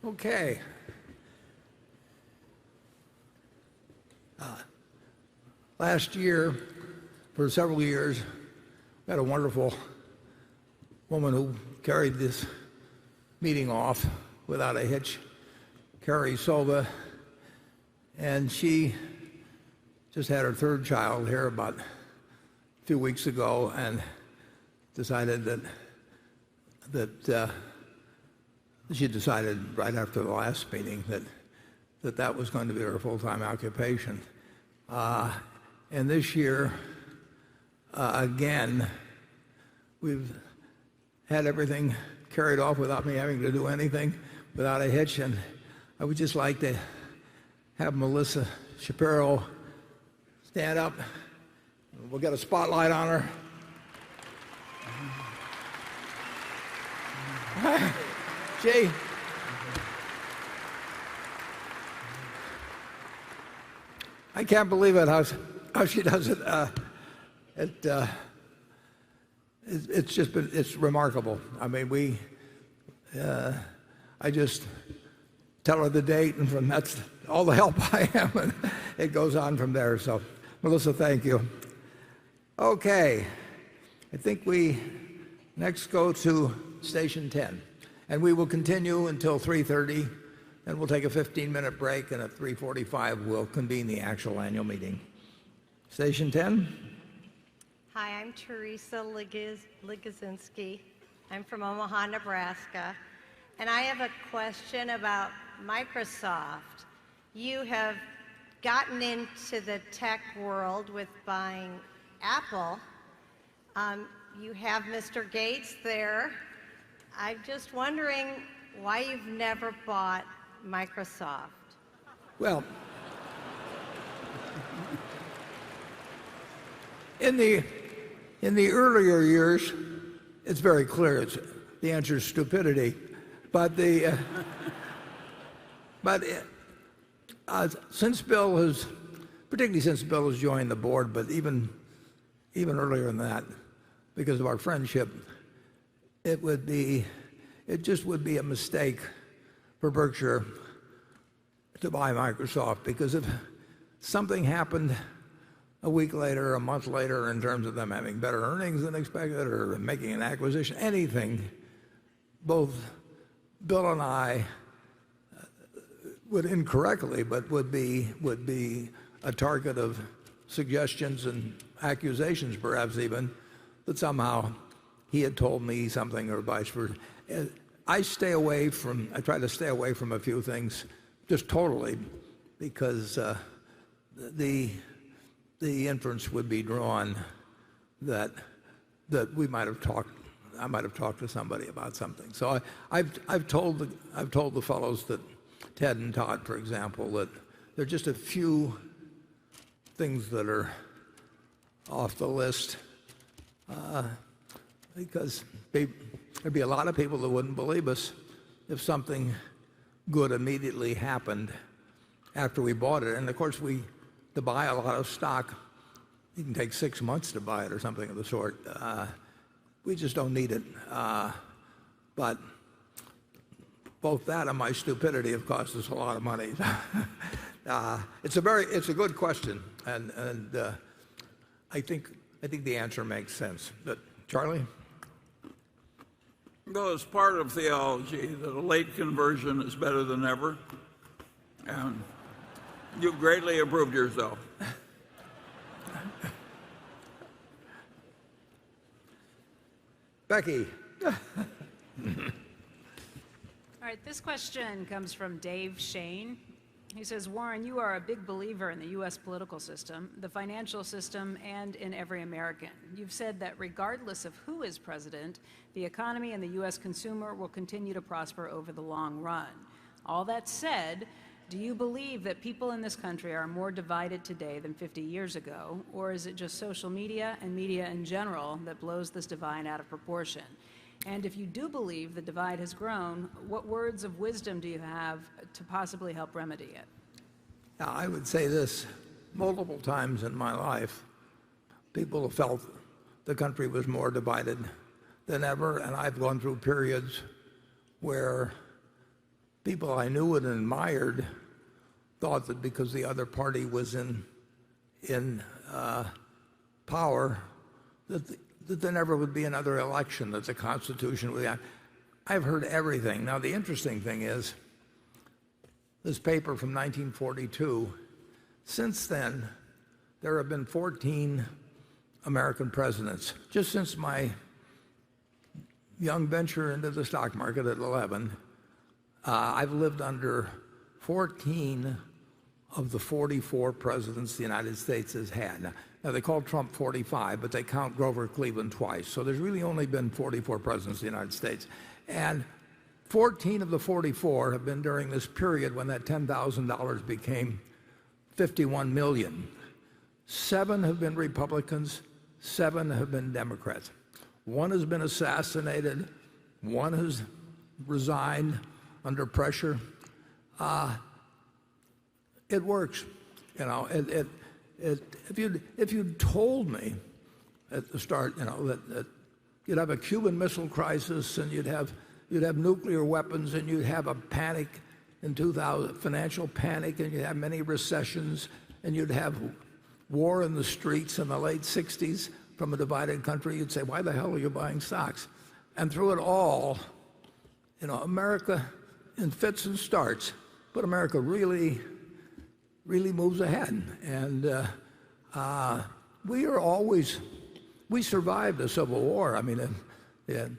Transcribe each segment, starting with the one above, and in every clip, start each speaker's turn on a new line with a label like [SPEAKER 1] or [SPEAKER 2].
[SPEAKER 1] Okay. Last year, for several years, we had a wonderful woman who carried this meeting off without a hitch, Carrie Sova, and she just had her third child here about a few weeks ago and decided that she decided right after the last meeting that was going to be her full-time occupation. And this year, again, we've had everything carried off without me having to do anything, without a hitch. And I would just like to have Melissa Shapiro stand up. We'll get a spotlight on her. Gee. I can't believe it how she does it. It's remarkable. I mean, I just tell her the date, and that's all the help I am, and it goes on from there. So, Melissa, thank you. Okay, I think we next go to station 10, and we will continue until 3:30. And we'll take a 15-minute break, and at 3:45 we'll convene the actual annual meeting. Station 10.
[SPEAKER 2] Hi, I'm Teresa Ligozinski. I'm from Omaha, Nebraska. And I have a question about Microsoft. You have gotten into the tech world with buying Apple. You have Mr. Gates there. I'm just wondering why you've never bought Microsoft.
[SPEAKER 1] Well, in the earlier years, it's very clear. The answer is stupidity. But since Bill has, particularly since Bill has joined the board, but even earlier than that, because of our friendship, it just would be a mistake for Berkshire to buy Microsoft, because if something happened a week later, a month later, in terms of them having better earnings than expected or making an acquisition, anything, both Bill and I would incorrectly, but would be a target of suggestions and accusations, perhaps even, that somehow he had told me something or vice versa. I try to stay away from a few things just totally, because the inference would be drawn that I might have talked to somebody about something. So I've told the fellows, that Ted and Todd, for example, that there are just a few things that are off the list, because there'd be a lot of people that wouldn't believe us if something good immediately happened after we bought it. And of course, to buy a lot of stock, you can take 6 months to buy it or something of the sort. We just don't need it. But both that and my stupidity have cost us a lot of money. It's a good question, and I think the answer makes sense. But Charlie?
[SPEAKER 3] Well, it's part of theology that a late conversion is better than never, and you've greatly improved yourself.
[SPEAKER 1] Becky.
[SPEAKER 4] All right, this question comes from Dave Shane. He says, Warren, you are a big believer in the U.S. political system, the financial system, and in every American. You've said that regardless of who is president, the economy and the U.S. consumer will continue to prosper over the long run. All that said, do you believe that people in this country are more divided today than 50 years ago, or is it just social media and media in general that blows this divide out of proportion? And if you do believe the divide has grown, what words of wisdom do you have to possibly help remedy it?
[SPEAKER 1] Now, I would say this: multiple times in my life, people have felt the country was more divided than ever, and I've gone through periods where people I knew and admired thought that because the other party was in power, that there never would be another election, that the Constitution would. I've heard everything. Now, the interesting thing is, this paper from 1942, since then, there have been 14 American presidents. Just since my young venture into the stock market at 11, I've lived under 14 of the 44 presidents the United States has had. Now they call Trump 45, but they count Grover Cleveland twice. So there's really only been 44 presidents of the United States. And 14 of the 44 have been during this period when that $10,000 became 51 million. 7 have been Republicans, 7 have been Democrats. 1 has been assassinated, 1 has resigned under pressure. It works, you know. If you'd told me at the start, you know, that you'd have a Cuban Missile Crisis and you'd have nuclear weapons and you'd have a panic in 2000, financial panic, and you'd have many recessions, and you'd have war in the streets in the late 60s from a divided country, you'd say, why the hell are you buying stocks? And through it all, you know, America in fits and starts, but America really moves ahead. And we survived the Civil War. I mean, I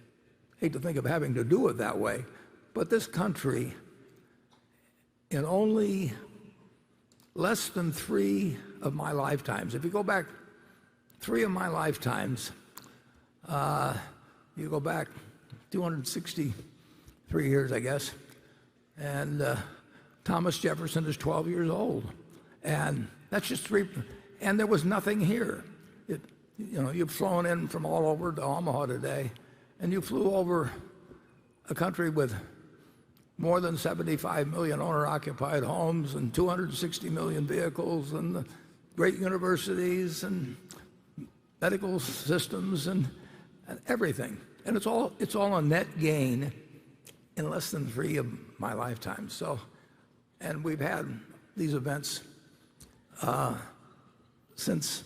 [SPEAKER 1] hate to think of having to do it that way, but this country, in only less than 3 of my lifetimes, if you go back 3 of my lifetimes, you go back 263 years, I guess, and Thomas Jefferson is 12 years old, and that's just 3. And there was nothing here. You know, you've flown in from all over to Omaha today, and you flew over a country with more than 75 million owner-occupied homes and 260 million vehicles and great universities and medical systems and everything. And it's all a net gain in less than 3 of my lifetime. So, and we've had these events since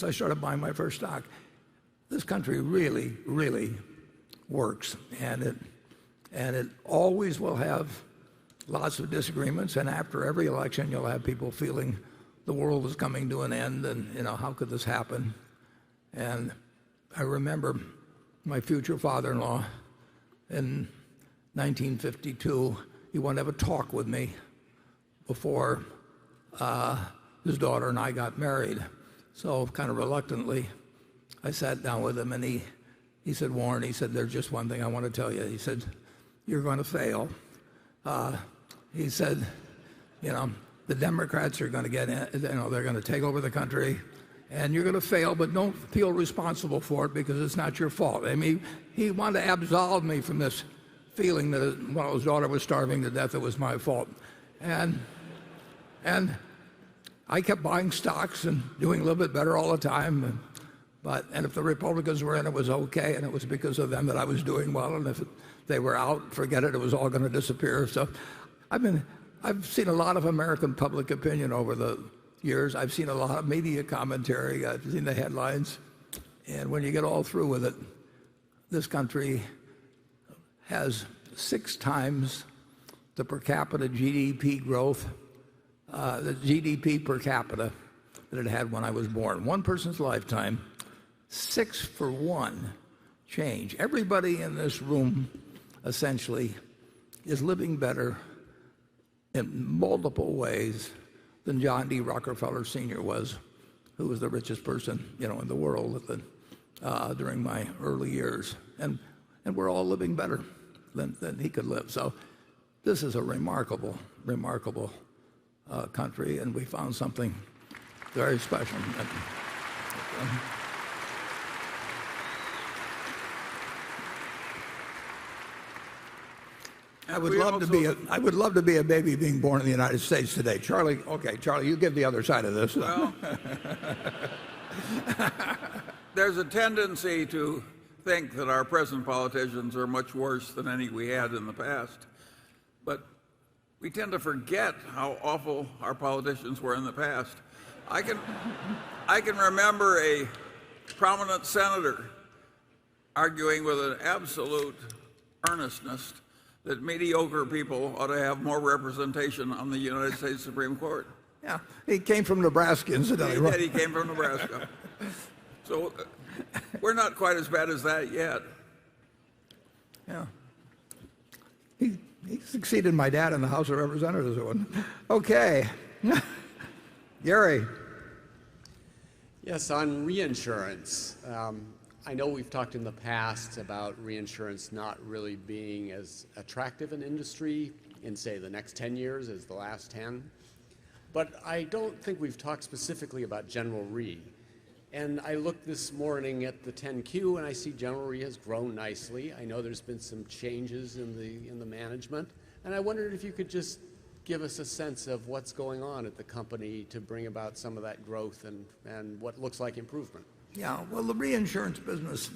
[SPEAKER 1] I started buying my first stock. This country really works, and it always will have lots of disagreements, and after every election you'll have people feeling the world is coming to an end, and you know, how could this happen? And I remember my future father-in-law in 1952, he wanted to have a talk with me before his daughter and I got married. So kind of reluctantly, I sat down with him, and he said, Warren, he said, there's just one thing I want to tell you. He said, you're going to fail. He said, you know, the Democrats are going to get in, you know, they're going to take over the country, and you're going to fail, but don't feel responsible for it because it's not your fault. I mean, he wanted to absolve me from this feeling that when his daughter was starving to death, it was my fault. And I kept buying stocks and doing a little bit better all the time. And if the Republicans were in, it was okay, and it was because of them that I was doing well. And if they were out, forget it, it was all going to disappear. So I've seen a lot of American public opinion over the years. I've seen a lot of media commentary. I've seen the headlines. And when you get all through with it, this country has 6 times the per capita GDP growth, the GDP per capita that it had when I was born. One person's lifetime, 6-for-1 change. Everybody in this room essentially is living better in multiple ways than John D. Rockefeller Sr. was, who was the richest person, you know, in the world during my early years. And we're all living better than he could live. So this is a remarkable country, and we found something very special. I would love to be a baby being born in the United States today. Charlie, okay, Charlie, you give the other side of this.
[SPEAKER 3] Well, there's a tendency to think that our present politicians are much worse than any we had in the past. but we tend to forget how awful our politicians were in the past. I can remember a prominent senator arguing with an absolute earnestness that mediocre people ought to have more representation on the United States Supreme Court.
[SPEAKER 1] Yeah, he came from Nebraska, incidentally.
[SPEAKER 3] He came from Nebraska. So we're not quite as bad as that yet.
[SPEAKER 1] Yeah. He succeeded my dad in the House of Representatives. Okay. Gary.
[SPEAKER 5] Yes, on reinsurance. I know we've talked in the past about reinsurance not really being as attractive an industry in, say, the next 10 years as the last 10. But I don't think we've talked specifically about General Re. And I looked this morning at the 10Q and I see General Re has grown nicely. I know there's been some changes in the management. And I wondered if you could just give us a sense of what's going on at the company to bring about some of that growth and what looks like improvement.
[SPEAKER 1] Yeah, well, the reinsurance business,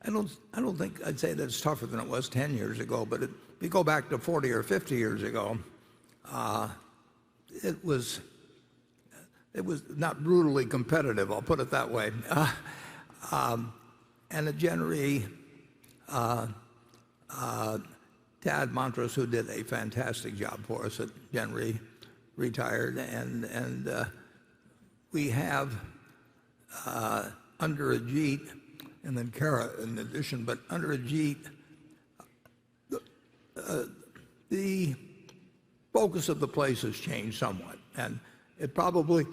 [SPEAKER 1] I don't think I'd say that it's tougher than it was 10 years ago, but if you go back to 40 or 50 years ago, it was not brutally competitive, I'll put it that way. And at Gen Re, Tad Montrose, who did a fantastic job for us at Gen Re, retired, and we have under Ajit, and then Kara in addition, but under Ajit, the focus of the place has changed somewhat, and it probably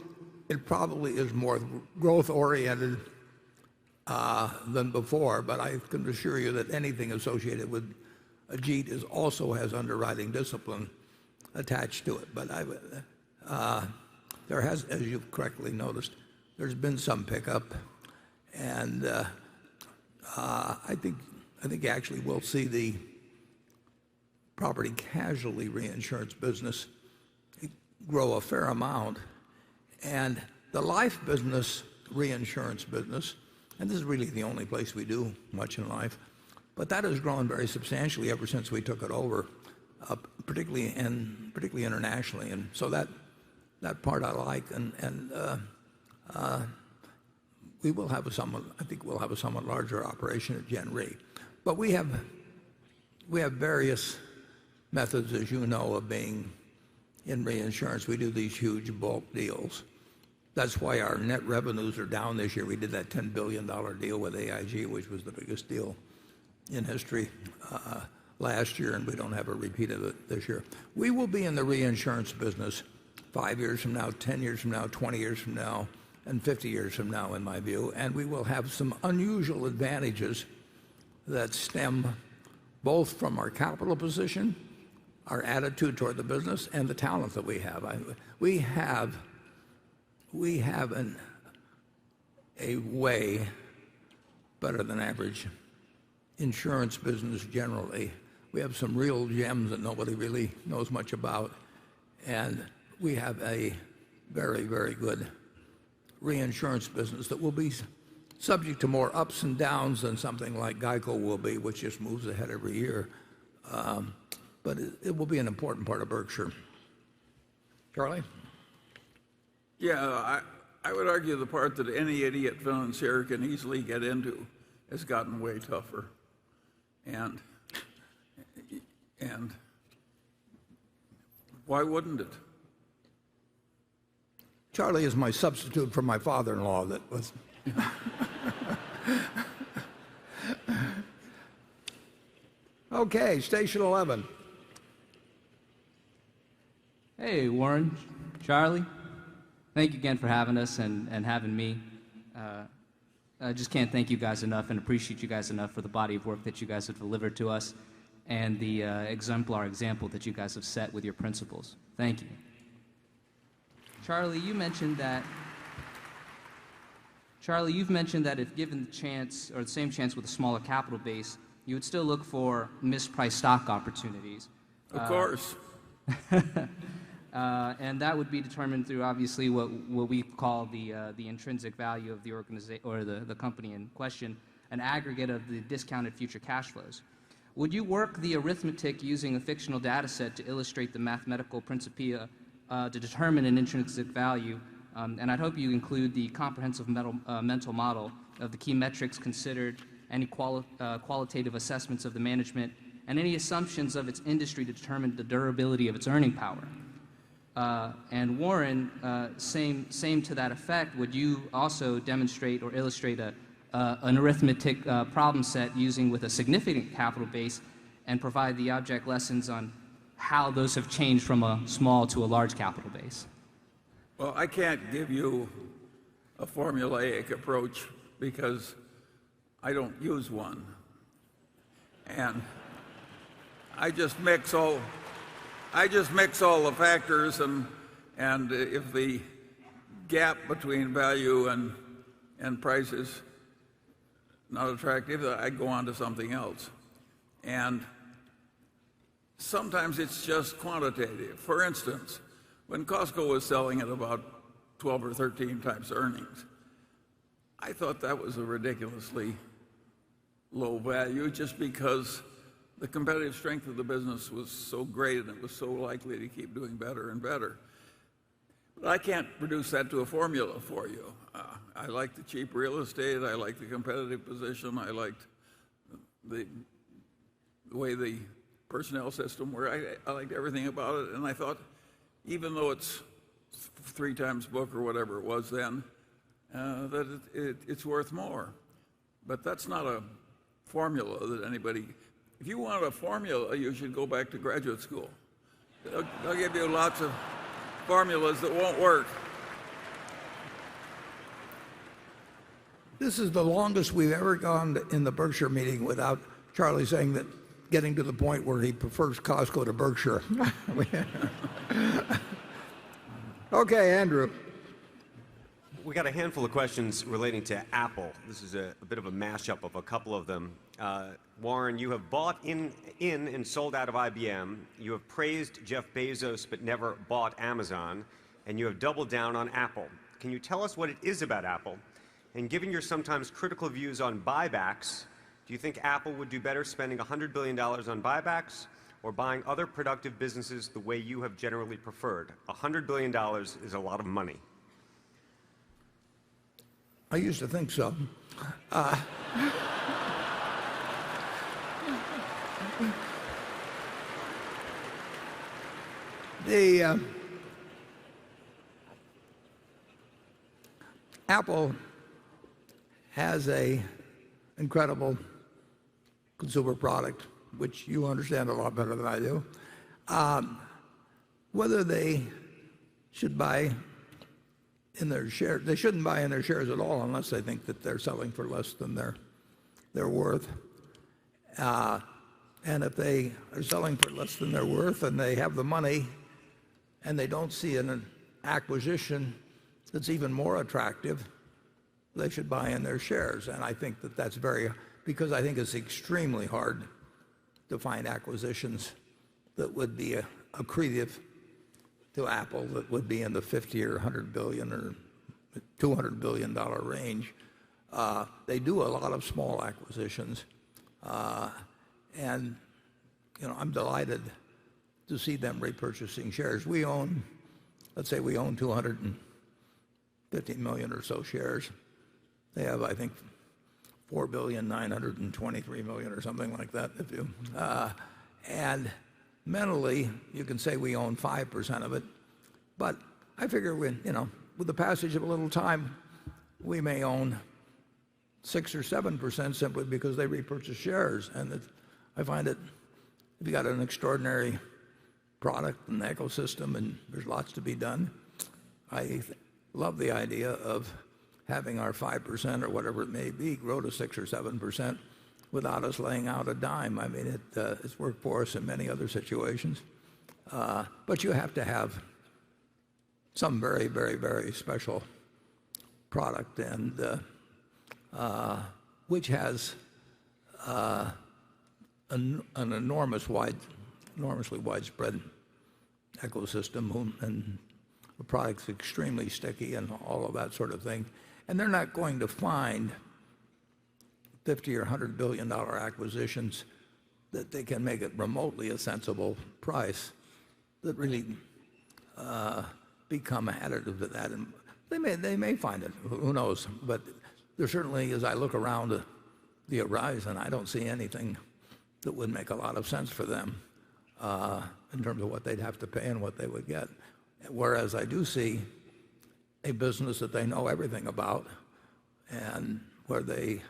[SPEAKER 1] is more growth oriented than before. But I can assure you that anything associated with Ajit also has underwriting discipline attached to it. But there has, as you've correctly noticed, there's been some pickup, and I think actually we'll see the property casualty reinsurance business grow a fair amount, and the life business, reinsurance business, and this is really the only place we do much in life, but that has grown very substantially ever since we took it over, particularly internationally, and so that part I like, and we will have I think we'll have a somewhat larger operation at Gen Re, but we have various methods, as you know, of being in reinsurance. We do these huge bulk deals. That's why our net revenues are down this year. We did that $10 billion deal with AIG, which was the biggest deal in history last year, and we don't have a repeat of it this year. We will be in the reinsurance business 5 years from now, 10 years from now, 20 years from now, and 50 years from now, in my view, and we will have some unusual advantages that stem both from our capital position, our attitude toward the business, and the talent that we have. We have a way better than average insurance business generally. We have some real gems that nobody really knows much about, and we have a very, very good reinsurance business that will be subject to more ups and downs than something like GEICO will be, which just moves ahead every year. But it will be an important part of Berkshire. Charlie?
[SPEAKER 3] Yeah, I would argue the part that any idiot financier can easily get into has gotten way tougher. And why wouldn't it?
[SPEAKER 1] Charlie is my substitute for my father-in-law that was... Okay, station 11.
[SPEAKER 6] Hey, Warren, Charlie. Thank you again for having us and having me. I just can't thank you guys enough and appreciate you guys enough for the body of work that you guys have delivered to us and the exemplar example that you guys have set with your principles. Thank you. Charlie, you've mentioned that if given the chance, or the same chance with a smaller capital base, you would still look for mispriced stock opportunities.
[SPEAKER 3] Of course.
[SPEAKER 6] And that would be determined through obviously what we call the intrinsic value of the organization or the company in question, an aggregate of the discounted future cash flows. Would you work the arithmetic using a fictional data set to illustrate the mathematical principia to determine an intrinsic value? And I'd hope you include the comprehensive mental model of the key metrics considered, any qualitative assessments of the management, and any assumptions of its industry to determine the durability of its earning power. And Warren, same to that effect, would you also demonstrate or illustrate an arithmetic problem set using with a significant capital base and provide the object lessons on how those have changed from a small to a large capital base?
[SPEAKER 3] Well, I can't give you a formulaic approach because I don't use one. And I just mix all the factors, and if the gap between value and price is not attractive, I go on to something else. And sometimes it's just quantitative. For instance, when Costco was selling at about 12 or 13 times earnings, I thought that was a ridiculously low value just because the competitive strength of the business was so great and it was so likely to keep doing better and better. But I can't reduce that to a formula for you. I liked the cheap real estate, I liked the competitive position, I liked the way the personnel system worked, I liked everything about it, and I thought, even though it's 3 times book or whatever it was then, that it's worth more. But that's not a formula that anybody... If you want a formula, you should go back to graduate school. They'll give you lots of formulas that won't work.
[SPEAKER 1] This is the longest we've ever gone in the Berkshire meeting without Charlie saying that, getting to the point where he prefers Costco to Berkshire. Okay, Andrew.
[SPEAKER 7] We got a handful of questions relating to Apple. This is a bit of a mashup of a couple of them. Warren, you have bought in and sold out of IBM. You have praised Jeff Bezos but never bought Amazon. And you have doubled down on Apple. Can you tell us what it is about Apple? And given your sometimes critical views on buybacks, do you think Apple would do better spending $100 billion on buybacks or buying other productive businesses the way you have generally preferred? $100 billion is a lot of money.
[SPEAKER 1] I used to think so. Apple has an incredible consumer product, which you understand a lot better than I do. Whether they should buy in their shares, they shouldn't buy in their shares at all unless they think that they're selling for less than they're worth. And if they are selling for less than they're worth and they have the money and they don't see an acquisition that's even more attractive, they should buy in their shares. And I think that that's because I think it's extremely hard to find acquisitions that would be accretive to Apple, that would be in the 50 or 100 billion or $200 billion range. They do a lot of small acquisitions. And I'm delighted to see them repurchasing shares. Let's say we own 250 million or so shares. They have, I think, 4,923,000,000 or something like that. And mentally, you can say we own 5% of it, but I figure with the passage of a little time, we may own 6 or 7% simply because they repurchase shares. And I find that if you got an extraordinary product and ecosystem and there's lots to be done, I love the idea of having our 5% or whatever it may be grow to 6 or 7% without us laying out a dime. I mean, it's worked for us in many other situations. But you have to have some very, very, very special product, and which has an enormously widespread ecosystem, and the product's extremely sticky and all of that sort of thing. And they're not going to find 50 or $100 billion acquisitions that they can make it remotely a sensible price that really become additive to that. And they may find it, who knows? But there certainly, as I look around the horizon, I don't see anything that would make a lot of sense for them in terms of what they'd have to pay and what they would get. Whereas I do see a business that they know everything about and where they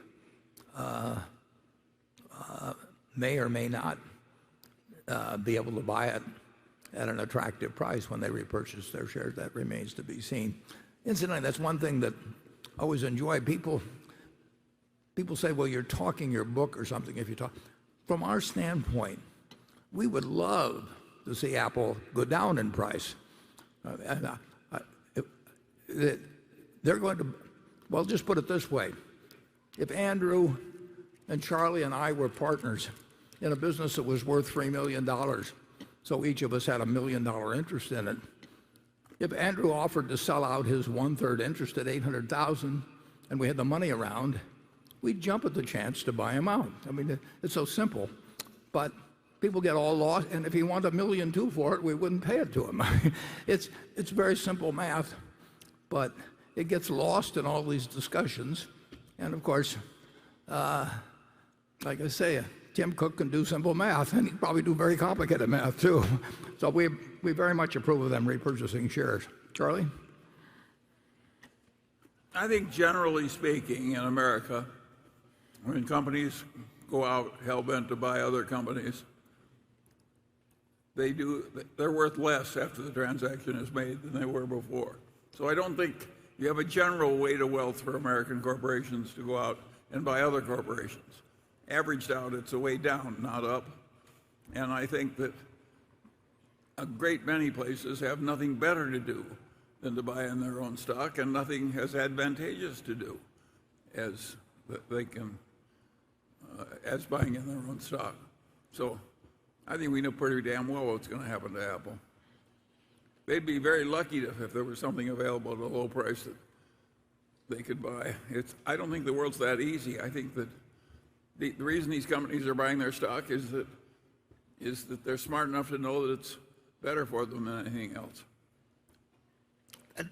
[SPEAKER 1] may or may not be able to buy it at an attractive price when they repurchase their shares. That remains to be seen. Incidentally, that's one thing that I always enjoy. People say, well, you're talking your book or something if you talk. From our standpoint, we would love to see Apple go down in price. They're going to, well, just put it this way. If Andrew and Charlie and I were partners in a business that was worth $3 million, so each of us had $1 million interest in it, if Andrew offered to sell out his 1/3 interest at $800,000 and we had the money around, we'd jump at the chance to buy him out. I mean, it's so simple. But people get all lost, and if he wanted $1.2 million for it, we wouldn't pay it to him. It's very simple math, but it gets lost in all these discussions. And of course, like I say, Tim Cook can do simple math, and he'd probably do very complicated math too. So we very much approve of them repurchasing shares. Charlie?
[SPEAKER 3] I think generally speaking in America, when companies go out hell-bent to buy other companies, they're worth less after the transaction is made than they were before. So I don't think you have a general weight of wealth for American corporations to go out and buy other corporations. Averaged out, it's a way down, not up. And I think that a great many places have nothing better to do than to buy in their own stock, and nothing as advantageous to do as they can as buying in their own stock. So I think we know pretty damn well what's going to happen to Apple. They'd be very lucky if there was something available at a low price that they could buy. I don't think the world's that easy. I think that the reason these companies are buying their stock is that they're smart enough to know that it's better for them than anything else.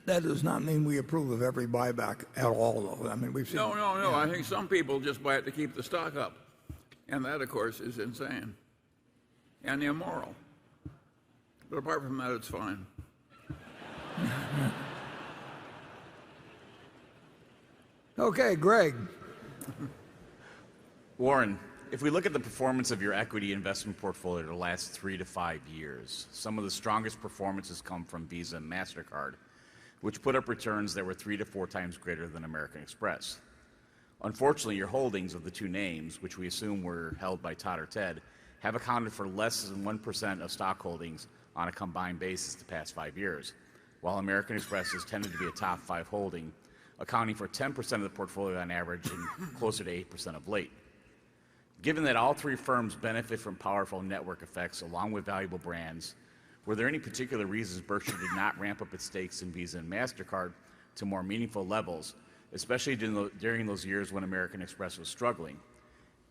[SPEAKER 1] That does not mean we approve of every buyback at all, though. I mean, we've seen.
[SPEAKER 3] No. Yeah. I think some people just buy it to keep the stock up, and that, of course, is insane and immoral. But apart from that, it's fine.
[SPEAKER 1] Okay, Greg.
[SPEAKER 8] Warren, if we look at the performance of your equity investment portfolio the last 3 to 5 years, some of the strongest performances come from Visa and MasterCard, which put up returns that were 3 to 4 times greater than American Express. Unfortunately, your holdings of the two names, which we assume were held by Todd or Ted, have accounted for less than 1% of stock holdings on a combined basis the past 5 years, while American Express has tended to be a top 5 holding, accounting for 10% of the portfolio on average and closer to 8% of late. Given that all three firms benefit from powerful network effects along with valuable brands, were there any particular reasons Berkshire did not ramp up its stakes in Visa and MasterCard to more meaningful levels, especially during those years when American Express was struggling?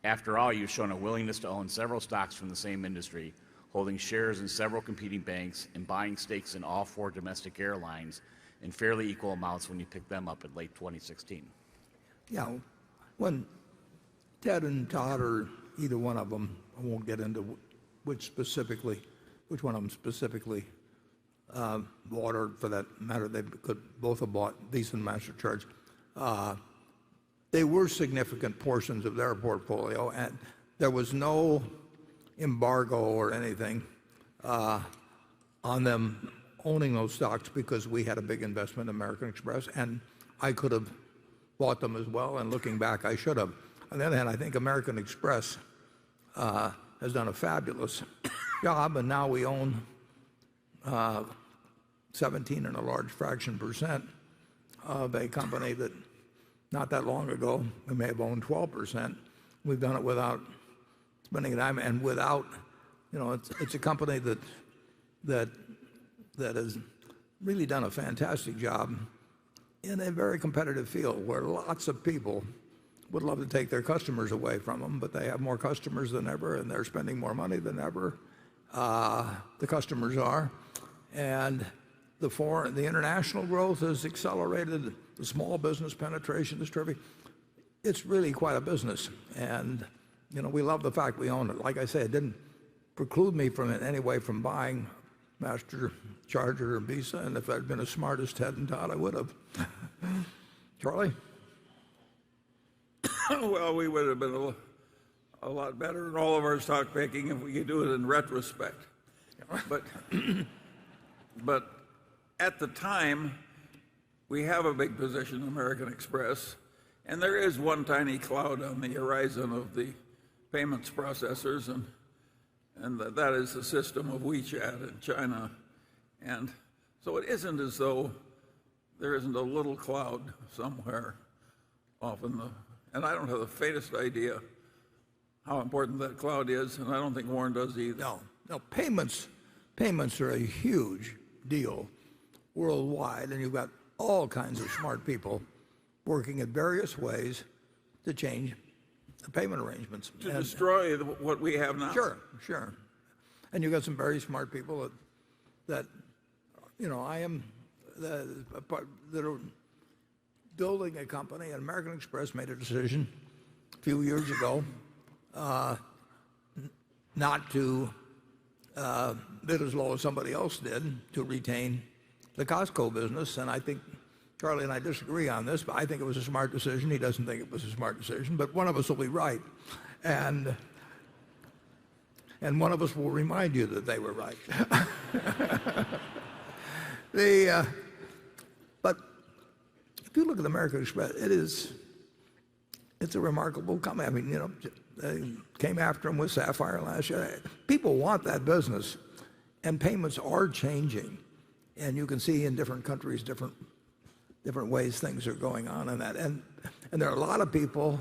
[SPEAKER 8] After all, you've shown a willingness to own several stocks from the same industry, holding shares in several competing banks and buying stakes in all 4 domestic airlines in fairly equal amounts when you picked them up in late 2016.
[SPEAKER 1] Yeah, when Ted and Todd, or either one of them, I won't get into which one of them specifically bought, or for that matter, they could both have bought Visa and MasterCard. They were significant portions of their portfolio, and there was no embargo or anything on them owning those stocks because we had a big investment in American Express, and I could have bought them as well, and looking back, I should have. On the other hand, I think American Express has done a fabulous job, and now we own 17 and a large fraction percent of a company that not that long ago we may have owned 12%. We've done it without spending time and without, it's a company that has really done a fantastic job in a very competitive field where lots of people would love to take their customers away from them, but they have more customers than ever, and they're spending more money than ever. The customers are. And the international growth has accelerated. The small business penetration is terrific. It's really quite a business. And we love the fact we own it. Like I say, it didn't preclude me from in any way from buying Master, Charger, and Visa. And if I'd been as smart as Ted and Todd, I would have. Charlie?
[SPEAKER 3] Well, we would have been a lot better in all of our stock picking if we could do it in retrospect. But at the time, we have a big position in American Express, and there is one tiny cloud on the horizon of the payments processors, and that is the system of WeChat in China. And so it isn't as though there isn't a little cloud somewhere off in the, and I don't have the faintest idea how important that cloud is, and I don't think Warren does either.
[SPEAKER 1] No, payments are a huge deal worldwide, and you've got all kinds of smart people working in various ways to change the payment arrangements.
[SPEAKER 3] To destroy what we have now.
[SPEAKER 1] Sure. And you've got some very smart people that that are building a company, and American Express made a decision a few years ago not to bid as low as somebody else did to retain the Costco business. And I think Charlie and I disagree on this, but I think it was a smart decision. He doesn't think it was a smart decision, but one of us will be right. And one of us will remind you that they were right. But if you look at American Express, it's a remarkable company. I mean, they came after them with Sapphire last year. People want that business, and payments are changing. And you can see in different countries, different ways things are going on in that. And there are a lot of people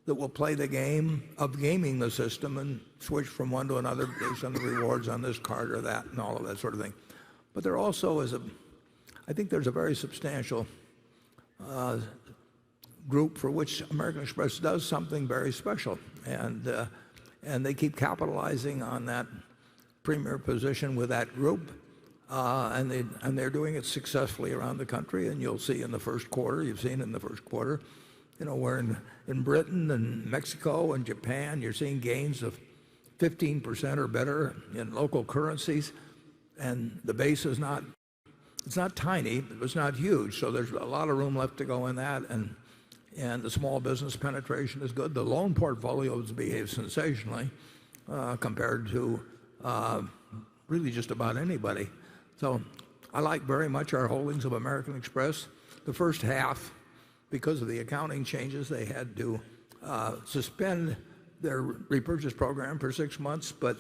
[SPEAKER 1] that will play the game of gaming the system and switch from one to another based on the rewards on this card or that and all of that sort of thing. But there also is I think there's a very substantial group for which American Express does something very special. And they keep capitalizing on that premier position with that group. And they're doing it successfully around the country, and you'll see in the first quarter, you've seen in the first quarter, where in Britain and Mexico and Japan, you're seeing gains of 15% or better in local currencies, and the base is it's not tiny, but it's not huge, so there's a lot of room left to go in that, and the small business penetration is good. The loan portfolios behave sensationally compared to really just about anybody. So I like very much our holdings of American Express. The first half, because of the accounting changes, they had to suspend their repurchase program for 6 months, but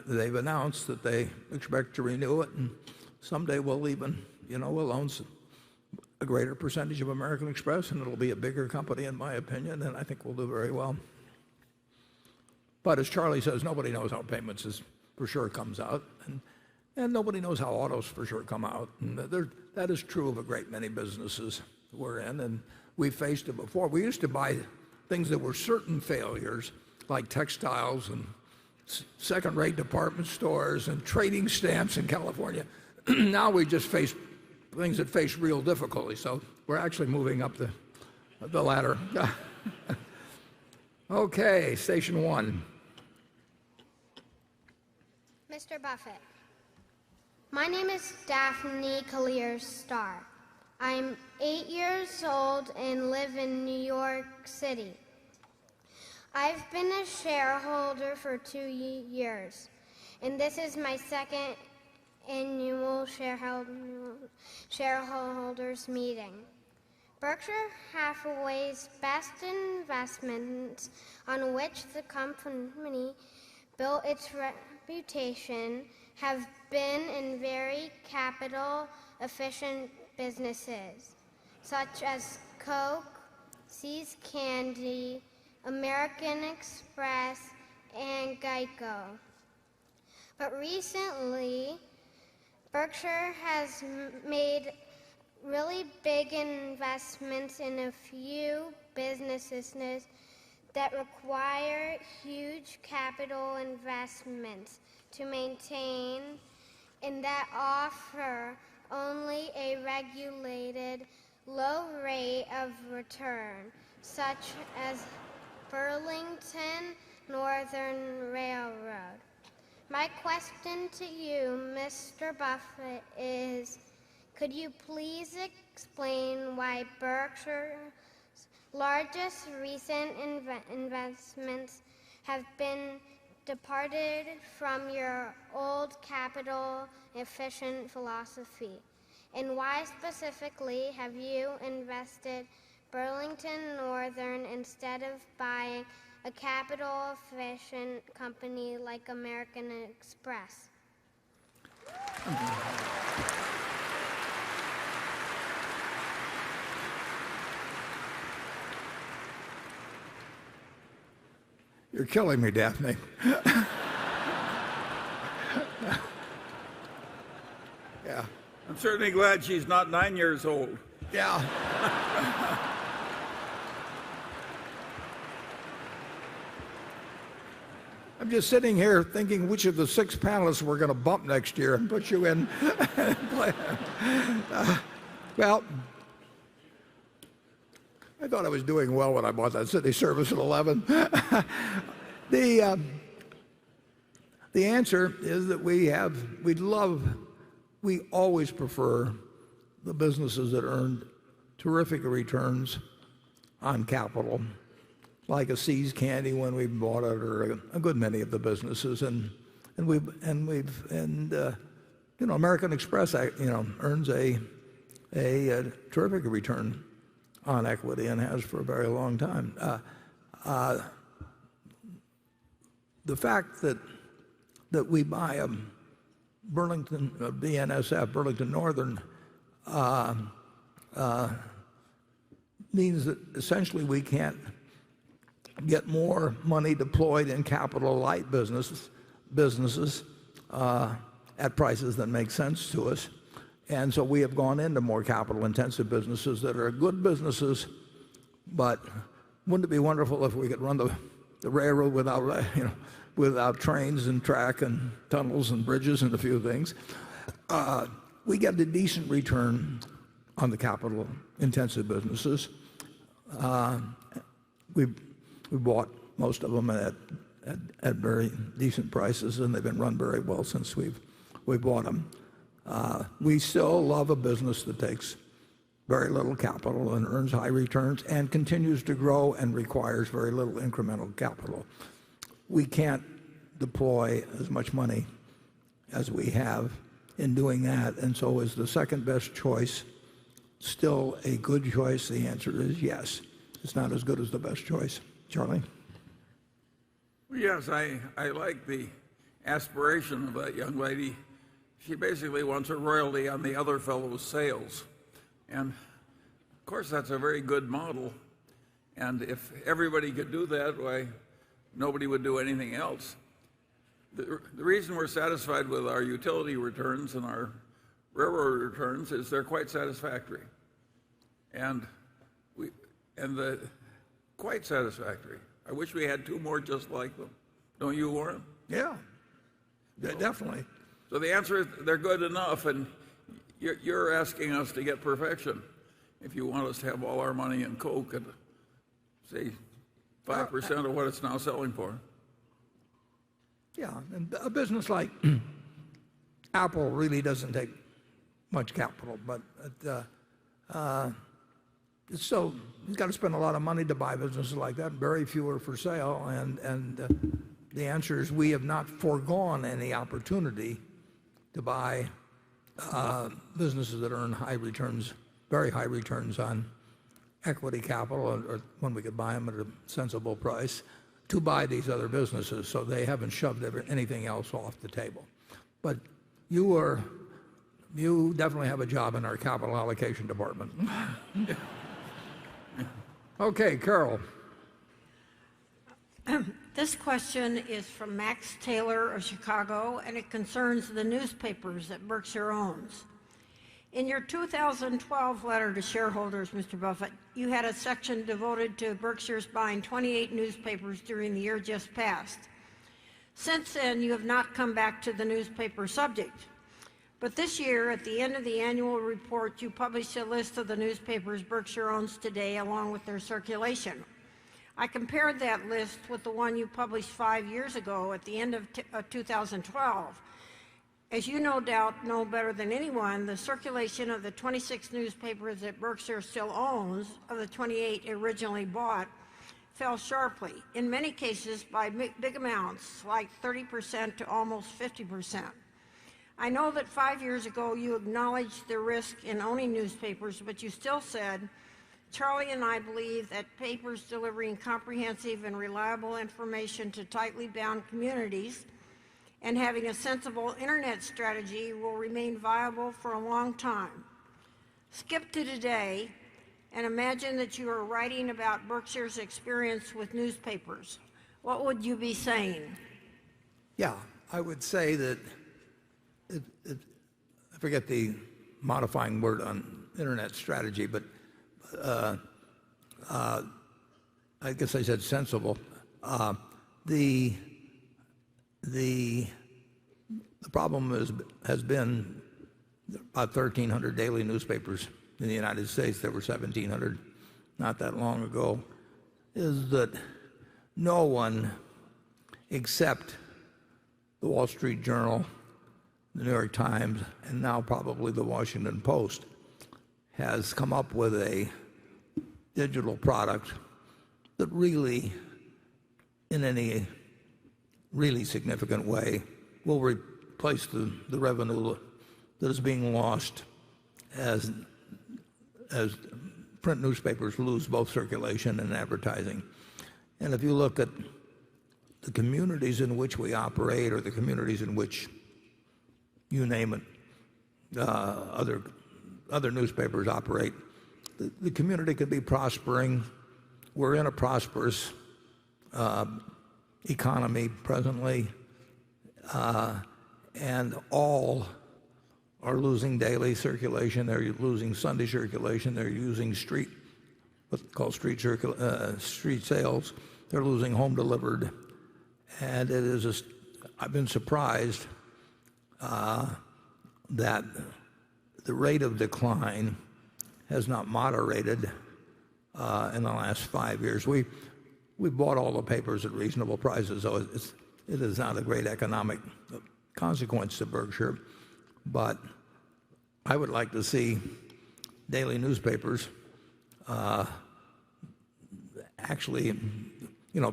[SPEAKER 1] they've announced that they expect to renew it, and someday we'll even, we'll own a greater percentage of American Express, and it'll be a bigger company in my opinion, and I think we'll do very well. But as Charlie says, nobody knows how payments for sure comes out, and nobody knows how autos for sure come out. And that is true of a great many businesses we're in, and we've faced it before. We used to buy things that were certain failures, like textiles and second-rate department stores and trading stamps in California. Now we just face things that face real difficulty, so we're actually moving up the ladder. Okay, station one.
[SPEAKER 9] Mr. Buffett, my name is Daphne Collier Starr. I'm 8 years old and live in New York City. I've been a shareholder for 2 years, and this is my second annual shareholders meeting. Berkshire Hathaway's best investments on which the company built its reputation have been in very capital-efficient businesses, such as Coke, See's Candy, American Express, and Geico. But recently, Berkshire has made really big investments in a few businesses that require huge capital investments to maintain and that offer only a regulated low rate of return, such as Burlington Northern Railroad. My question to you, Mr. Buffett, is could you please explain why Berkshire's largest recent investments have been departed from your old capital efficient philosophy? And why specifically have you invested Burlington Northern instead of buying a capital efficient company like American Express?
[SPEAKER 1] You're killing me, Daphne. Yeah.
[SPEAKER 3] I'm certainly glad she's not 9 years old.
[SPEAKER 1] Yeah. I'm just sitting here thinking which of the 6 panelists we're going to bump next year and put you in. Well, I thought I was doing well when I bought that city service at 11. The answer is that we always prefer the businesses that earn terrific returns on capital, like a See's Candy when we bought it, or a good many of the businesses, and American Express, earns a terrific return on equity and has for a very long time. The fact that we buy a Burlington BNSF, Burlington Northern, means that essentially we can't get more money deployed in capital light businesses at prices that make sense to us. And so we have gone into more capital intensive businesses that are good businesses, but wouldn't it be wonderful if we could run the railroad without trains and track and tunnels and bridges and a few things? We get a decent return on the capital intensive businesses. We bought most of them at very decent prices, and they've been run very well since we bought them. We still love a business that takes very little capital and earns high returns and continues to grow and requires very little incremental capital. We can't deploy as much money as we have in doing that, and so is the second best choice still a good choice? The answer is yes. It's not as good as the best choice. Charlie?
[SPEAKER 3] Yes, I like the aspiration of that young lady. She basically wants a royalty on the other fellow's sales. And of course, that's a very good model. And if everybody could do that, why, nobody would do anything else. The reason we're satisfied with our utility returns and our railroad returns is they're quite satisfactory. Quite satisfactory. I wish we had 2 more just like them. Don't you, Warren?
[SPEAKER 1] Yeah, definitely.
[SPEAKER 3] So the answer is they're good enough, and you're asking us to get perfection. If you want us to have all our money in Coke at, say, 5% of what it's now selling for.
[SPEAKER 1] Yeah, and a business like Apple really doesn't take much capital, but it's still, you've got to spend a lot of money to buy businesses like that. Very few are for sale, and the answer is we have not foregone any opportunity to buy businesses that earn high returns, very high returns on equity capital, or when we could buy them at a sensible price, to buy these other businesses. So they haven't shoved anything else off the table. But you definitely have a job in our capital allocation department. Okay, Carol.
[SPEAKER 10] This question is from Max Taylor of Chicago, and it concerns the newspapers that Berkshire owns. In your 2012 letter to shareholders, Mr. Buffett, you had a section devoted to Berkshire's buying 28 newspapers during the year just past. Since then, you have not come back to the newspaper subject. But this year, at the end of the annual report, you published a list of the newspapers Berkshire owns today, along with their circulation. I compared that list with the one you published 5 years ago at the end of 2012. As you no doubt know better than anyone, the circulation of the 26 newspapers that Berkshire still owns, of the 28 originally bought, fell sharply, in many cases by big amounts, like 30% to almost 50%. I know that 5 years ago you acknowledged the risk in owning newspapers, but you still said, Charlie and I believe that papers delivering comprehensive and reliable information to tightly bound communities and having a sensible internet strategy will remain viable for a long time. Skip to today and imagine that you are writing about Berkshire's experience with newspapers. What would you be saying?
[SPEAKER 1] Yeah, I would say that, I forget the modifying word on internet strategy, but I guess I said sensible. The problem has been about 1,300 daily newspapers in the United States. There were 1,700 not that long ago. Is that no one except the Wall Street Journal, the New York Times, and now probably the Washington Post has come up with a digital product that really, in any really significant way, will replace the revenue that is being lost as print newspapers lose both circulation and advertising. And if you look at the communities in which we operate, or the communities in which, you name it, other newspapers operate, the community could be prospering. We're in a prosperous economy presently, and all are losing daily circulation. They're losing Sunday circulation. They're using what's called street sales. They're losing home delivered, and I've been surprised that the rate of decline has not moderated in the last 5 years. We bought all the papers at reasonable prices, so it is not a great economic consequence to Berkshire. But I would like to see daily newspapers actually,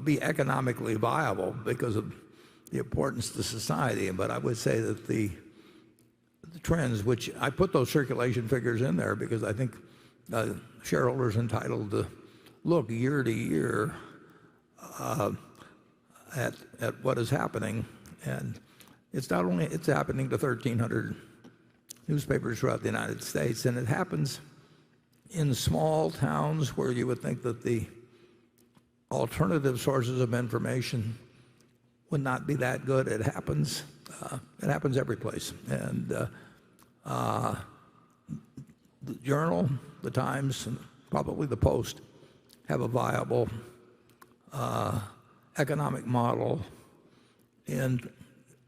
[SPEAKER 1] be economically viable because of the importance to society. But I would say that the trends, which I put those circulation figures in there because I think shareholders entitled to look year to year at what is happening, and it's happening to 1,300 newspapers throughout the United States, and it happens in small towns where you would think that the alternative sources of information would not be that good. It happens every place, and the Journal, the Times, and probably the Post have a viable economic model in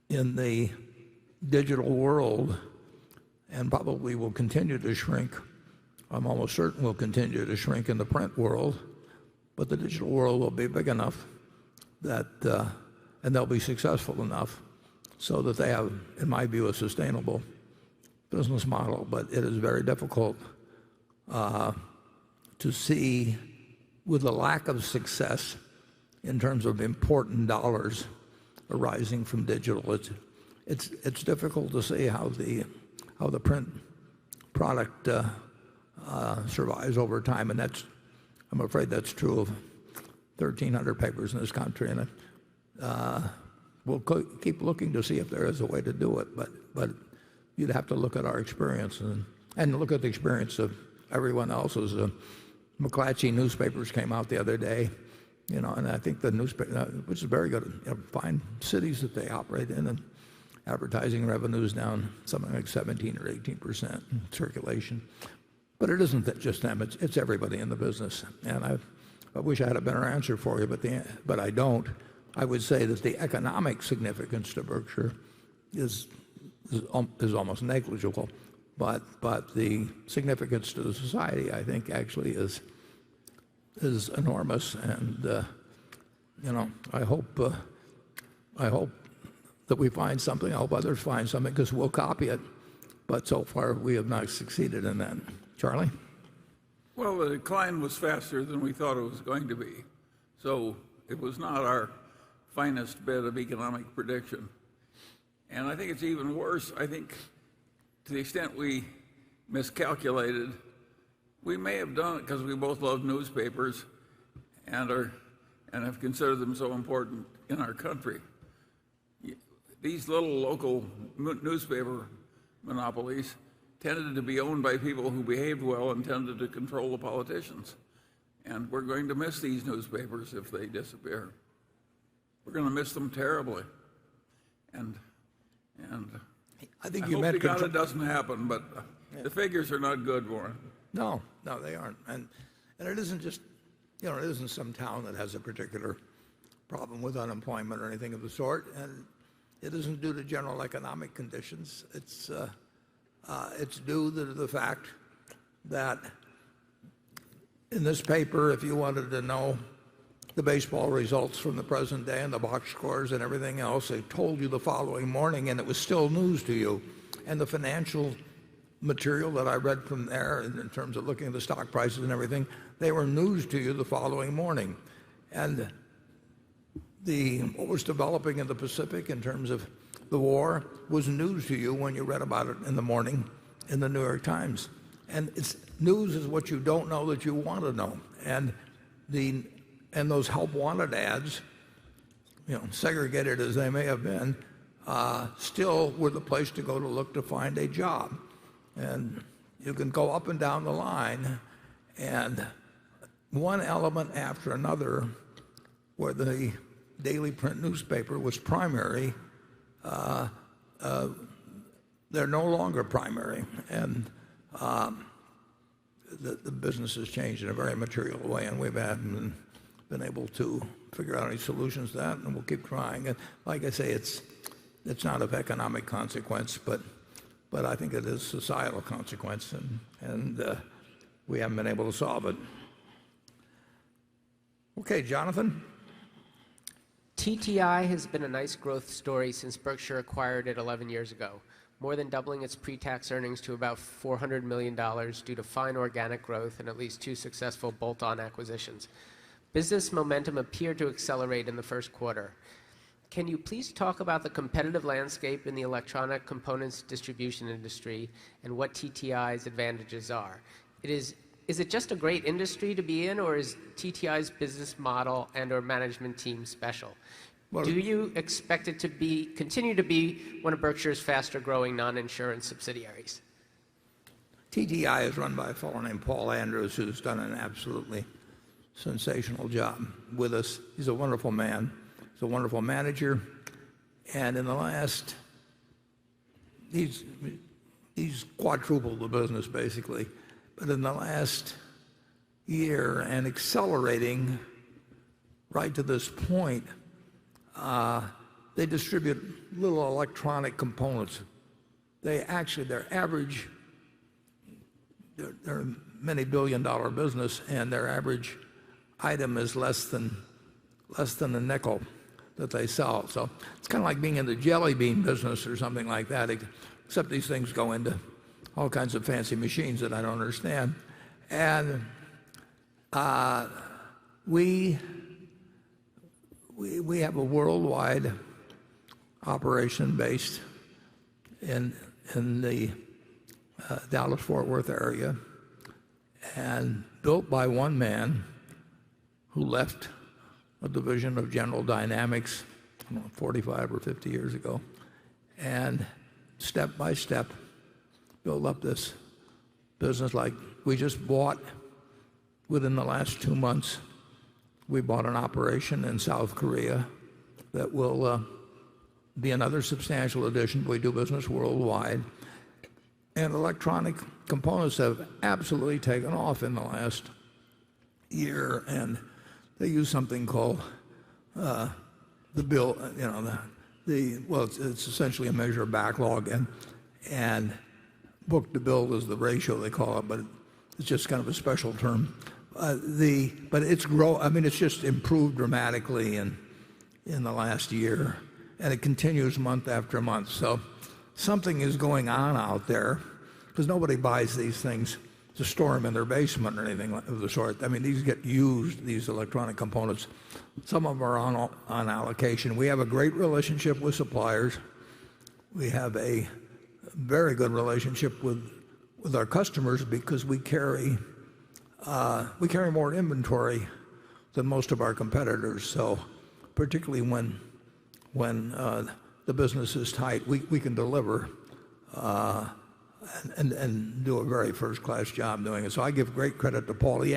[SPEAKER 1] the digital world, and probably will continue to shrink. I'm almost certain will continue to shrink in the print world, but the digital world will be big enough that, and they'll be successful enough so that they have, in my view, a sustainable business model. But it is very difficult to see, with the lack of success in terms of important dollars arising from digital, it's difficult to see how the print product survives over time, and I'm afraid that's true of 1,300 papers in this country, and we'll keep looking to see if there is a way to do it. But you'd have to look at our experience and look at the experience of everyone else's. McClatchy newspapers came out the other day, and I think the newspaper, which is very good, fine cities that they operate in, advertising revenues down something like 17 or 18% in circulation. But it isn't just them, it's everybody in the business. And I wish I had a better answer for you, but I don't. I would say that the economic significance to Berkshire is almost negligible, but the significance to the society, I think, actually is enormous. And I hope that we find something. I hope others find something, because we'll copy it. But so far, we have not succeeded in that. Charlie?
[SPEAKER 3] Well, the decline was faster than we thought it was going to be. So it was not our finest bit of economic prediction. And I think it's even worse. I think to the extent we miscalculated, we may have done it because we both love newspapers and have considered them so important in our country. These little local newspaper monopolies tended to be owned by people who behaved well and tended to control the politicians. And we're going to miss these newspapers if they disappear. We're going to miss them terribly. And
[SPEAKER 1] I think
[SPEAKER 3] I
[SPEAKER 1] you
[SPEAKER 3] hope
[SPEAKER 1] meant
[SPEAKER 3] to God it doesn't happen, but the figures are not good, Warren.
[SPEAKER 1] No, they aren't. And it isn't just, it isn't some town that has a particular problem with unemployment or anything of the sort. And it isn't due to general economic conditions. It's due to the fact that in this paper, if you wanted to know the baseball results from the present day and the box scores and everything else, they told you the following morning, and it was still news to you. And the financial material that I read from there, in terms of looking at the stock prices and everything, they were news to you the following morning. And what was developing in the Pacific in terms of the war was news to you when you read about it in the morning in the New York Times. And news is what you don't know that you want to know. And those help wanted ads, segregated as they may have been, still were the place to go to look to find a job. And you can go up and down the line, and one element after another, where the daily print newspaper was primary, they're no longer primary. And the business has changed in a very material way, and we haven't been able to figure out any solutions to that, and we'll keep trying. And like I say, it's not of economic consequence, but I think it is societal consequence, and we haven't been able to solve it. Okay, Jonathan?
[SPEAKER 11] TTI has been a nice growth story since Berkshire acquired it 11 years ago, more than doubling its pre-tax earnings to about $400 million due to fine organic growth and at least 2 successful bolt-on acquisitions. Business momentum appeared to accelerate in the first quarter. Can you please talk about the competitive landscape in the electronic components distribution industry and what TTI's advantages are? Is it just a great industry to be in, or is TTI's business model and or management team special? Do you expect it to continue to be one of Berkshire's faster growing non-insurance subsidiaries?
[SPEAKER 1] TTI is run by a fellow named Paul Andrews, who's done an absolutely sensational job with us. He's a wonderful man. He's a wonderful manager. And in the last, he's quadrupled the business basically. But in the last year, and accelerating right to this point, they distribute little electronic components. They're a many billion-dollar business, and their average item is less than a nickel that they sell. So it's kind of like being in the jelly bean business or something like that, except these things go into all kinds of fancy machines that I don't understand. And we have a worldwide operation based in the Dallas-Fort Worth area, and built by one man who left a division of General Dynamics 45 or 50 years ago, and step by step build up this business. Like we just bought, within the last 2 months, we bought an operation in South Korea that will be another substantial addition. We do business worldwide. And electronic components have absolutely taken off in the last year. And they use something called the bill, well, it's essentially a measure of backlog. And book to bill is the ratio they call it, but it's just kind of a special term. But it's just improved dramatically in the last year, and it continues month after month. So something is going on out there, because nobody buys these things to store them in their basement or anything of the sort. I mean, these get used, these electronic components. Some of them are on allocation. We have a great relationship with suppliers. We have a very good relationship with our customers, because we carry more inventory than most of our competitors. So particularly when the business is tight, we can deliver and do a very first-class job doing it. So I give great credit to Paul. He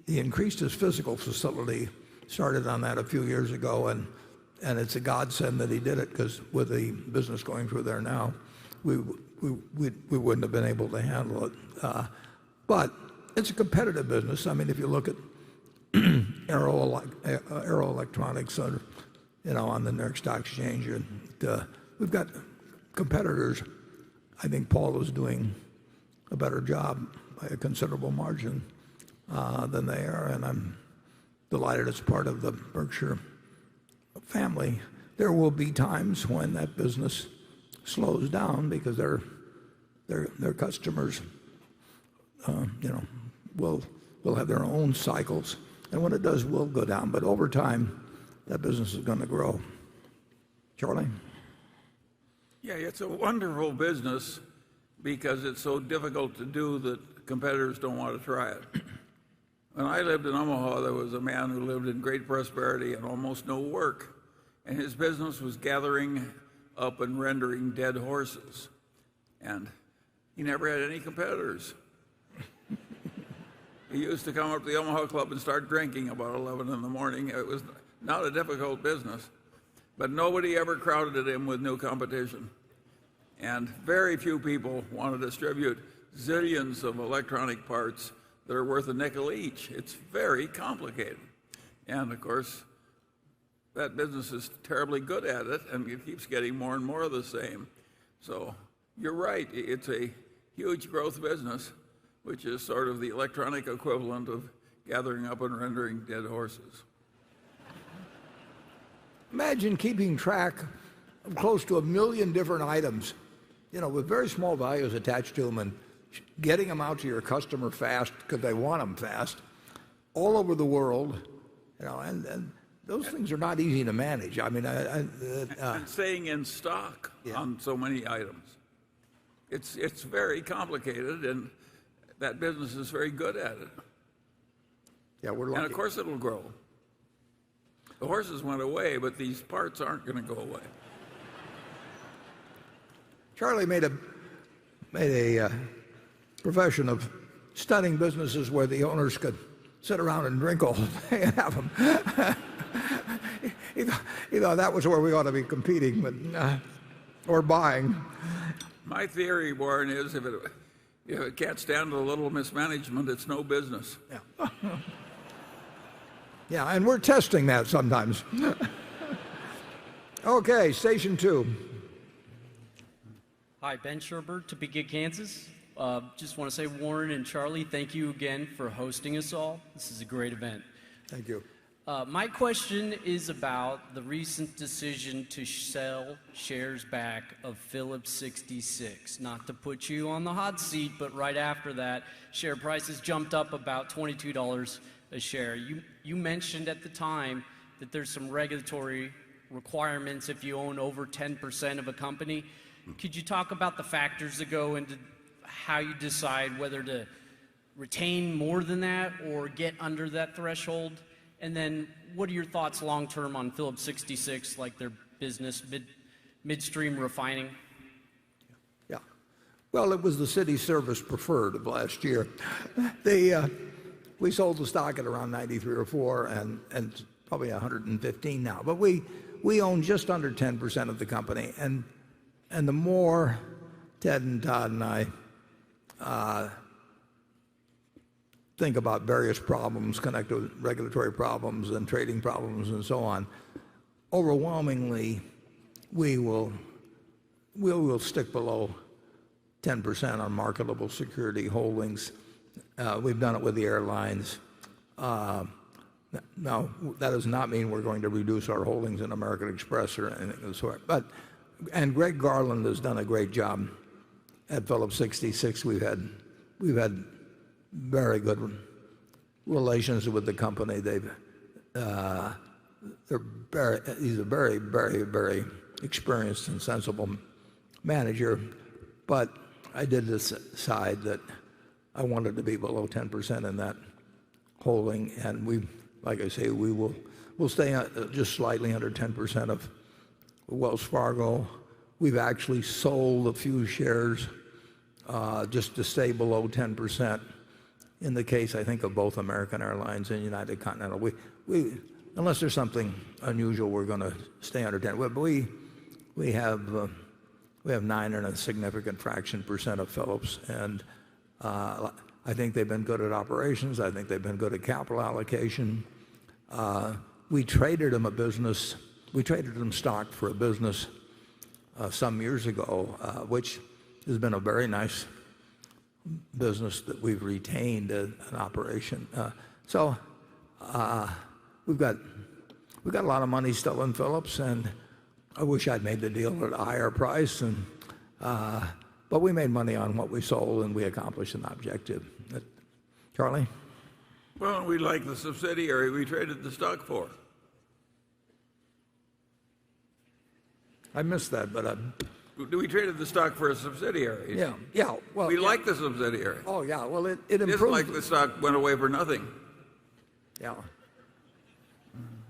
[SPEAKER 1] increased his physical facility, started on that a few years ago, and it's a godsend that he did it, because with the business going through there now, we wouldn't have been able to handle it. But it's a competitive business. I mean, if you look at Aero Electronics on the New York Stock Exchange, we've got competitors. I think Paul is doing a better job by a considerable margin than they are, and I'm delighted it's part of the Berkshire family. There will be times when that business slows down, because their customers will have their own cycles, and when it does, we'll go down. But over time, that business is going to grow. Charlie?
[SPEAKER 3] Yeah, it's a wonderful business because it's so difficult to do that competitors don't want to try it. When I lived in Omaha, there was a man who lived in great prosperity and almost no work, and his business was gathering up and rendering dead horses, and he never had any competitors. He used to come up to the Omaha Club and start drinking about 11 in the morning. It was not a difficult business, but nobody ever crowded him with new competition. And very few people want to distribute zillions of electronic parts that are worth a nickel each. It's very complicated. And of course, that business is terribly good at it, and it keeps getting more and more of the same. So you're right, it's a huge growth business, which is sort of the electronic equivalent of gathering up and rendering dead horses.
[SPEAKER 1] Imagine keeping track of close to 1 million different items, with very small values attached to them, and getting them out to your customer fast because they want them fast, all over the world, and those things are not easy to manage. I mean,
[SPEAKER 3] and staying in stock on so many items. It's very complicated, and that business is very good at it.
[SPEAKER 1] Yeah, we're lucky.
[SPEAKER 3] And of course it'll grow. The horses went away, but these parts aren't going to go away.
[SPEAKER 1] Charlie made a profession of studying businesses where the owners could sit around and drink all day and have them. He thought that was where we ought to be competing, or buying.
[SPEAKER 3] My theory, Warren, is if it can't stand a little mismanagement, it's no business.
[SPEAKER 1] Yeah. Yeah, and we're testing that sometimes. Okay, station 2.
[SPEAKER 12] Hi, Ben Sherbert, Topeka, Kansas. Just want to say, Warren and Charlie, thank you again for hosting us all. This is a great event.
[SPEAKER 1] Thank you.
[SPEAKER 12] My question is about the recent decision to sell shares back of Phillips 66. Not to put you on the hot seat, but right after that, share prices jumped up about $22 a share. You mentioned at the time that there's some regulatory requirements if you own over 10% of a company. Could you talk about the factors that go into how you decide whether to retain more than that or get under that threshold? And then what are your thoughts long-term on Phillips 66, like their business, midstream refining?
[SPEAKER 1] Yeah. Well, it was the city service preferred of last year. We sold the stock at around 93 or 4, and probably 115 now. But we we own just under 10% of the company, and the more Ted and Todd and I think about various problems connected with regulatory problems and trading problems and so on, overwhelmingly we will stick below 10% on marketable security holdings. We've done it with the airlines. Now, that does not mean we're going to reduce our holdings in American Express or anything of the sort. And Greg Garland has done a great job at Phillips 66. We've had very good relations with the company. He's a very, very, very experienced and sensible manager. But I did decide that I wanted to be below 10% in that holding, and like I say, we'll stay just slightly under 10% of Wells Fargo. We've actually sold a few shares just to stay below 10%. In the case, I think, of both American Airlines and United Continental, unless there's something unusual, we're going to stay under 10. But we have 9 and a significant fraction percent of Phillips, and I think they've been good at operations. I think they've been good at capital allocation. We traded them stock for a business some years ago, which has been a very nice business that we've retained an operation. So we've got a lot of money still in Phillips, and I wish I'd made the deal at a higher price. But we made money on what we sold, and we accomplished an objective. Charlie?
[SPEAKER 3] Well, we like the subsidiary we traded the stock for.
[SPEAKER 1] I missed that, but
[SPEAKER 3] We traded the stock for a subsidiary.
[SPEAKER 1] yeah. Well,
[SPEAKER 3] we like the subsidiary.
[SPEAKER 1] Oh, yeah. Well, it
[SPEAKER 3] It's
[SPEAKER 1] improved.
[SPEAKER 3] like the stock went away for nothing.
[SPEAKER 1] Yeah.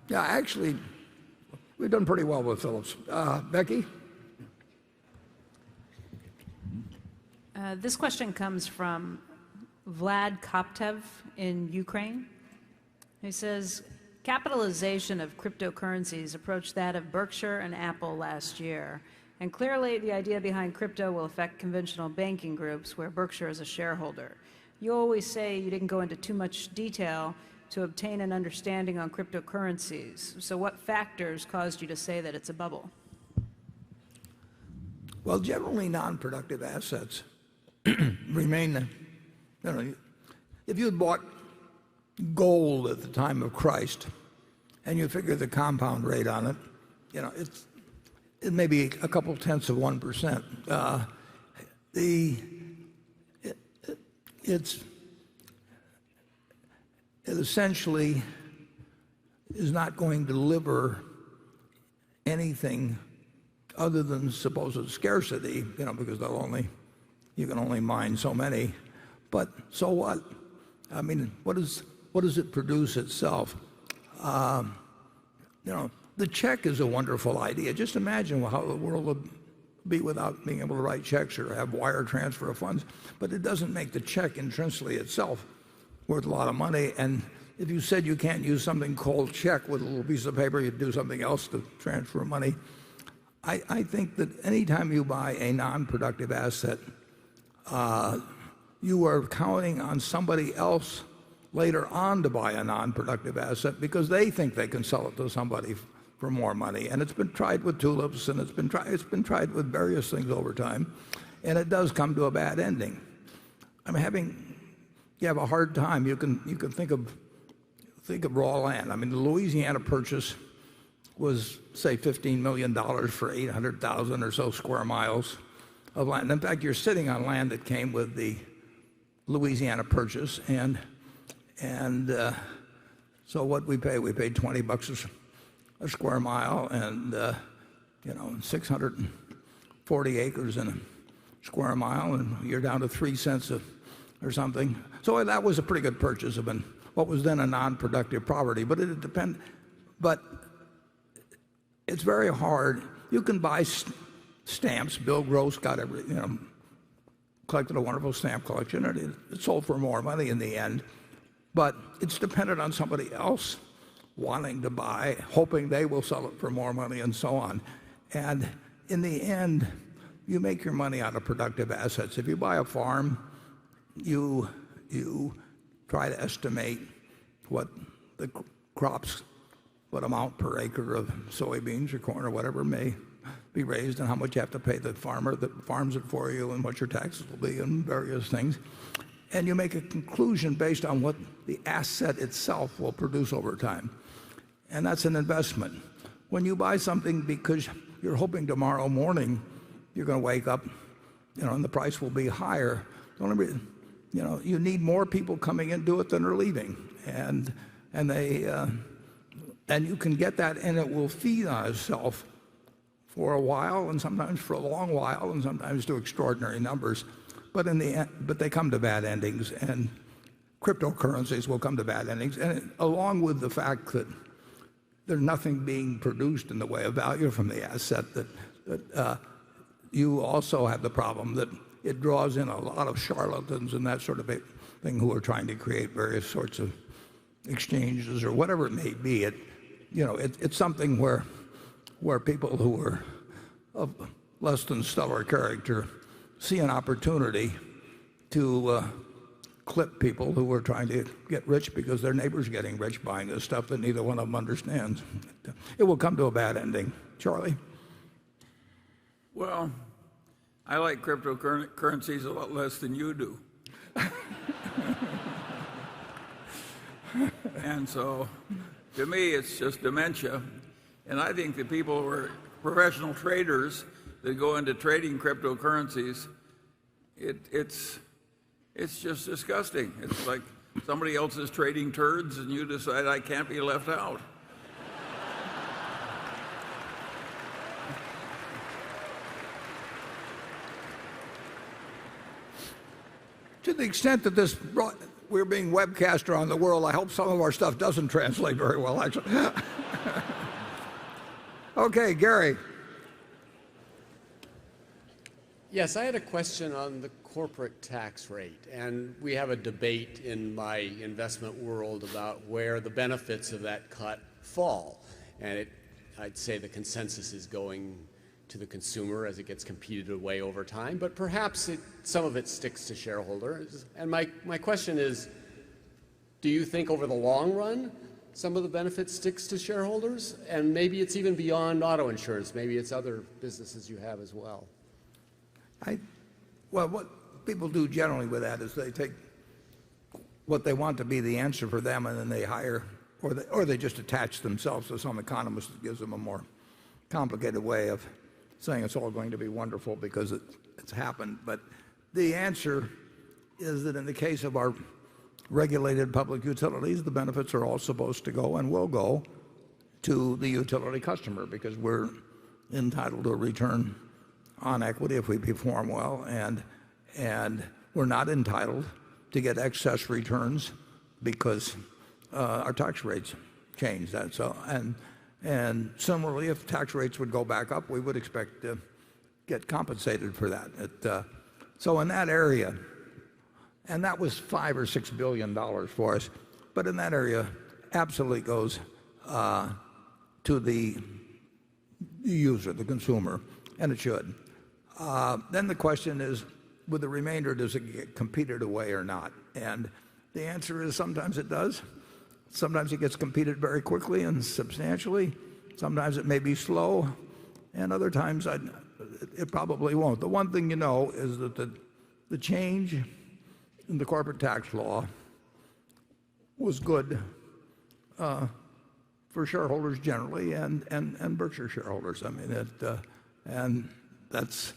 [SPEAKER 1] Yeah, actually, we've done pretty well with Phillips. Becky?
[SPEAKER 4] This question comes from Vlad Koptev in Ukraine. He says, capitalization of cryptocurrencies approached that of Berkshire and Apple last year. And clearly the idea behind crypto will affect conventional banking groups where Berkshire is a shareholder. You always say you didn't go into too much detail to obtain an understanding on cryptocurrencies. So what factors caused you to say that it's a bubble?
[SPEAKER 1] Well, generally non-productive assets remain. If you had bought gold at the time of Christ and you figure the compound rate on it, it may be a couple tenths of 1%. It essentially is not going to deliver anything other than supposed scarcity, because you can only mine so many. But so what? I mean, what does it produce itself? The check is a wonderful idea. Just imagine how the world would be without being able to write checks or have wire transfer of funds. But it doesn't make the check intrinsically itself worth a lot of money. And if you said you can't use something called check with a little piece of paper, you'd do something else to transfer money. I think that anytime you buy a non-productive asset, you are counting on somebody else later on to buy a non-productive asset because they think they can sell it to somebody for more money. And it's been tried with tulips, and it's been tried with various things over time, and it does come to a bad ending. You have a hard time. You can think of raw land. I mean, the Louisiana Purchase was, say, $15 million for 800,000 or so square miles of land. In fact, you're sitting on land that came with the Louisiana Purchase, and so what we paid $20 a square mile, and 640 acres in a square mile, and you're down to 3 cents or something. So that was a pretty good purchase of what was then a non-productive property. But it depends. But it's very hard. You can buy stamps. Bill Gross collected a wonderful stamp collection, and it sold for more money in the end. But it's dependent on somebody else wanting to buy, hoping they will sell it for more money, and so on. And in the end, you make your money out of productive assets. If you buy a farm, you try to estimate what the crops, what amount per acre of soybeans or corn or whatever may be raised, and how much you have to pay the farmer that farms it for you, and what your taxes will be, and various things. And you make a conclusion based on what the asset itself will produce over time. And that's an investment. When you buy something because you're hoping tomorrow morning you're going to wake up, and the price will be higher, you need more people coming into it than are leaving. And you can get that, and it will feed on itself for a while, and sometimes for a long while, and sometimes to extraordinary numbers. But in the end, they come to bad endings, and cryptocurrencies will come to bad endings. And along with the fact that there's nothing being produced in the way of value from the asset, that you also have the problem that it draws in a lot of charlatans and that sort of thing who are trying to create various sorts of exchanges or whatever it may be. It's something where people who are of less than stellar character see an opportunity to clip people who are trying to get rich because their neighbor's getting rich buying this stuff that neither one of them understands. It will come to a bad ending. Charlie?
[SPEAKER 3] Well, I like cryptocurrencies a lot less than you do. And so, to me, it's just dementia. And I think that people who are professional traders that go into trading cryptocurrencies, it's just disgusting. It's like somebody else is trading turds and you decide I can't be left out.
[SPEAKER 1] To the extent that we're being webcast around the world, I hope some of our stuff doesn't translate very well, actually. Okay, Gary.
[SPEAKER 5] Yes, I had a question on the corporate tax rate. And we have a debate in my investment world about where the benefits of that cut fall. And I'd say the consensus is going to the consumer as it gets competed away over time. But perhaps some of it sticks to shareholders. And my question is, do you think over the long run some of the benefit sticks to shareholders? And maybe it's even beyond auto insurance. Maybe it's other businesses you have as well.
[SPEAKER 1] Well, what people do generally with that is they take what they want to be the answer for them, and then they hire, or they just attach themselves to some economist that gives them a more complicated way of saying it's all going to be wonderful because it's happened. But the answer is that in the case of our regulated public utilities, the benefits are all supposed to go and will go to the utility customer because we're entitled to a return on equity if we perform well, and we're not entitled to get excess returns because our tax rates change that. So, and similarly, if tax rates would go back up, we would expect to get compensated for that. So in that area, and that was $5 or $6 billion for us, but in that area, absolutely goes to the user, the consumer, and it should. Then the question is, with the remainder, does it get competed away or not? And the answer is sometimes it does. Sometimes it gets competed very quickly and substantially. Sometimes it may be slow, and other times it probably won't. The one thing you know is that the change in the corporate tax law was good for shareholders generally and Berkshire shareholders. I mean, and that's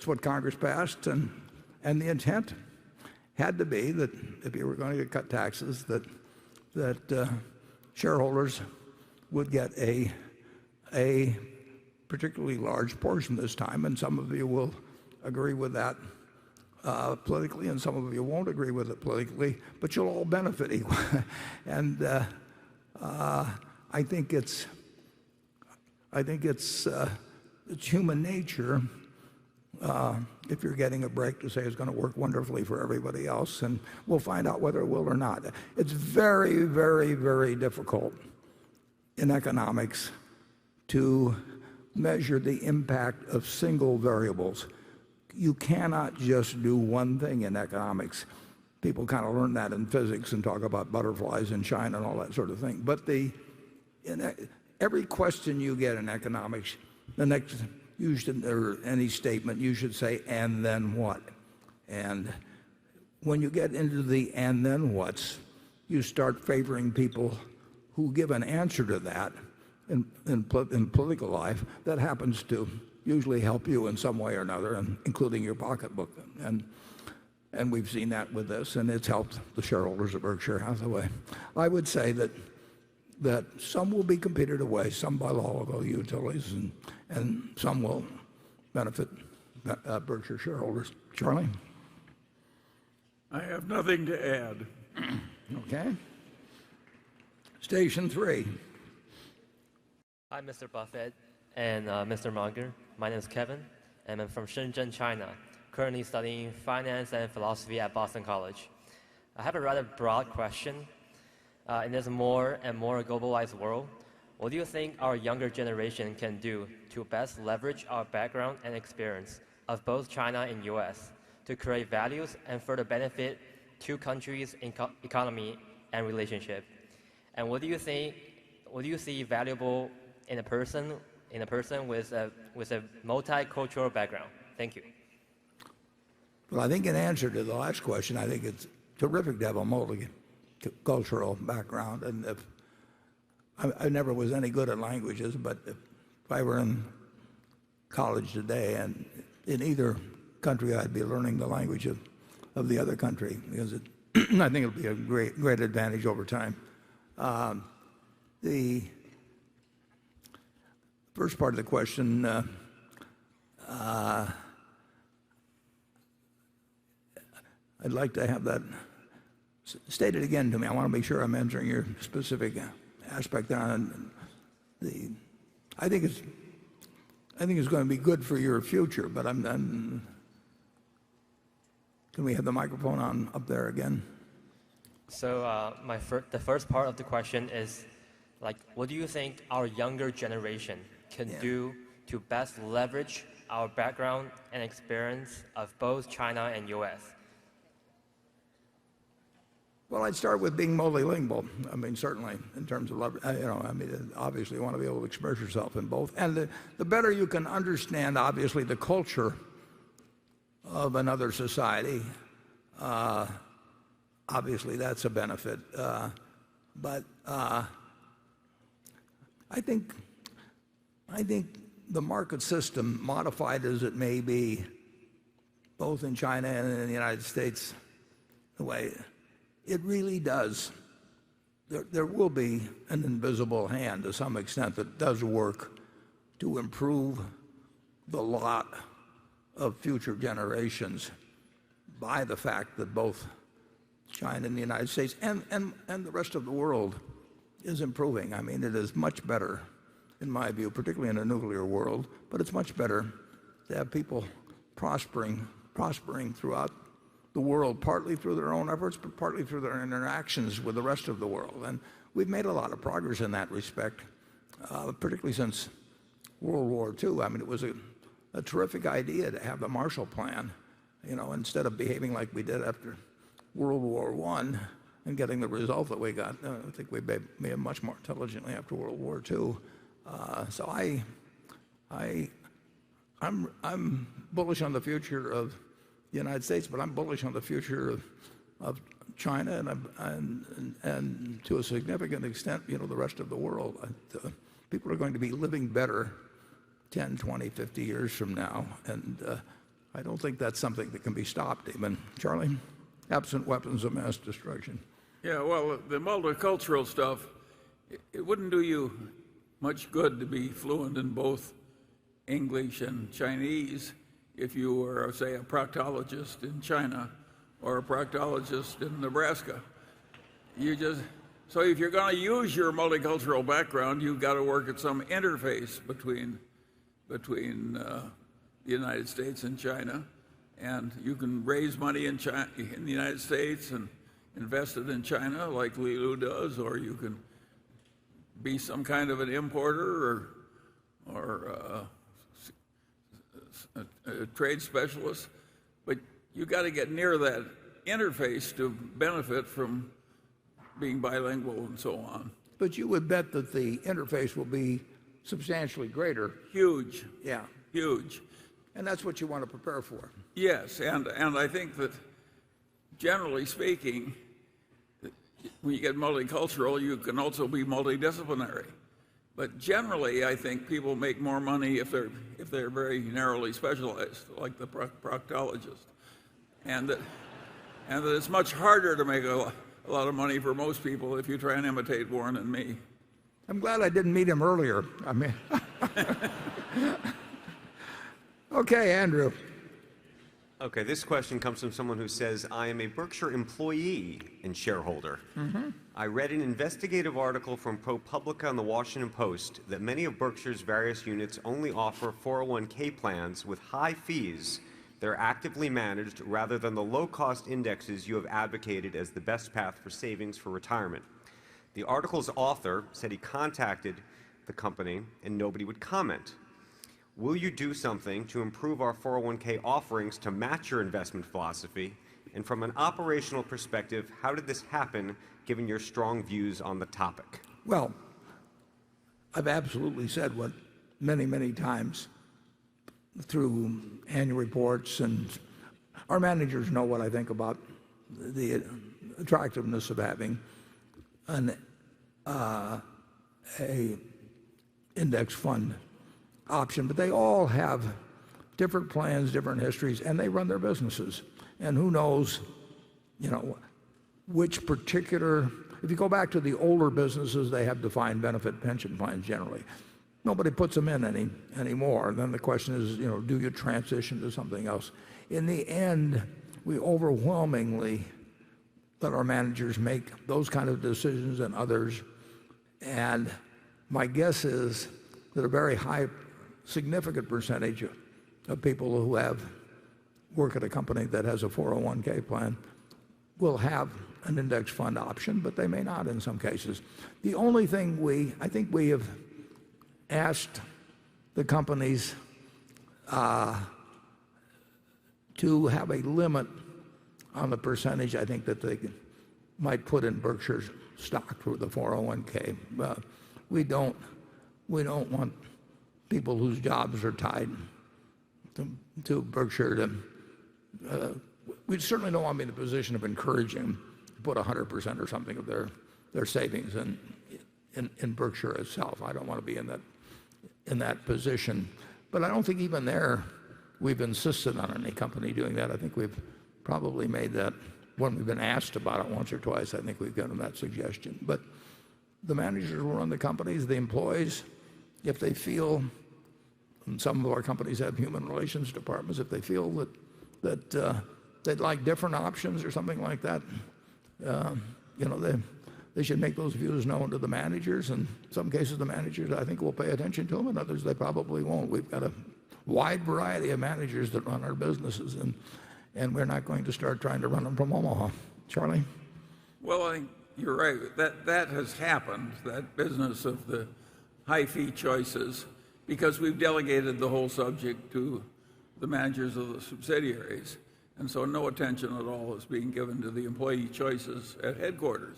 [SPEAKER 1] what Congress passed, and the intent had to be that if you were going to cut taxes, that shareholders would get a particularly large portion this time, and some of you will agree with that politically, and some of you won't agree with it politically, but you'll all benefit equally. And I think it's human nature, if you're getting a break, to say it's going to work wonderfully for everybody else, and we'll find out whether it will or not. It's very, very, very difficult in economics to measure the impact of single variables. You cannot just do one thing in economics. People kind of learn that in physics and talk about butterflies in China and all that sort of thing. But every question you get in economics, the next, or any statement, you should say, and then what? And when you get into the and then what's, you start favoring people who give an answer to that in political life that happens to usually help you in some way or another, including your pocketbook. And we've seen that with this, and it's helped the shareholders of Berkshire Hathaway. I would say that some will be competed away, some by law will go to utilities, and some will benefit Berkshire shareholders. Charlie?
[SPEAKER 3] I have nothing to add.
[SPEAKER 1] Okay. Station 3.
[SPEAKER 13] Hi, Mr. Buffett and Mr. Munger. My name is Kevin, and I'm from Shenzhen, China, currently studying finance and philosophy at Boston College. I have a rather broad question. In this more and more globalized world, what do you think our younger generation can do to best leverage our background and experience of both China and US to create values and further benefit two countries' economy and relationship? And what do you see valuable in a person with a multicultural background? Thank you.
[SPEAKER 1] Well, I think in answer to the last question, I think it's terrific to have a multicultural background. And if I never was any good at languages, but if I were in college today and in either country, I'd be learning the language of the other country, because I think it'll be a great advantage over time. The first part of the question, I'd like to have that stated again to me. I want to make sure I'm answering your specific aspect on the. I think it's going to be good for your future, but can we have the microphone on up there again?
[SPEAKER 13] So the first part of the question is, what do you think our younger generation can do to best leverage our background and experience of both China and US?
[SPEAKER 1] Well, I'd start with being multilingual. I mean, certainly in terms of, obviously you want to be able to express yourself in both. And the better you can understand, obviously, the culture of another society, obviously that's a benefit. But I think the market system, modified as it may be, both in China and in the United States, the way it really does, there will be an invisible hand to some extent that does work to improve the lot of future generations by the fact that both China and the United States and the rest of the world is improving. I mean, it is much better, in my view, particularly in a nuclear world, but it's much better to have people prospering throughout the world, partly through their own efforts, but partly through their interactions with the rest of the world. And we've made a lot of progress in that respect, particularly since World War II. I mean, it was a terrific idea to have the Marshall Plan, instead of behaving like we did after World War I and getting the result that we got. I think we behaved much more intelligently after World War II. So I'm bullish on the future of the United States, but I'm bullish on the future of China and to a significant extent, the rest of the world. People are going to be living better 10, 20, 50 years from now, and I don't think that's something that can be stopped even. Charlie? Absent weapons of mass destruction.
[SPEAKER 3] Yeah, well, the multicultural stuff, it wouldn't do you much good to be fluent in both English and Chinese if you were, say, a proctologist in China or a proctologist in Nebraska. So if you're going to use your multicultural background, you've got to work at some interface between the United States and China. And you can raise money in the United States and invest it in China like Li Lu does, or you can be some kind of an importer or a trade specialist, but you got to get near that interface to benefit from being bilingual and so on.
[SPEAKER 1] But you would bet that the interface will be substantially greater.
[SPEAKER 3] Huge.
[SPEAKER 1] Yeah.
[SPEAKER 3] Huge.
[SPEAKER 1] And that's what you want to prepare for.
[SPEAKER 3] Yes, and I think that generally speaking, when you get multicultural, you can also be multidisciplinary. But generally, I think people make more money if they're very narrowly specialized, like the proctologist, and that it's much harder to make a lot of money for most people if you try and imitate Warren and me.
[SPEAKER 1] I'm glad I didn't meet him earlier. I mean, okay, Andrew.
[SPEAKER 7] Okay, this question comes from someone who says, I am a Berkshire employee and shareholder. I read an investigative article from ProPublica on the Washington Post that many of Berkshire's various units only offer 401k plans with high fees that are actively managed rather than the low-cost indexes you have advocated as the best path for savings for retirement. The article's author said he contacted the company and nobody would comment. Will you do something to improve our 401k offerings to match your investment philosophy? And from an operational perspective, how did this happen, given your strong views on the topic?
[SPEAKER 1] Well, I've absolutely said what many, many times through annual reports, and our managers know what I think about the attractiveness of having an index fund option, but they all have different plans, different histories, and they run their businesses. And who knows, which particular, if you go back to the older businesses, they have defined benefit pension plans generally. Nobody puts them in anymore. Then the question is, do you transition to something else? In the end, we overwhelmingly let our managers make those kind of decisions and others. And my guess is that a very high, significant percentage of people who work at a company that has a 401k plan will have an index fund option, but they may not in some cases. The only thing I think we have asked the companies to have a limit on the percentage I think that they might put in Berkshire stock for the 401k. We don't want people whose jobs are tied to Berkshire we certainly don't want to be in the position of encouraging them to put 100% or something of their savings in Berkshire itself. I don't want to be in that position. But I don't think even there we've insisted on any company doing that. I think we've probably made that when we've been asked about it once or twice. I think we've given that suggestion. But the managers who run the companies, the employees, if they feel, and some of our companies have human relations departments, if they feel that they'd like different options or something like that, they should make those views known to the managers. And in some cases, the managers, I think, will pay attention to them, and others, they probably won't. We've got a wide variety of managers that run our businesses, and we're not going to start trying to run them from Omaha. Charlie?
[SPEAKER 3] Well, I think you're right. That has happened, that business of the high fee choices, because we've delegated the whole subject to the managers of the subsidiaries. And so no attention at all is being given to the employee choices at headquarters.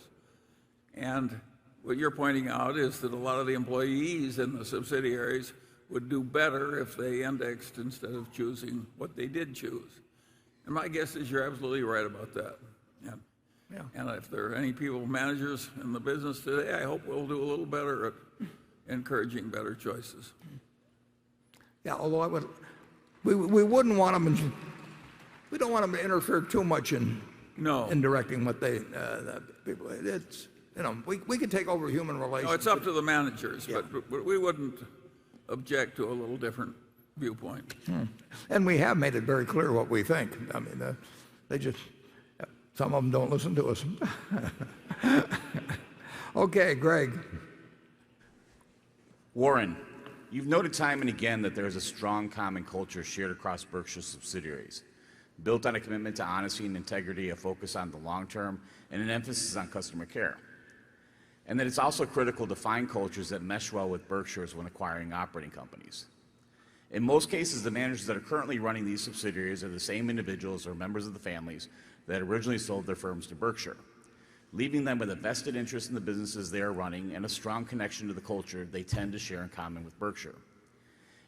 [SPEAKER 3] And what you're pointing out is that a lot of the employees in the subsidiaries would do better if they indexed instead of choosing what they did choose. And my guess is you're absolutely right about that. And if there are any people, managers in the business today, I hope we'll do a little better at encouraging better choices.
[SPEAKER 1] Yeah, although we wouldn't want them, we don't want them to interfere too much in directing what they people. It's we could take over human relations.
[SPEAKER 3] No, it's up to the managers, but we wouldn't object to a little different viewpoint.
[SPEAKER 1] And we have made it very clear what we think. I mean, they just some of them don't listen to us. Okay, Greg.
[SPEAKER 8] Warren, you've noted time and again that there is a strong common culture shared across Berkshire subsidiaries, built on a commitment to honesty and integrity, a focus on the long term, and an emphasis on customer care. and that it's also critical to find cultures that mesh well with Berkshire's when acquiring operating companies. In most cases, the managers that are currently running these subsidiaries are the same individuals or members of the families that originally sold their firms to Berkshire, leaving them with a vested interest in the businesses they are running and a strong connection to the culture they tend to share in common with Berkshire.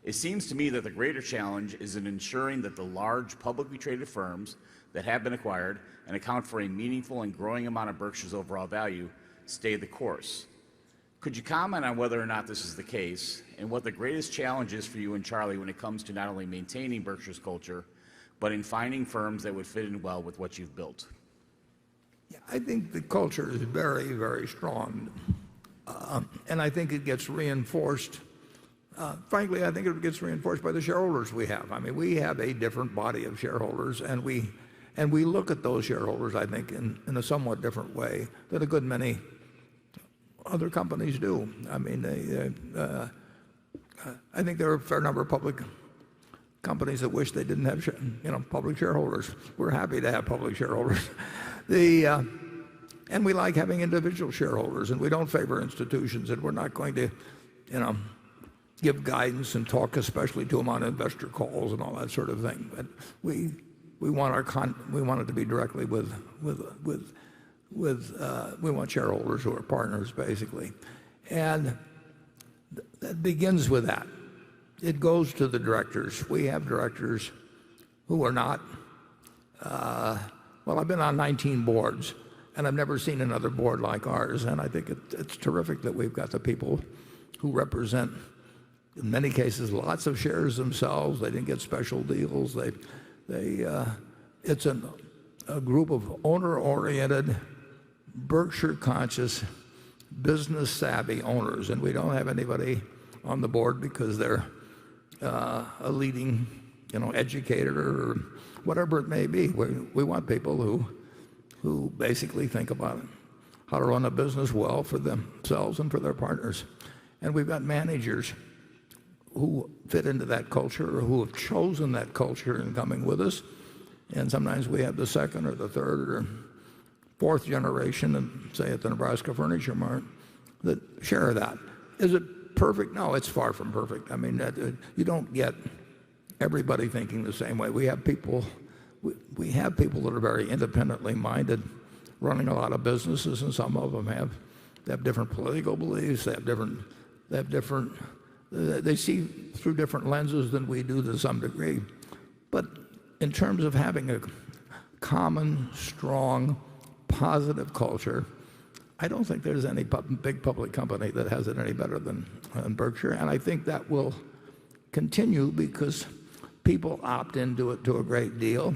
[SPEAKER 8] It seems to me that the greater challenge is in ensuring that the large publicly traded firms that have been acquired and account for a meaningful and growing amount of Berkshire's overall value stay the course. Could you comment on whether or not this is the case, and what the greatest challenge is for you and Charlie when it comes to not only maintaining Berkshire's culture, but in finding firms that would fit in well with what you've built?
[SPEAKER 1] Yeah, I think the culture is very, very strong. And I think it gets reinforced. Frankly, I think it gets reinforced by the shareholders we have. I mean, we have a different body of shareholders, and we look at those shareholders, I think, in a somewhat different way than a good many other companies do. I mean, I think there are a fair number of public companies that wish they didn't have public shareholders. We're happy to have public shareholders. And we like having individual shareholders, and we don't favor institutions, and we're not going to give guidance and talk especially to them on investor calls and all that sort of thing. But we want it to be directly with we want shareholders who are partners, basically. And that begins with that. It goes to the directors. We have directors who are not, well, I've been on 19 boards, and I've never seen another board like ours. And I think it's terrific that we've got the people who represent, in many cases, lots of shares themselves. They didn't get special deals. It's a group of owner-oriented, Berkshire-conscious, business-savvy owners, and we don't have anybody on the board because they're a leading, educator or whatever it may be. We want people who basically think about how to run a business well for themselves and for their partners. And we've got managers who fit into that culture or who have chosen that culture in coming with us. And sometimes we have the second or the third or fourth generation, and say at the Nebraska Furniture Mart, that share that. Is it perfect? No, it's far from perfect. I mean, you don't get everybody thinking the same way. We have people that are very independently minded, running a lot of businesses, and some of them have different political beliefs. They see through different lenses than we do to some degree. But in terms of having a common, strong, positive culture, I don't think there's any big public company that has it any better than Berkshire. And I think that will continue because people opt into it to a great deal.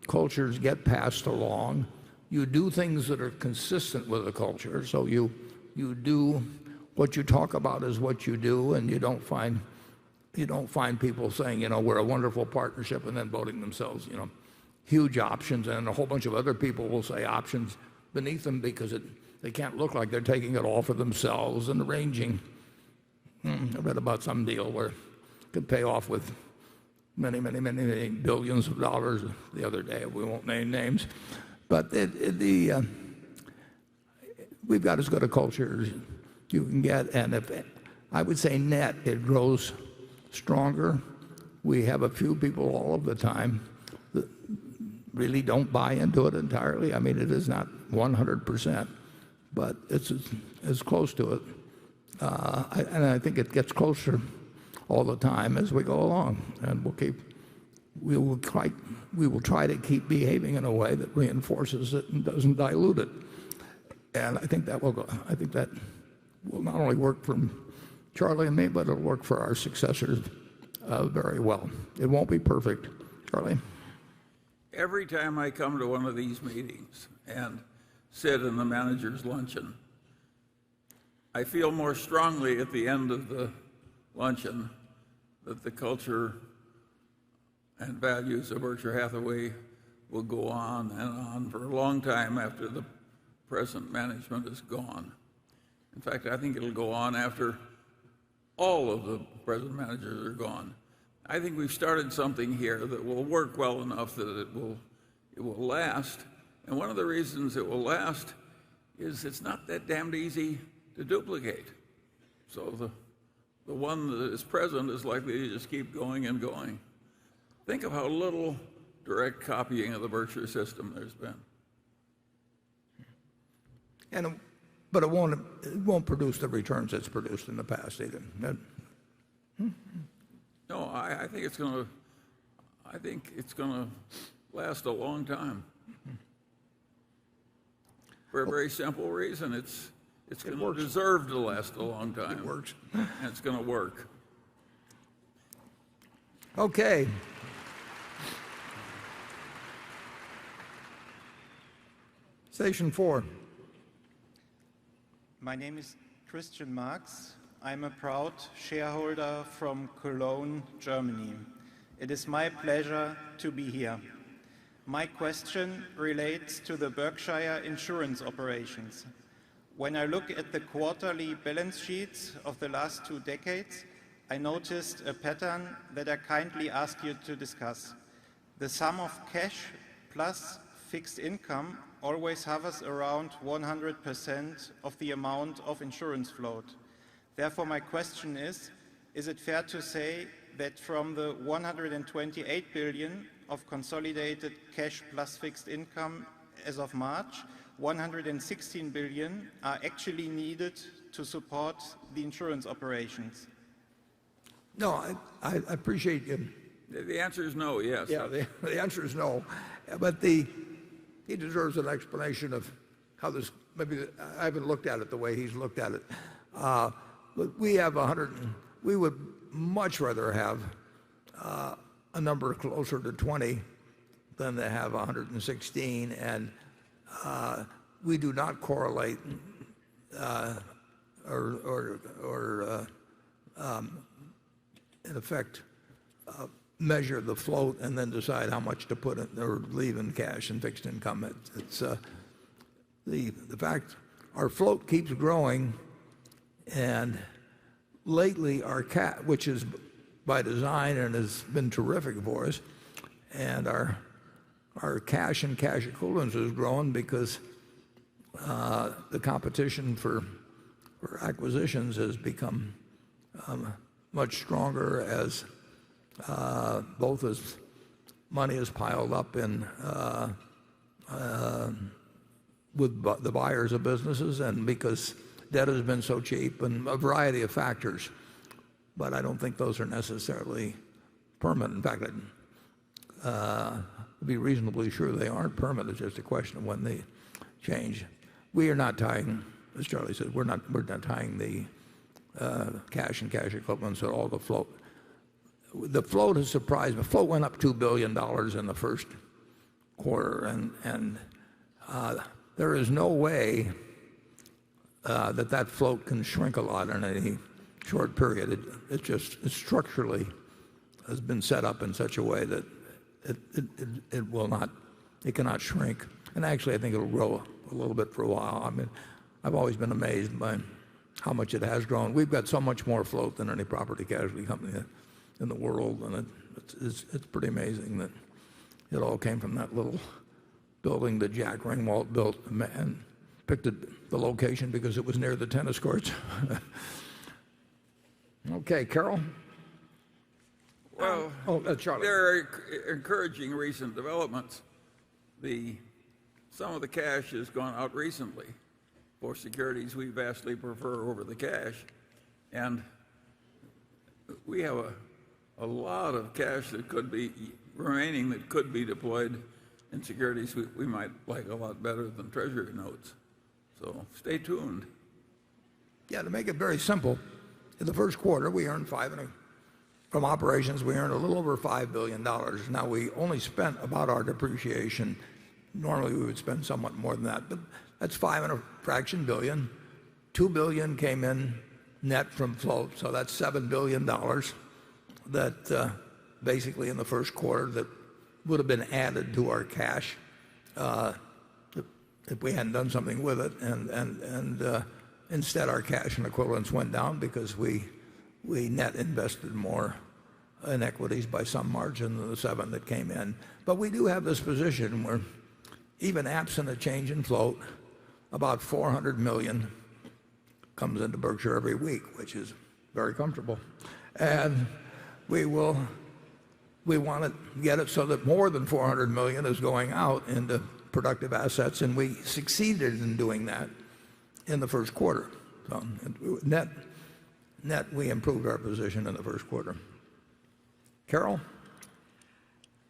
[SPEAKER 1] Cultures get passed along. You do things that are consistent with the culture. So you do what you talk about is what you do, and you don't find people saying, we're a wonderful partnership, and then voting themselves, huge options, and a whole bunch of other people will say options beneath them because they can't look like they're taking it all for themselves and arranging. I read about some deal where it could pay off with many, many, many, many billions of dollars the other day. We won't name names. But we've got as good a culture as you can get, and I would say net, it grows stronger. We have a few people all of the time that really don't buy into it entirely. I mean, it is not 100%, but it's as close to it. And I think it gets closer all the time as we go along, and we will try to keep behaving in a way that reinforces it and doesn't dilute it. And I think that will not only work for Charlie and me, but it'll work for our successors very well. It won't be perfect. Charlie?
[SPEAKER 3] Every time I come to one of these meetings and sit in the manager's luncheon, I feel more strongly at the end of the luncheon that the culture and values of Berkshire Hathaway will go on and on for a long time after the present management is gone. In fact, I think it'll go on after all of the present managers are gone. I think we've started something here that will work well enough that it will last. And one of the reasons it will last is it's not that damned easy to duplicate. So the one that is present is likely to just keep going and going. Think of how little direct copying of the Berkshire system there's been.
[SPEAKER 1] But it won't produce the returns it's produced in the past either.
[SPEAKER 3] No, I think it's going to last a long time. For a very simple reason, it's going to deserve to last a long time.
[SPEAKER 1] It works.
[SPEAKER 3] And it's going to work.
[SPEAKER 1] Okay. Station 4.
[SPEAKER 14] My name is Christian Marx. I'm a proud shareholder from Cologne, Germany. It is my pleasure to be here. My question relates to the Berkshire insurance operations. When I look at the quarterly balance sheets of the last 2 decades, I noticed a pattern that I kindly ask you to discuss. The sum of cash plus fixed income always hovers around 100% of the amount of insurance float. Therefore, my question is it fair to say that from the 128 billion of consolidated cash plus fixed income as of March, 116 billion are actually needed to support the insurance operations?
[SPEAKER 1] No, I appreciate you.
[SPEAKER 3] The answer is no, yes.
[SPEAKER 1] Yeah, the answer is no. But he deserves an explanation of how this, maybe I haven't looked at it the way he's looked at it. But we have we would much rather have a number closer to 20 than to have 116, and we do not correlate or in effect measure the float and then decide how much to put in or leave in cash and fixed income. It's the fact our float keeps growing, and lately our which is by design and has been terrific for us, and our cash and cash equivalents has grown because the competition for acquisitions has become much stronger as both as money is piled up in with the buyers of businesses and because debt has been so cheap and a variety of factors. But I don't think those are necessarily permanent. In fact, I'd be reasonably sure they aren't permanent. It's just a question of when they change. We are not tying, as Charlie said, we're not tying the cash and cash equivalents at all the float. The float has surprised me. The float went up $2 billion in the first quarter, and there is no way that float can shrink a lot in any short period. It structurally has been set up in such a way that it cannot shrink. And actually, I think it'll grow a little bit for a while. I mean, I've always been amazed by how much it has grown. We've got so much more float than any property casualty company in the world, and it's pretty amazing that it all came from that little building that Jack Ringwalt built and picked the location because it was near the tennis courts. Okay, Carol?
[SPEAKER 3] Well,
[SPEAKER 1] Charlie.
[SPEAKER 3] there are encouraging recent developments. Some of the cash has gone out recently for securities we vastly prefer over the cash. And we have a lot of cash that could be remaining that could be deployed in securities we might like a lot better than Treasury notes. So stay tuned.
[SPEAKER 1] Yeah, to make it very simple, in the first quarter we earned from operations we earned a little over $5 billion. Now we only spent about our depreciation. Normally we would spend somewhat more than that, but that's 5 and a fraction billion. $2 billion came in net from float, so that's $7 billion that basically in the first quarter that would have been added to our cash if we hadn't done something with it, and instead our cash and equivalents went down because we net invested more in equities by some margin than the 7 that came in. But we do have this position where even absent a change in float, about $400 million comes into Berkshire every week, which is very comfortable. And we want to get it so that more than $400 million is going out into productive assets, and we succeeded in doing that in the first quarter. So net, we improved our position in the first quarter. Carol?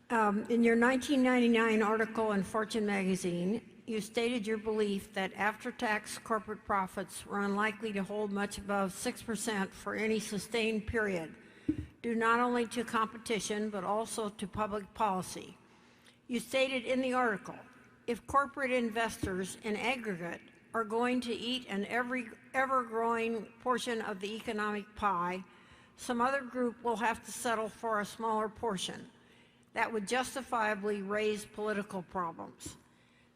[SPEAKER 10] In your 1999 article in Fortune magazine, you stated your belief that after-tax corporate profits were unlikely to hold much above 6% for any sustained period, due not only to competition but also to public policy. You stated in the article, if corporate investors in aggregate are going to eat an ever-growing portion of the economic pie, some other group will have to settle for a smaller portion. That would justifiably raise political problems.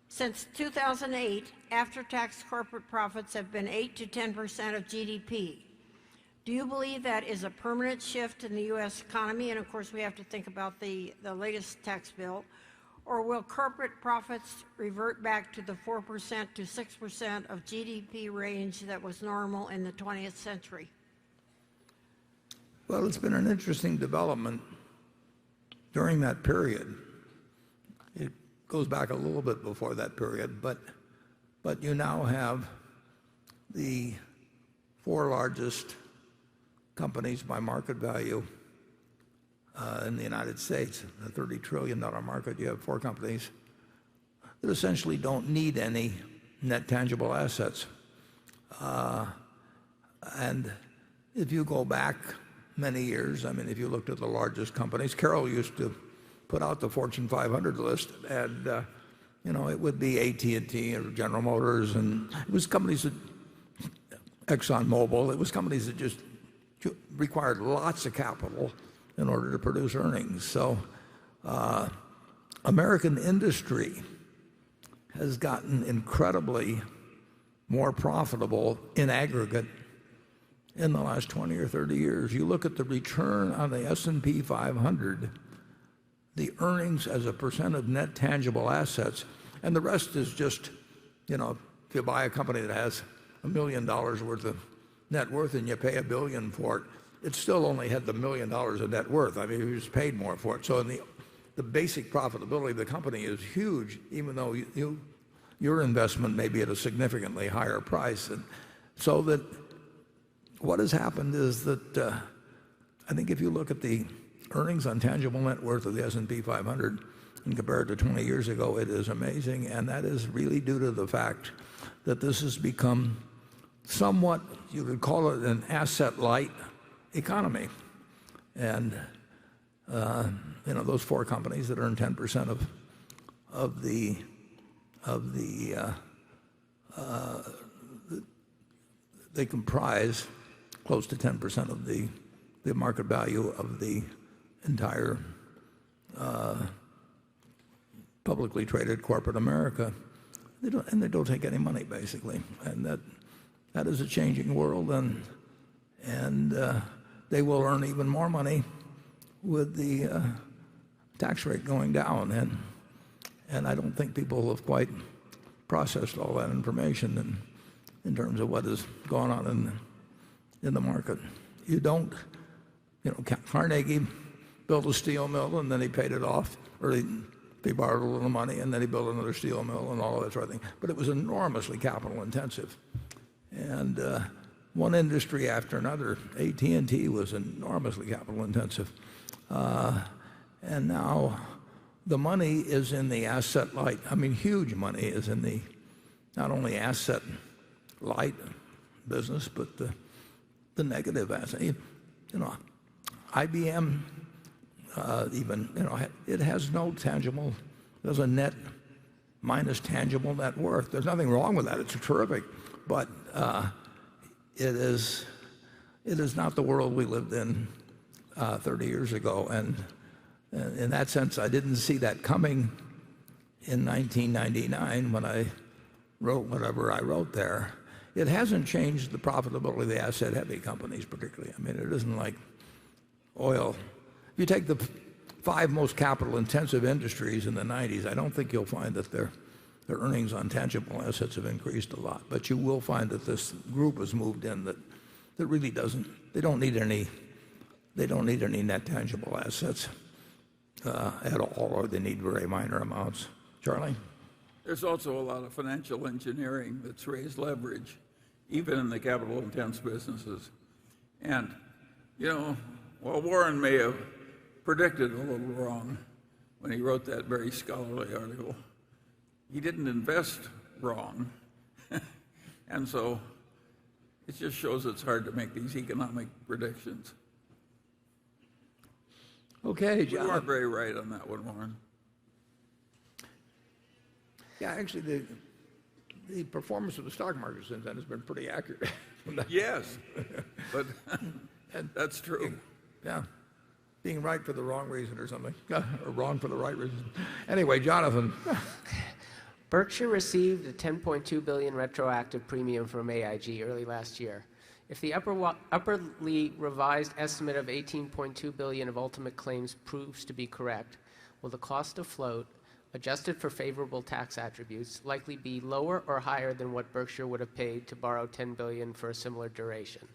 [SPEAKER 10] Since 2008, after-tax corporate profits have been 8 to 10% of GDP. Do you believe that is a permanent shift in the U.S. economy? And of course, we have to think about the latest tax bill. Or will corporate profits revert back to the 4% to 6% of GDP range that was normal in the 20th century?
[SPEAKER 1] Well, it's been an interesting development during that period. It goes back a little bit before that period, but you now have the four largest companies by market value in the United States, a $30 trillion market. You have four companies that essentially don't need any net tangible assets. And if you go back many years, I mean, if you looked at the largest companies, Carol used to put out the Fortune 500 list, and it would be AT&T or General Motors, and it was companies that, ExxonMobil, it was companies that just required lots of capital in order to produce earnings. So American industry has gotten incredibly more profitable in aggregate in the last 20 or 30 years. You look at the return on the S&P 500, the earnings as a percent of net tangible assets, and the rest is just, if you buy a company that has $1 million worth of net worth and you pay $1 billion for it, it still only had the $1 million of net worth. I mean, you just paid more for it. So the basic profitability of the company is huge, even though your investment may be at a significantly higher price. And so that what has happened is that I think if you look at the earnings on tangible net worth of the S&P 500 and compare it to 20 years ago, it is amazing. And that is really due to the fact that this has become somewhat, you could call it an asset-light economy. And those four companies that earn 10% of the they comprise close to 10% of the market value of the entire publicly traded corporate America. They don't take any money, basically, and that is a changing world, and they will earn even more money with the tax rate going down, and I don't think people have quite processed all that information in terms of what is going on in the market. Carnegie built a steel mill and then he paid it off, or he borrowed a little money and then he built another steel mill and all of that sort of thing. But it was enormously capital intensive. And one industry after another, AT&T was enormously capital intensive. And now the money is in the asset light. I mean, huge money is in the not only asset light business, but the negative asset. IBM it has no tangible, there's a net minus tangible net worth. There's nothing wrong with that. It's terrific. But it is not the world we lived in 30 years ago. And in that sense, I didn't see that coming in 1999 when I wrote whatever I wrote there. It hasn't changed the profitability of the asset-heavy companies particularly. I mean, it isn't like oil. If you take the 5 most capital-intensive industries in the 90s, I don't think you'll find that they're their earnings on tangible assets have increased a lot. But you will find that this group has moved in that really doesn't, they don't need any net tangible assets at all, or they need very minor amounts. Charlie?
[SPEAKER 3] There's also a lot of financial engineering that's raised leverage, even in the capital-intense businesses. And, while Warren may have predicted a little wrong when he wrote that very scholarly article, he didn't invest wrong. And so it just shows it's hard to make these economic predictions.
[SPEAKER 1] Okay, John.
[SPEAKER 3] You weren't very right on that one, Warren.
[SPEAKER 1] Yeah, actually, the performance of the stock market since then has been pretty accurate.
[SPEAKER 3] Yes, but that's true.
[SPEAKER 1] Yeah, being right for the wrong reason or something, or wrong for the right reason. Anyway, Jonathan.
[SPEAKER 11] Berkshire received a $10.2 billion retroactive premium from AIG early last year. If the upperly revised estimate of $18.2 billion of ultimate claims proves to be correct, will the cost of float, adjusted for favorable tax attributes, likely be lower or higher than what Berkshire would have paid to borrow $10 billion for a similar duration?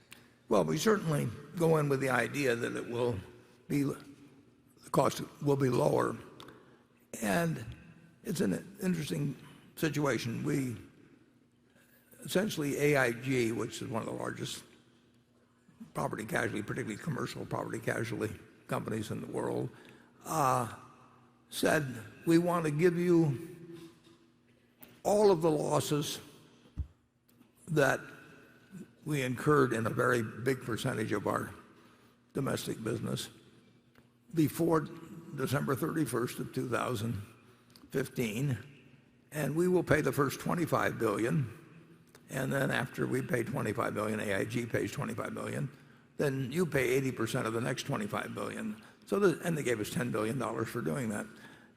[SPEAKER 1] Well, we certainly go in with the idea that the cost will be lower. And it's an interesting situation. Essentially AIG, which is one of the largest property casualty, particularly commercial property casualty companies in the world, said, we want to give you all of the losses that we incurred in a very big percentage of our domestic business before December 31st of 2015, and we will pay the first $25 billion, and then after we pay $25 billion, AIG pays $25 billion, then you pay 80% of the next $25 billion. And they gave us $10 billion for doing that.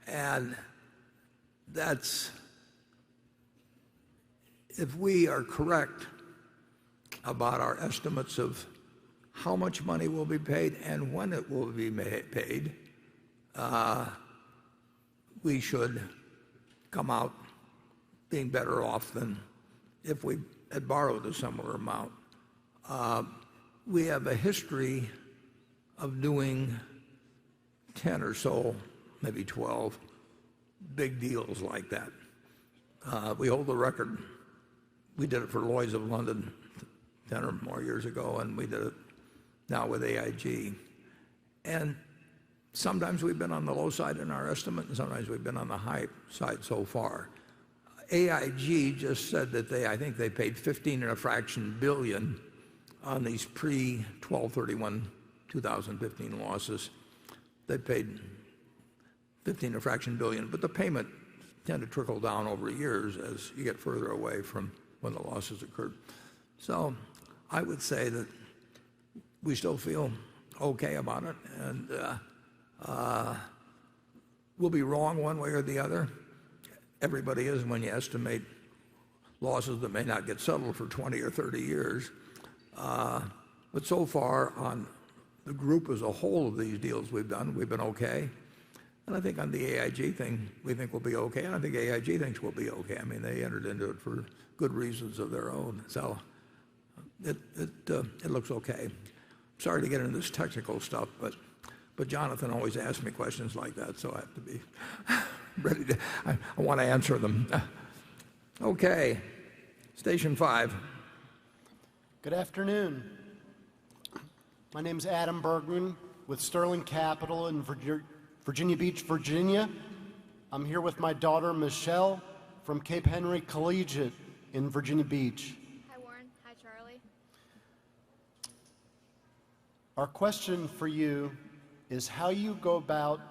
[SPEAKER 1] And that's, if we are correct about our estimates of how much money will be paid and when it will be paid, we should come out being better off than if we had borrowed a similar amount. We have a history of doing 10 or so, maybe 12 big deals like that. We hold the record. We did it for Lloyd's of London 10 or more years ago, and we did it now with AIG. And sometimes we've been on the low side in our estimate, and sometimes we've been on the high side so far. AIG just said that I think they paid 15 and a fraction billion on these pre-12/31/2015 losses. They paid 15 and a fraction billion, but the payment tend to trickle down over years as you get further away from when the losses occurred. So I would say that we still feel okay about it, and we'll be wrong one way or the other. Everybody is when you estimate losses that may not get settled for 20 or 30 years. But so far on the group as a whole of these deals we've done, we've been okay. And I think on the AIG thing, we think we'll be okay. And I think AIG thinks we'll be okay. I mean, they entered into it for good reasons of their own. So it looks okay. Sorry to get into this technical stuff, but Jonathan always asks me questions like that, so I have to be ready to, I want to answer them. Okay, station 5.
[SPEAKER 15] Good afternoon. My name's Adam Bergman with Sterling Capital in Virginia Beach, Virginia. I'm here with my daughter, Michelle, from Cape Henry Collegiate in Virginia Beach.
[SPEAKER 16] Hi, Warren. Hi, Charlie.
[SPEAKER 15] Our question for you is how you go about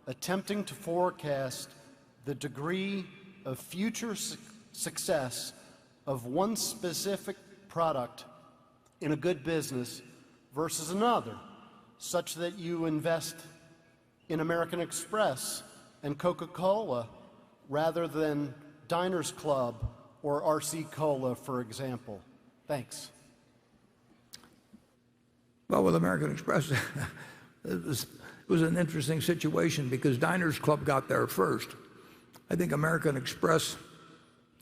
[SPEAKER 15] attempting to forecast the degree of future success of one specific product in a good business versus another, such that you invest in American Express and Coca-Cola rather than Diners Club or RC Cola, for example. Thanks.
[SPEAKER 1] Well, with American Express, it was an interesting situation because Diners Club got there first. I think American Express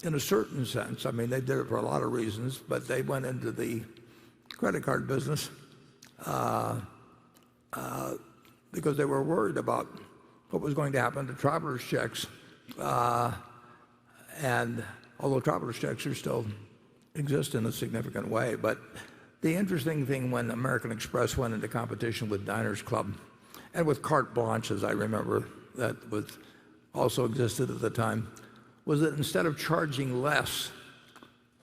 [SPEAKER 1] in a certain sense. I mean, they did it for a lot of reasons, but they went into the credit card business because they were worried about what was going to happen to traveler's checks. And although traveler's checks are still exist in a significant way, but the interesting thing when American Express went into competition with Diners Club and with Carte Blanche, as I remember, that was also existed at the time, was that instead of charging less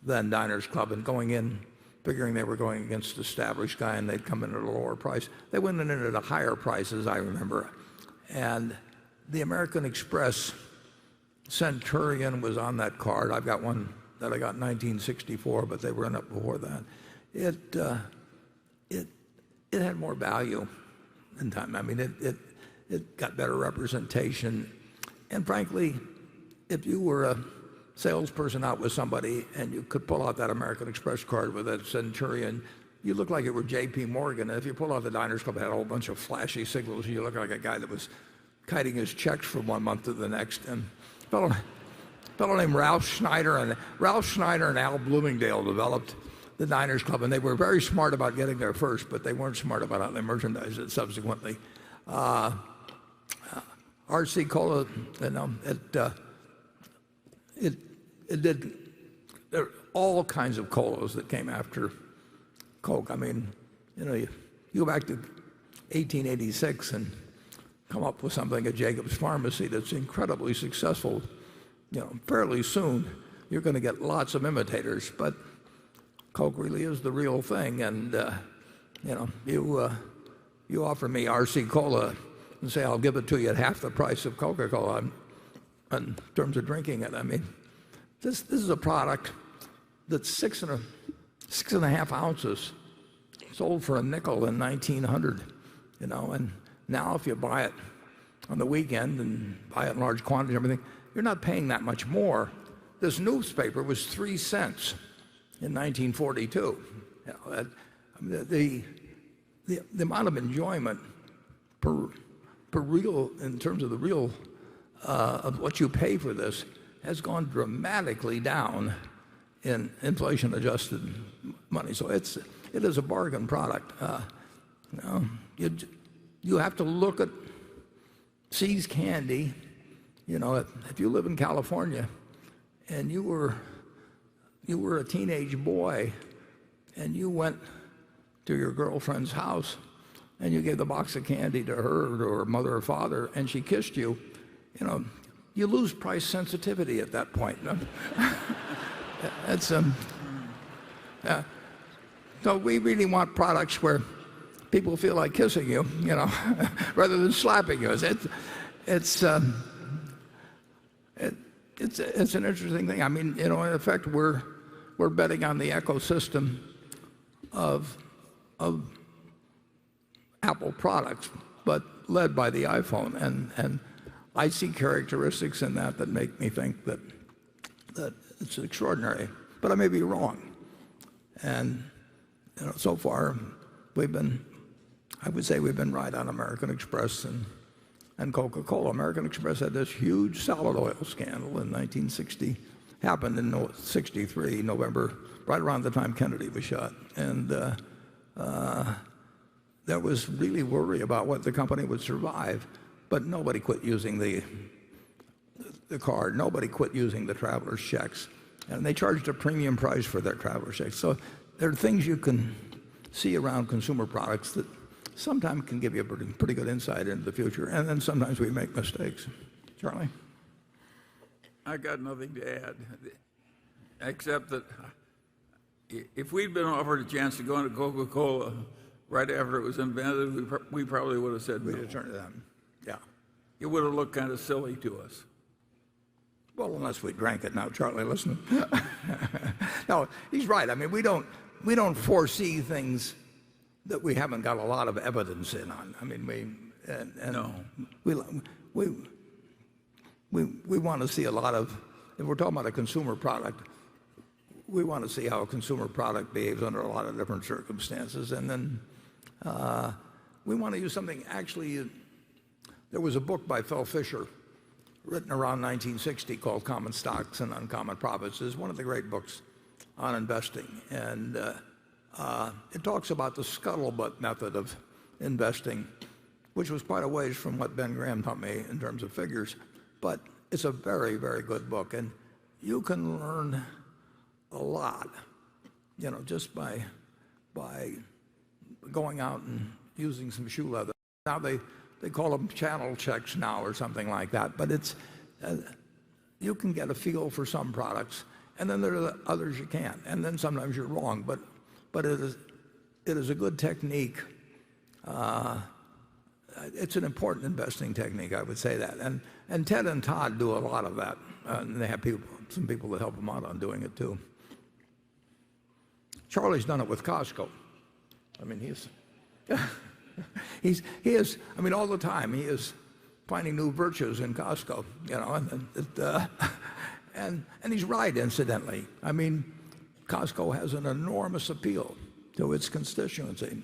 [SPEAKER 1] than Diners Club and going in figuring they were going against an established guy and they'd come in at a lower price, they went in at a higher price, as I remember. And the American Express Centurion was on that card. I've got one that I got in 1964, but they were in it before that. It had more value in time. I mean, it got better representation. And frankly, if you were a salesperson out with somebody and you could pull out that American Express card with that Centurion, you look like it were J.P. Morgan. And if you pull out the Diners Club, it had a whole bunch of flashy signals. You look like a guy that was kiting his checks from one month to the next. And a fellow named Ralph Schneider and Al Bloomingdale developed the Diners Club, and they were very smart about getting there first, but they weren't smart about how they merchandised it subsequently. R.C. Cola, it did. There are all kinds of colas that came after Coke. I mean, you go back to 1886 and come up with something at Jacob's Pharmacy that's incredibly successful. Fairly soon you're going to get lots of imitators, but Coke really is the real thing. And you offer me RC Cola and say I'll give it to you at half the price of Coca-Cola in terms of drinking it. I mean, this is a product that's 6.5 ounces, sold for a nickel in 1900. And now if you buy it on the weekend and buy it in large quantities and everything, you're not paying that much more. This newspaper was 3 cents in 1942. The amount of enjoyment per real, in terms of the real of what you pay for this, has gone dramatically down in inflation-adjusted money. So it is a bargain product. You have to look at See's Candy. If you live in California and you were a teenage boy and you went to your girlfriend's house and you gave the box of candy to her or her mother or father and she kissed you, you lose price sensitivity at that point. So we really want products where people feel like kissing you, rather than slapping you. It's an interesting thing. I mean, in effect, we're betting on the ecosystem of Apple products, but led by the iPhone. And I see characteristics in that make me think that it's extraordinary. But I may be wrong. And so far, I would say we've been right on American Express and Coca-Cola. American Express had this huge salad oil scandal in 1960, happened in 63, November, right around the time Kennedy was shot. And there was really worry about what the company would survive, but nobody quit using the card. Nobody quit using the traveler's checks. And they charged a premium price for their traveler's checks. So there are things you can see around consumer products that sometimes can give you a pretty good insight into the future, and then sometimes we make mistakes. Charlie?
[SPEAKER 3] I got nothing to add, except that if we'd been offered a chance to go into Coca-Cola right after it was invented, we probably would have said no.
[SPEAKER 1] We'd have turned to them. Yeah.
[SPEAKER 3] It would have looked kind of silly to us.
[SPEAKER 1] Well, unless we drank it. Now, Charlie, listen. No, he's right. I mean, we don't foresee things that we haven't got a lot of evidence in on. I mean, we want to see a lot of. If we're talking about a consumer product, we want to see how a consumer product behaves under a lot of different circumstances, and then we want to use something. Actually, there was a book by Phil Fisher written around 1960 called Common Stocks and Uncommon Profits. Is one of the great books on investing. And it talks about the scuttlebutt method of investing, which was quite a ways from what Ben Graham taught me in terms of figures. But it's a very, very good book. And you can learn a lot, just by going out and using some shoe leather. Now they call them channel checks now or something like that. But it's you can get a feel for some products, and then there are others you can't. And then sometimes you're wrong. But it is a good technique. It's an important investing technique, I would say that. And Ted and Todd do a lot of that. And they have some people that help them out on doing it too. Charlie's done it with Costco. I mean, he is. I mean, all the time he is finding new virtues in Costco. And he's right, incidentally. I mean, Costco has an enormous appeal to its constituency.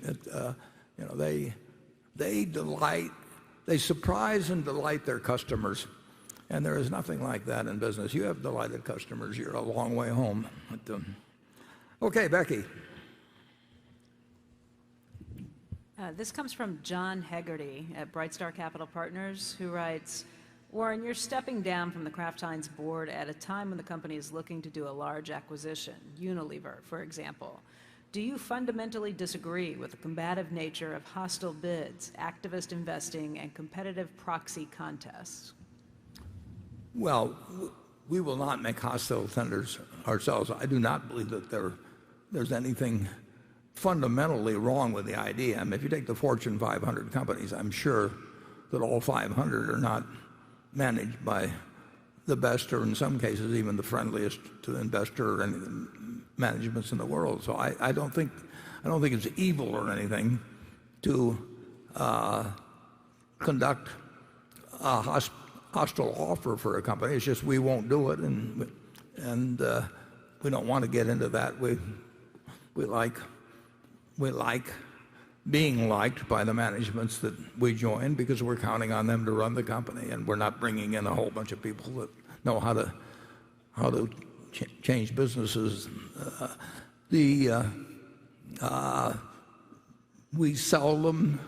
[SPEAKER 1] They surprise and delight their customers, and there is nothing like that in business. You have delighted customers, you're a long way home. Okay, Becky.
[SPEAKER 4] This comes from John Hegarty at Brightstar Capital Partners, who writes, Warren, you're stepping down from the Kraft Heinz board at a time when the company is looking to do a large acquisition, Unilever, for example. Do you fundamentally disagree with the combative nature of hostile bids, activist investing, and competitive proxy contests?
[SPEAKER 1] Well, we will not make hostile tenders ourselves. I do not believe that there's anything fundamentally wrong with the idea. I mean, if you take the Fortune 500 companies, I'm sure that all 500 are not managed by the best, or in some cases even the friendliest to investor and managements in the world. So I don't think it's evil or anything to conduct a hostile offer for a company. It's just we won't do it, and we don't want to get into that. We like being liked by the managements that we join because we're counting on them to run the company, and we're not bringing in a whole bunch of people that know how to change businesses. We seldom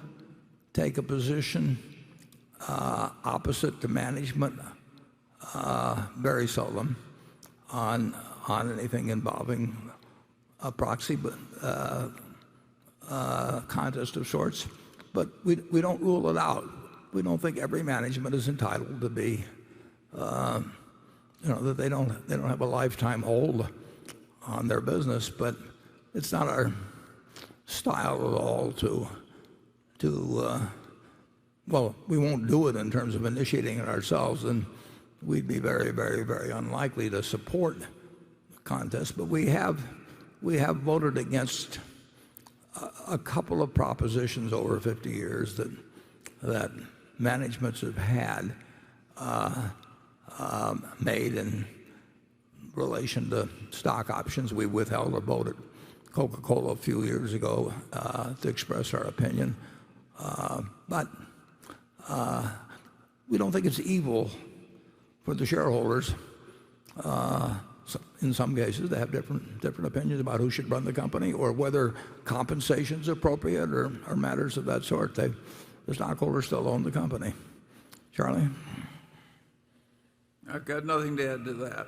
[SPEAKER 1] take a position opposite to management, very seldom, on anything involving a proxy contest of sorts. But we don't rule it out. We don't think every management is entitled to be, that they don't have a lifetime hold on their business. But it's not our style at all well, we won't do it in terms of initiating it ourselves, and we'd be very, very, very unlikely to support the contest. But we have voted against a couple of propositions over 50 years that managements have had made in relation to stock options. We withheld a vote at Coca-Cola a few years ago to express our opinion. But we don't think it's evil for the shareholders, in some cases, to have different opinions about who should run the company or whether compensation is appropriate or matters of that sort. The stockholders still own the company. Charlie?
[SPEAKER 3] I've got nothing to add to that.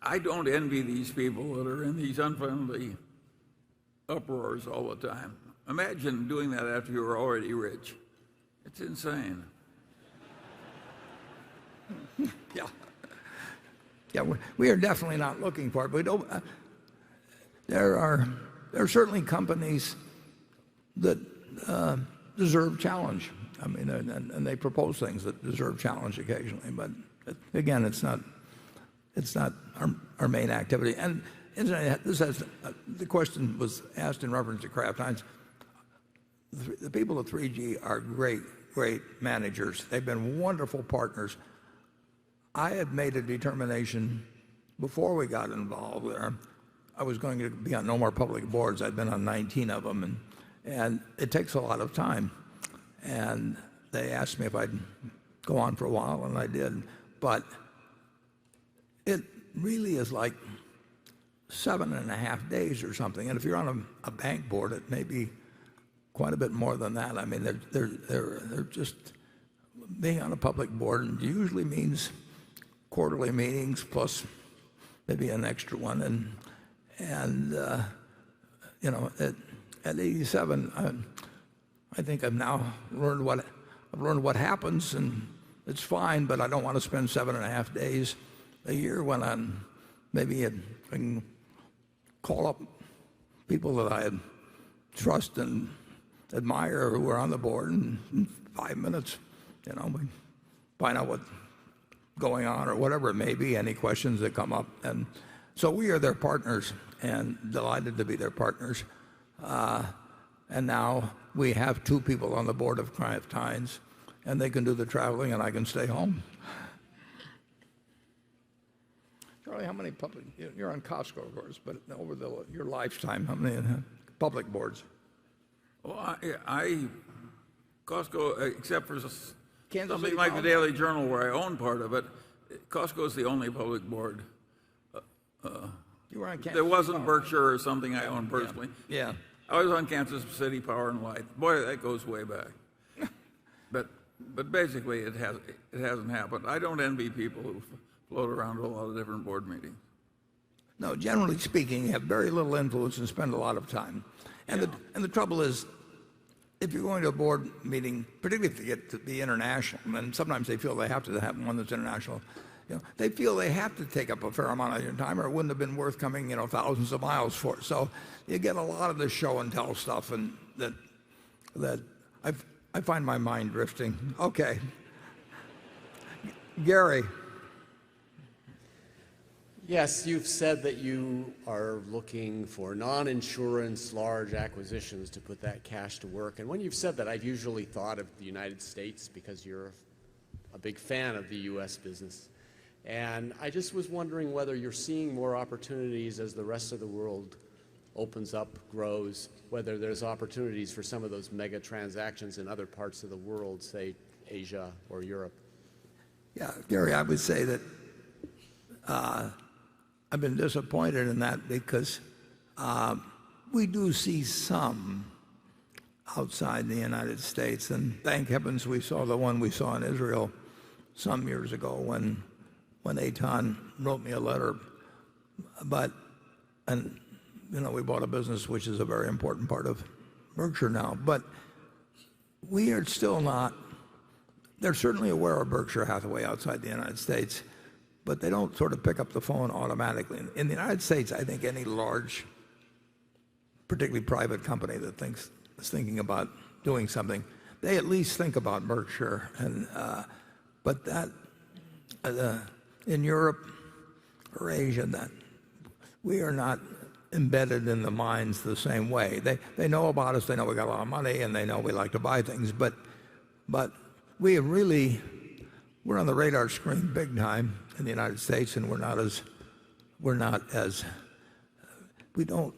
[SPEAKER 3] I don't envy these people that are in these unfriendly uproars all the time. Imagine doing that after you were already rich. It's insane.
[SPEAKER 1] Yeah, we are definitely not looking for it. But there are certainly companies that deserve challenge. I mean, and they propose things that deserve challenge occasionally. But again, it's not our main activity. And the question was asked in reference to Kraft Heinz. The people at 3G are great managers. They've been wonderful partners. I had made a determination before we got involved there. I was going to be on no more public boards. I'd been on 19 of them, and it takes a lot of time. And they asked me if I'd go on for a while, and I did. But it really is like 7.5 days or something. And if you're on a bank board, it may be quite a bit more than that. I mean, they're just being on a public board usually means quarterly meetings plus maybe an extra one. And you know, at 87, I think I've now learned what happens, and it's fine. But I don't want to spend 7.5 days a year when I'm maybe I can call up people that I trust and admire who are on the board, and in 5 minutes, you know, we find out what's going on or whatever it may be, any questions that come up. And so we are their partners and delighted to be their partners. And now we have 2 people on the board of Kraft Heinz, and they can do the traveling and I can stay home. Charlie, how many public, you're on Costco, of course, but over your lifetime, how many public boards?
[SPEAKER 3] Well, Costco, except for something like the
[SPEAKER 1] Pound?
[SPEAKER 3] Daily Journal where I own part of it, Costco is the only public board.
[SPEAKER 1] You were on Kansas
[SPEAKER 3] there wasn't
[SPEAKER 1] Power.
[SPEAKER 3] Berkshire or something I own personally.
[SPEAKER 1] Yeah.
[SPEAKER 3] I was on Kansas City Power and Light. Boy, that goes way back. but basically, it hasn't happened. I don't envy people who float around to a lot of different board meetings.
[SPEAKER 1] No, generally speaking, you have very little influence and spend a lot of time. And the trouble is, if you're going to a board meeting, particularly if you get to be international, and sometimes they feel they have to have one that's international, you know, they feel they have to take up a fair amount of your time, or it wouldn't have been worth coming, you know, thousands of miles for it. So you get a lot of this show and tell stuff, and that I find my mind drifting. Okay, Gary.
[SPEAKER 5] Yes, you've said that you are looking for non-insurance large acquisitions to put that cash to work. And when you've said that, I've usually thought of the United States because you're a big fan of the U.S. business. And I just was wondering whether you're seeing more opportunities as the rest of the world opens up, grows, whether there's opportunities for some of those mega transactions in other parts of the world, say Asia or Europe.
[SPEAKER 1] Yeah, Gary, I would say that I've been disappointed in that because we do see some outside the United States, and thank heavens we saw the one we saw in Israel some years ago when Eitan wrote me a letter. And you know, we bought a business which is a very important part of Berkshire now, but we are still not. They're certainly aware of Berkshire Hathaway outside the United States, but they don't sort of pick up the phone automatically. In the United States, I think any large, particularly private company that is thinking about doing something, they at least think about Berkshire. But that in Europe or Asia, that we are not embedded in the minds the same way. They know about us, they know we got a lot of money, and they know we like to buy things, but we have really, we're on the radar screen big time in the United States, and we don't,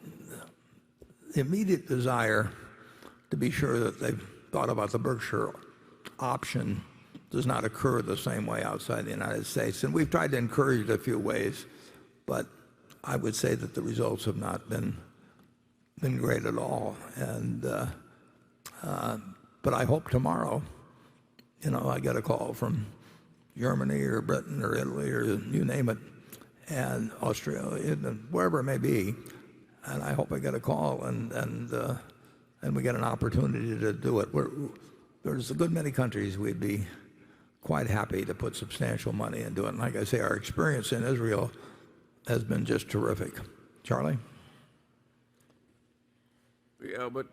[SPEAKER 1] the immediate desire to be sure that they've thought about the Berkshire option does not occur the same way outside the United States. And we've tried to encourage it a few ways, but I would say that the results have not been great at all. But I hope tomorrow, you know, I get a call from Germany or Britain or Italy or you name it, and Australia, and wherever it may be, and I hope I get a call and we get an opportunity to do it. There's a good many countries we'd be quite happy to put substantial money into it. And like I say, our experience in Israel has been just terrific. Charlie?
[SPEAKER 3] Yeah, but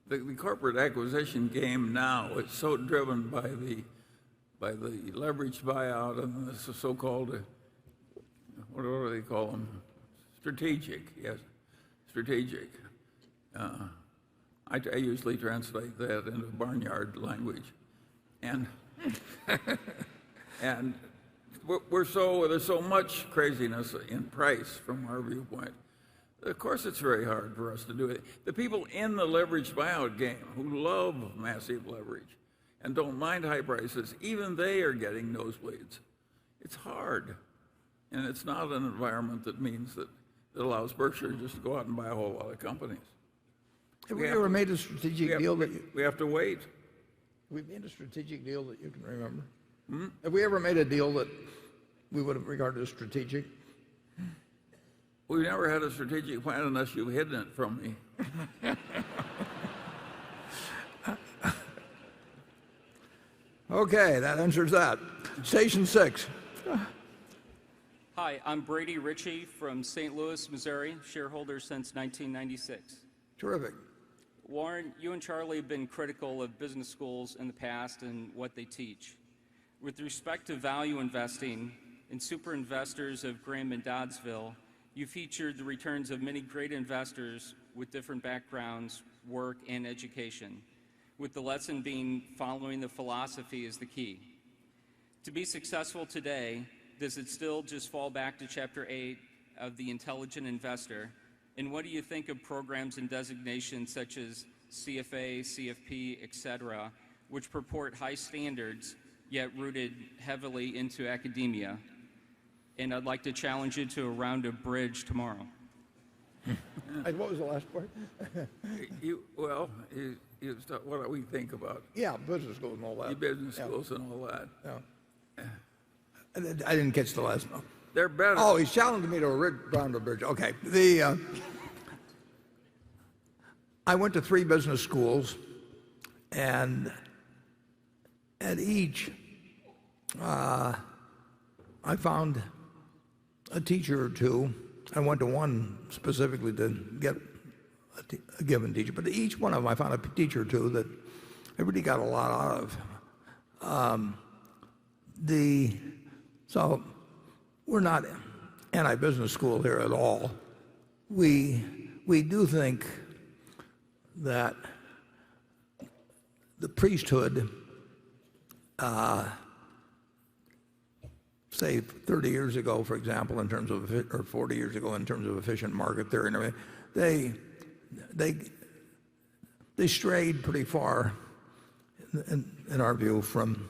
[SPEAKER 3] the corporate acquisition game now is so driven by the leveraged buyout and the so-called, what do they call them? Strategic, yes, strategic. I usually translate that into barnyard language, and and there's so much craziness in price from our viewpoint. Of course, it's very hard for us to do it. The people in the leveraged buyout game who love massive leverage and don't mind high prices, even they are getting nosebleeds. It's hard. And it's not an environment that means that it allows Berkshire just to go out and buy a whole lot of companies.
[SPEAKER 1] Have we ever made a strategic deal that
[SPEAKER 3] we have to wait?
[SPEAKER 1] We made a strategic deal that you can remember? Have we ever made a deal that we would have regarded as strategic?
[SPEAKER 3] We never had a strategic plan unless you've hidden it from me.
[SPEAKER 1] Okay, that answers that. Station 6.
[SPEAKER 16] Hi, I'm Brady Ritchie from St. Louis, Missouri, shareholder since 1996.
[SPEAKER 1] Terrific.
[SPEAKER 16] Warren, you and Charlie have been critical of business schools in the past and what they teach. With respect to value investing in Super Investors of Graham and Doddsville, you featured the returns of many great investors with different backgrounds, work, and education, with the lesson being following the philosophy is the key. To be successful today, does it still just fall back to Chapter 8 of The Intelligent Investor? And what do you think of programs and designations such as CFA, CFP, etc., which purport high standards, yet rooted heavily into academia? And I'd like to challenge you to a round of bridge tomorrow.
[SPEAKER 1] What was the last part?
[SPEAKER 3] What do we think about?
[SPEAKER 1] Yeah, business schools and all that.
[SPEAKER 3] Business schools and all that.
[SPEAKER 1] Yeah. I didn't catch the last one.
[SPEAKER 3] They're better.
[SPEAKER 1] Oh, he's challenged me to a round of bridge. Okay. I went to 3 business schools, and at each, I found a teacher or two. I went to one specifically to get a given teacher, but each one of them I found a teacher or two that I really got a lot out of. So we're not anti-business school here at all. We do think that the priesthood, say 30 years ago, for example, in terms of, or 40 years ago, in terms of efficient market theory and everything, they strayed pretty far, in our view, from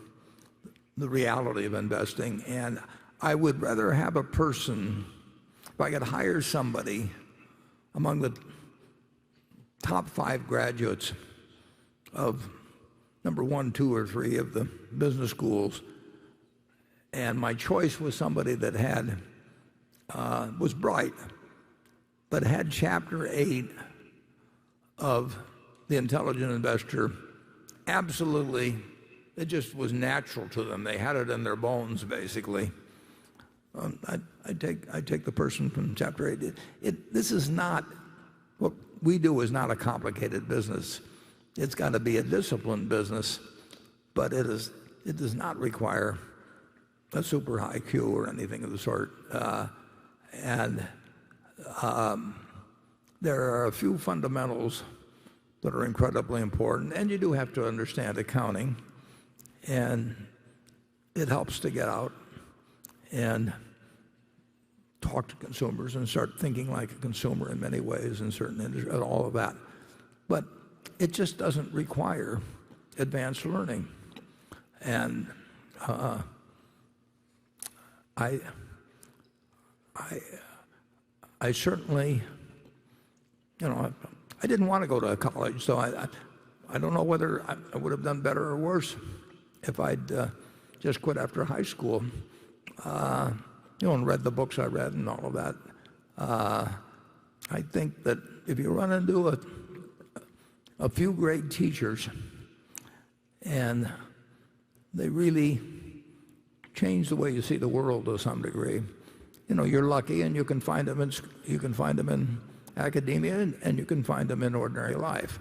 [SPEAKER 1] the reality of investing. And I would rather have a person, if I could hire somebody among the top 5 graduates of number 1, 2, or 3 of the business schools, and my choice was somebody that had was bright, but had Chapter 8 of The Intelligent Investor absolutely. It just was natural to them. They had it in their bones, basically. I take the person from Chapter 8. This is not, what we do is not a complicated business. It's got to be a disciplined business, but it does not require a super high IQ or anything of the sort. There are a few fundamentals that are incredibly important, and you do have to understand accounting, and it helps to get out and talk to consumers and start thinking like a consumer in many ways in certain industries and all of that. But it just doesn't require advanced learning. And I certainly, I didn't want to go to college, so I don't know whether I would have done better or worse if I'd just quit after high school, and read the books I read and all of that. I think that if you run into a few great teachers and they really change the way you see the world to some degree, you're lucky, and you can find them in academia, and you can find them in ordinary life.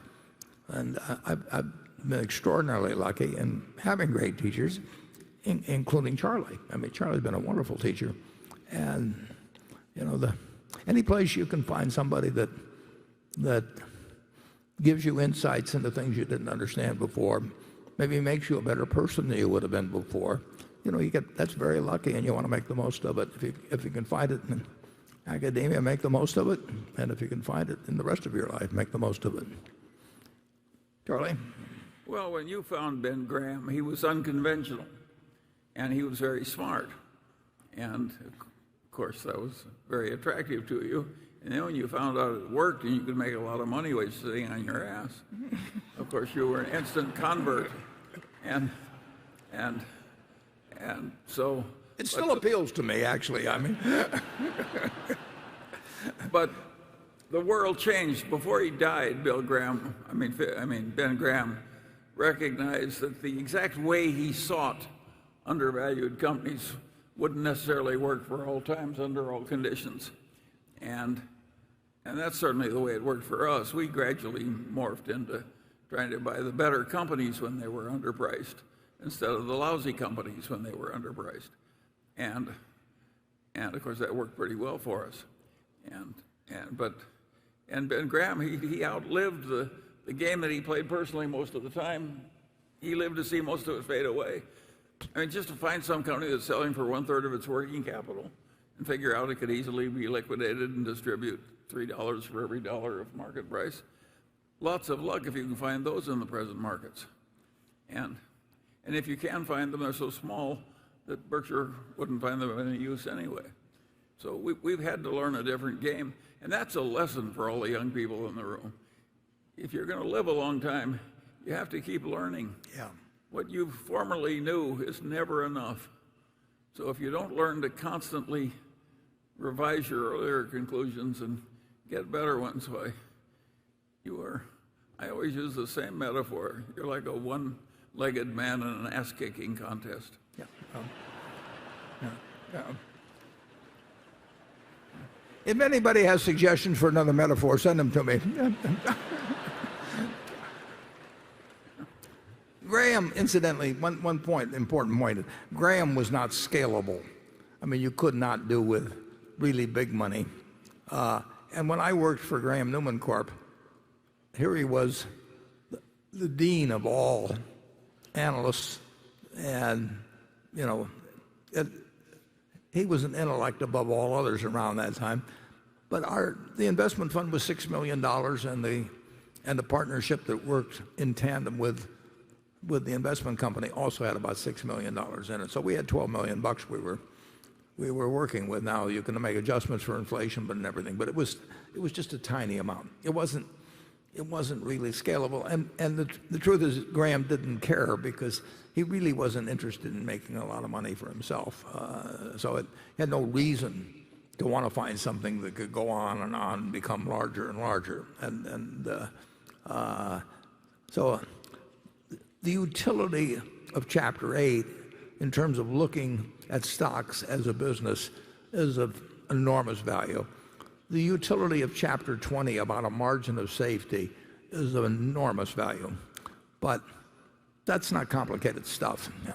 [SPEAKER 1] And I've been extraordinarily lucky in having great teachers, including Charlie. I mean, Charlie's been a wonderful teacher. And, any place you can find somebody that gives you insights into things you didn't understand before, maybe makes you a better person than you would have been before, that's very lucky, and you want to make the most of it. If you can find it in academia, make the most of it. And if you can find it in the rest of your life, make the most of it. Charlie?
[SPEAKER 3] Well, when you found Ben Graham, he was unconventional, and he was very smart. And, of course, that was very attractive to you. And then when you found out it worked and you could make a lot of money while sitting on your ass, of course, you were an instant convert. And so...
[SPEAKER 1] It still appeals to me, actually. I mean...
[SPEAKER 3] But the world changed. Before he died, Ben Graham recognized that the exact way he sought undervalued companies wouldn't necessarily work for all times under all conditions. And that's certainly the way it worked for us. We gradually morphed into trying to buy the better companies when they were underpriced instead of the lousy companies when they were underpriced. And of course that worked pretty well for us. And Ben Graham, he outlived the game that he played personally most of the time. He lived to see most of it fade away. I mean, just to find some company that's selling for 1/3 of its working capital and figure out it could easily be liquidated and distribute $3 for every dollar of market price. Lots of luck if you can find those in the present markets. And if you can find them, they're so small that Berkshire wouldn't find them of any use anyway. So we've had to learn a different game, and that's a lesson for all the young people in the room. If you're going to live a long time, you have to keep learning.
[SPEAKER 1] Yeah.
[SPEAKER 3] What you formerly knew is never enough. So if you don't learn to constantly revise your earlier conclusions and get better ones, why, I always use the same metaphor. You're like a one-legged man in an ass-kicking contest.
[SPEAKER 1] Yeah. If anybody has suggestions for another metaphor, send them to me. Graham, incidentally, one point, important point, Graham was not scalable. I mean, you could not do with really big money. And when I worked for Graham Newman Corp., here he was, the dean of all analysts, and, he was an intellect above all others around that time. But the investment fund was $6 million, and the partnership that worked in tandem with the investment company also had about $6 million in it. So we had $12 million we were working with. Now you can make adjustments for inflation, but and everything. But it was just a tiny amount. It wasn't really scalable. And the truth is, Graham didn't care because he really wasn't interested in making a lot of money for himself. So it had no reason to want to find something that could go on and become larger and larger. So the utility of Chapter 8 in terms of looking at stocks as a business is of enormous value. The utility of Chapter 20 about a margin of safety is of enormous value. But that's not complicated stuff. Yeah.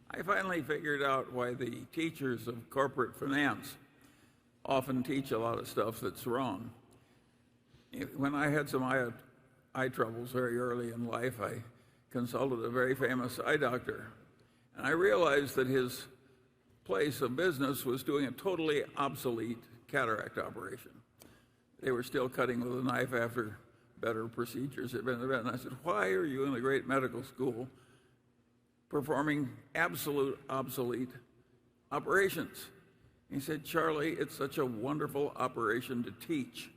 [SPEAKER 3] I finally figured out why the teachers of corporate finance often teach a lot of stuff that's wrong. When I had some eye troubles very early in life, I consulted a very famous eye doctor. And I realized that his place of business was doing a totally obsolete cataract operation. They were still cutting with a knife after better procedures had been invented. And I said, why are you in a great medical school performing absolute obsolete operations? He said, Charlie, it's such a wonderful operation to teach.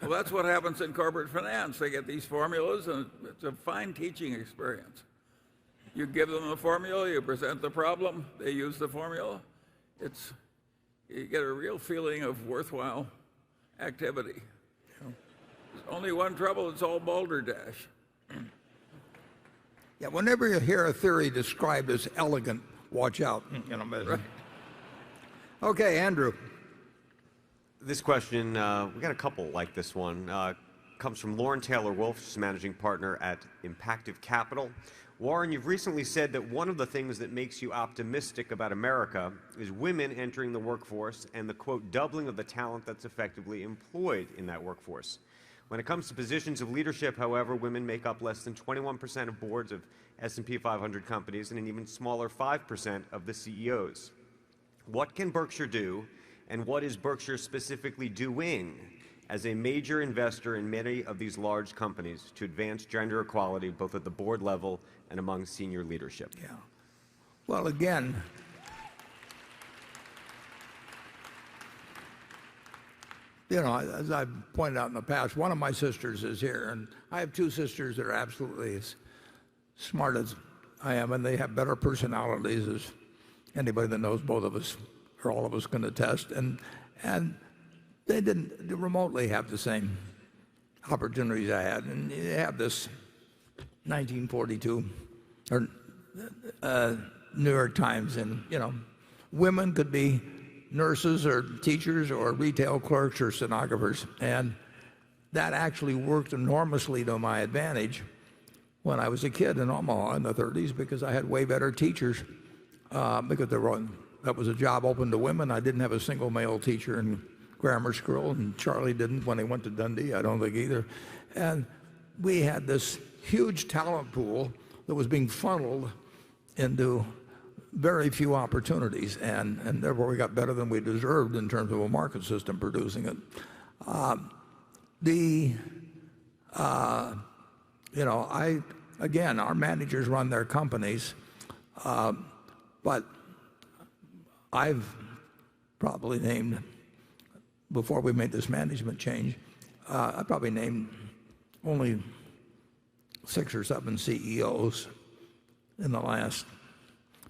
[SPEAKER 3] Well, that's what happens in corporate finance. They get these formulas, and it's a fine teaching experience. You give them the formula, you present the problem, they use the formula. You get a real feeling of worthwhile activity. There's only one trouble, it's all balderdash.
[SPEAKER 1] Yeah, whenever you hear a theory described as elegant, watch out. Right. Okay, Andrew.
[SPEAKER 7] This question, we got a couple like this one. Comes from Lauren Taylor Wolf, she's managing partner at Impactive Capital. Warren, you've recently said that one of the things that makes you optimistic about America is women entering the workforce and the, quote, doubling of the talent that's effectively employed in that workforce. When it comes to positions of leadership, however, women make up less than 21% of boards of S&P 500 companies and an even smaller 5% of the CEOs. What can Berkshire do, and what is Berkshire specifically doing as a major investor in many of these large companies to advance gender equality both at the board level and among senior leadership?
[SPEAKER 1] Yeah. Well, again, as I've pointed out in the past, one of my sisters is here, and I have two sisters that are absolutely as smart as I am, and they have better personalities, as anybody that knows both of us or all of us can attest. And they didn't remotely have the same opportunities I had. And you have this 1942 or New York Times, and women could be nurses or teachers or retail clerks or stenographers, and that actually worked enormously to my advantage when I was a kid in Omaha in the 30s, because I had way better teachers, because that was a job open to women. I didn't have a single male teacher in grammar school, and Charlie didn't when he went to Dundee, I don't think either. And we had this huge talent pool that was being funneled into very few opportunities, and therefore we got better than we deserved in terms of a market system producing it. Again, our managers run their companies, but I've probably named, before we made this management change, I probably named only 6 or 7 CEOs in the last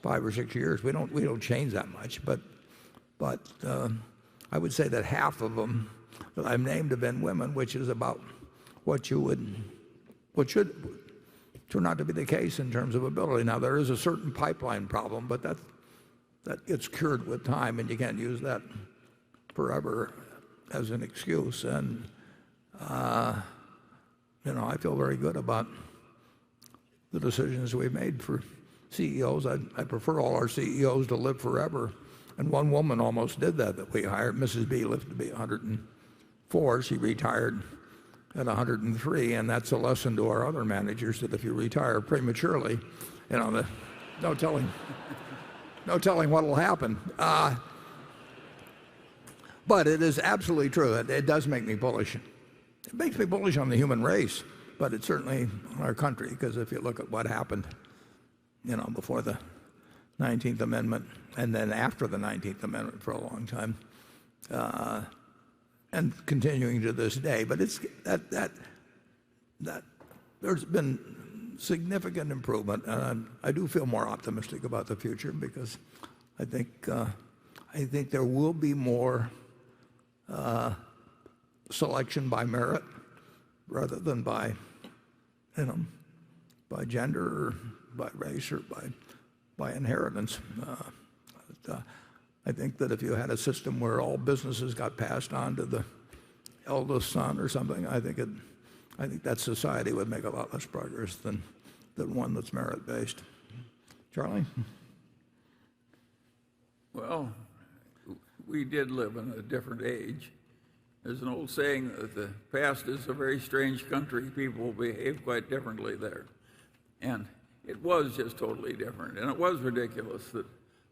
[SPEAKER 1] 5 or 6 years. We don't change that much, but I would say that half of them that I've named have been women, which is about what should turn out to be the case in terms of ability. Now, there is a certain pipeline problem, but that gets cured with time, and you can't use that forever as an excuse. And I feel very good about the decisions we've made for CEOs. I prefer all our CEOs to live forever. And one woman almost did that we hired. Mrs. B lived to be 104. She retired at 103, and that's a lesson to our other managers, that if you retire prematurely, no telling what will happen. But it is absolutely true. It does make me bullish. It makes me bullish on the human race, but it's certainly on our country, because if you look at what happened before the 19th Amendment and then after the 19th Amendment for a long time, and continuing to this day. But it's that there's been significant improvement, and I do feel more optimistic about the future, because I think there will be more selection by merit rather than by gender or by race or by inheritance. I think that if you had a system where all businesses got passed on to the eldest son or something, I think that society would make a lot less progress than one that's merit-based. Charlie?
[SPEAKER 3] Well, we did live in a different age. There's an old saying that the past is a very strange country. People behave quite differently there. And it was just totally different. And it was ridiculous that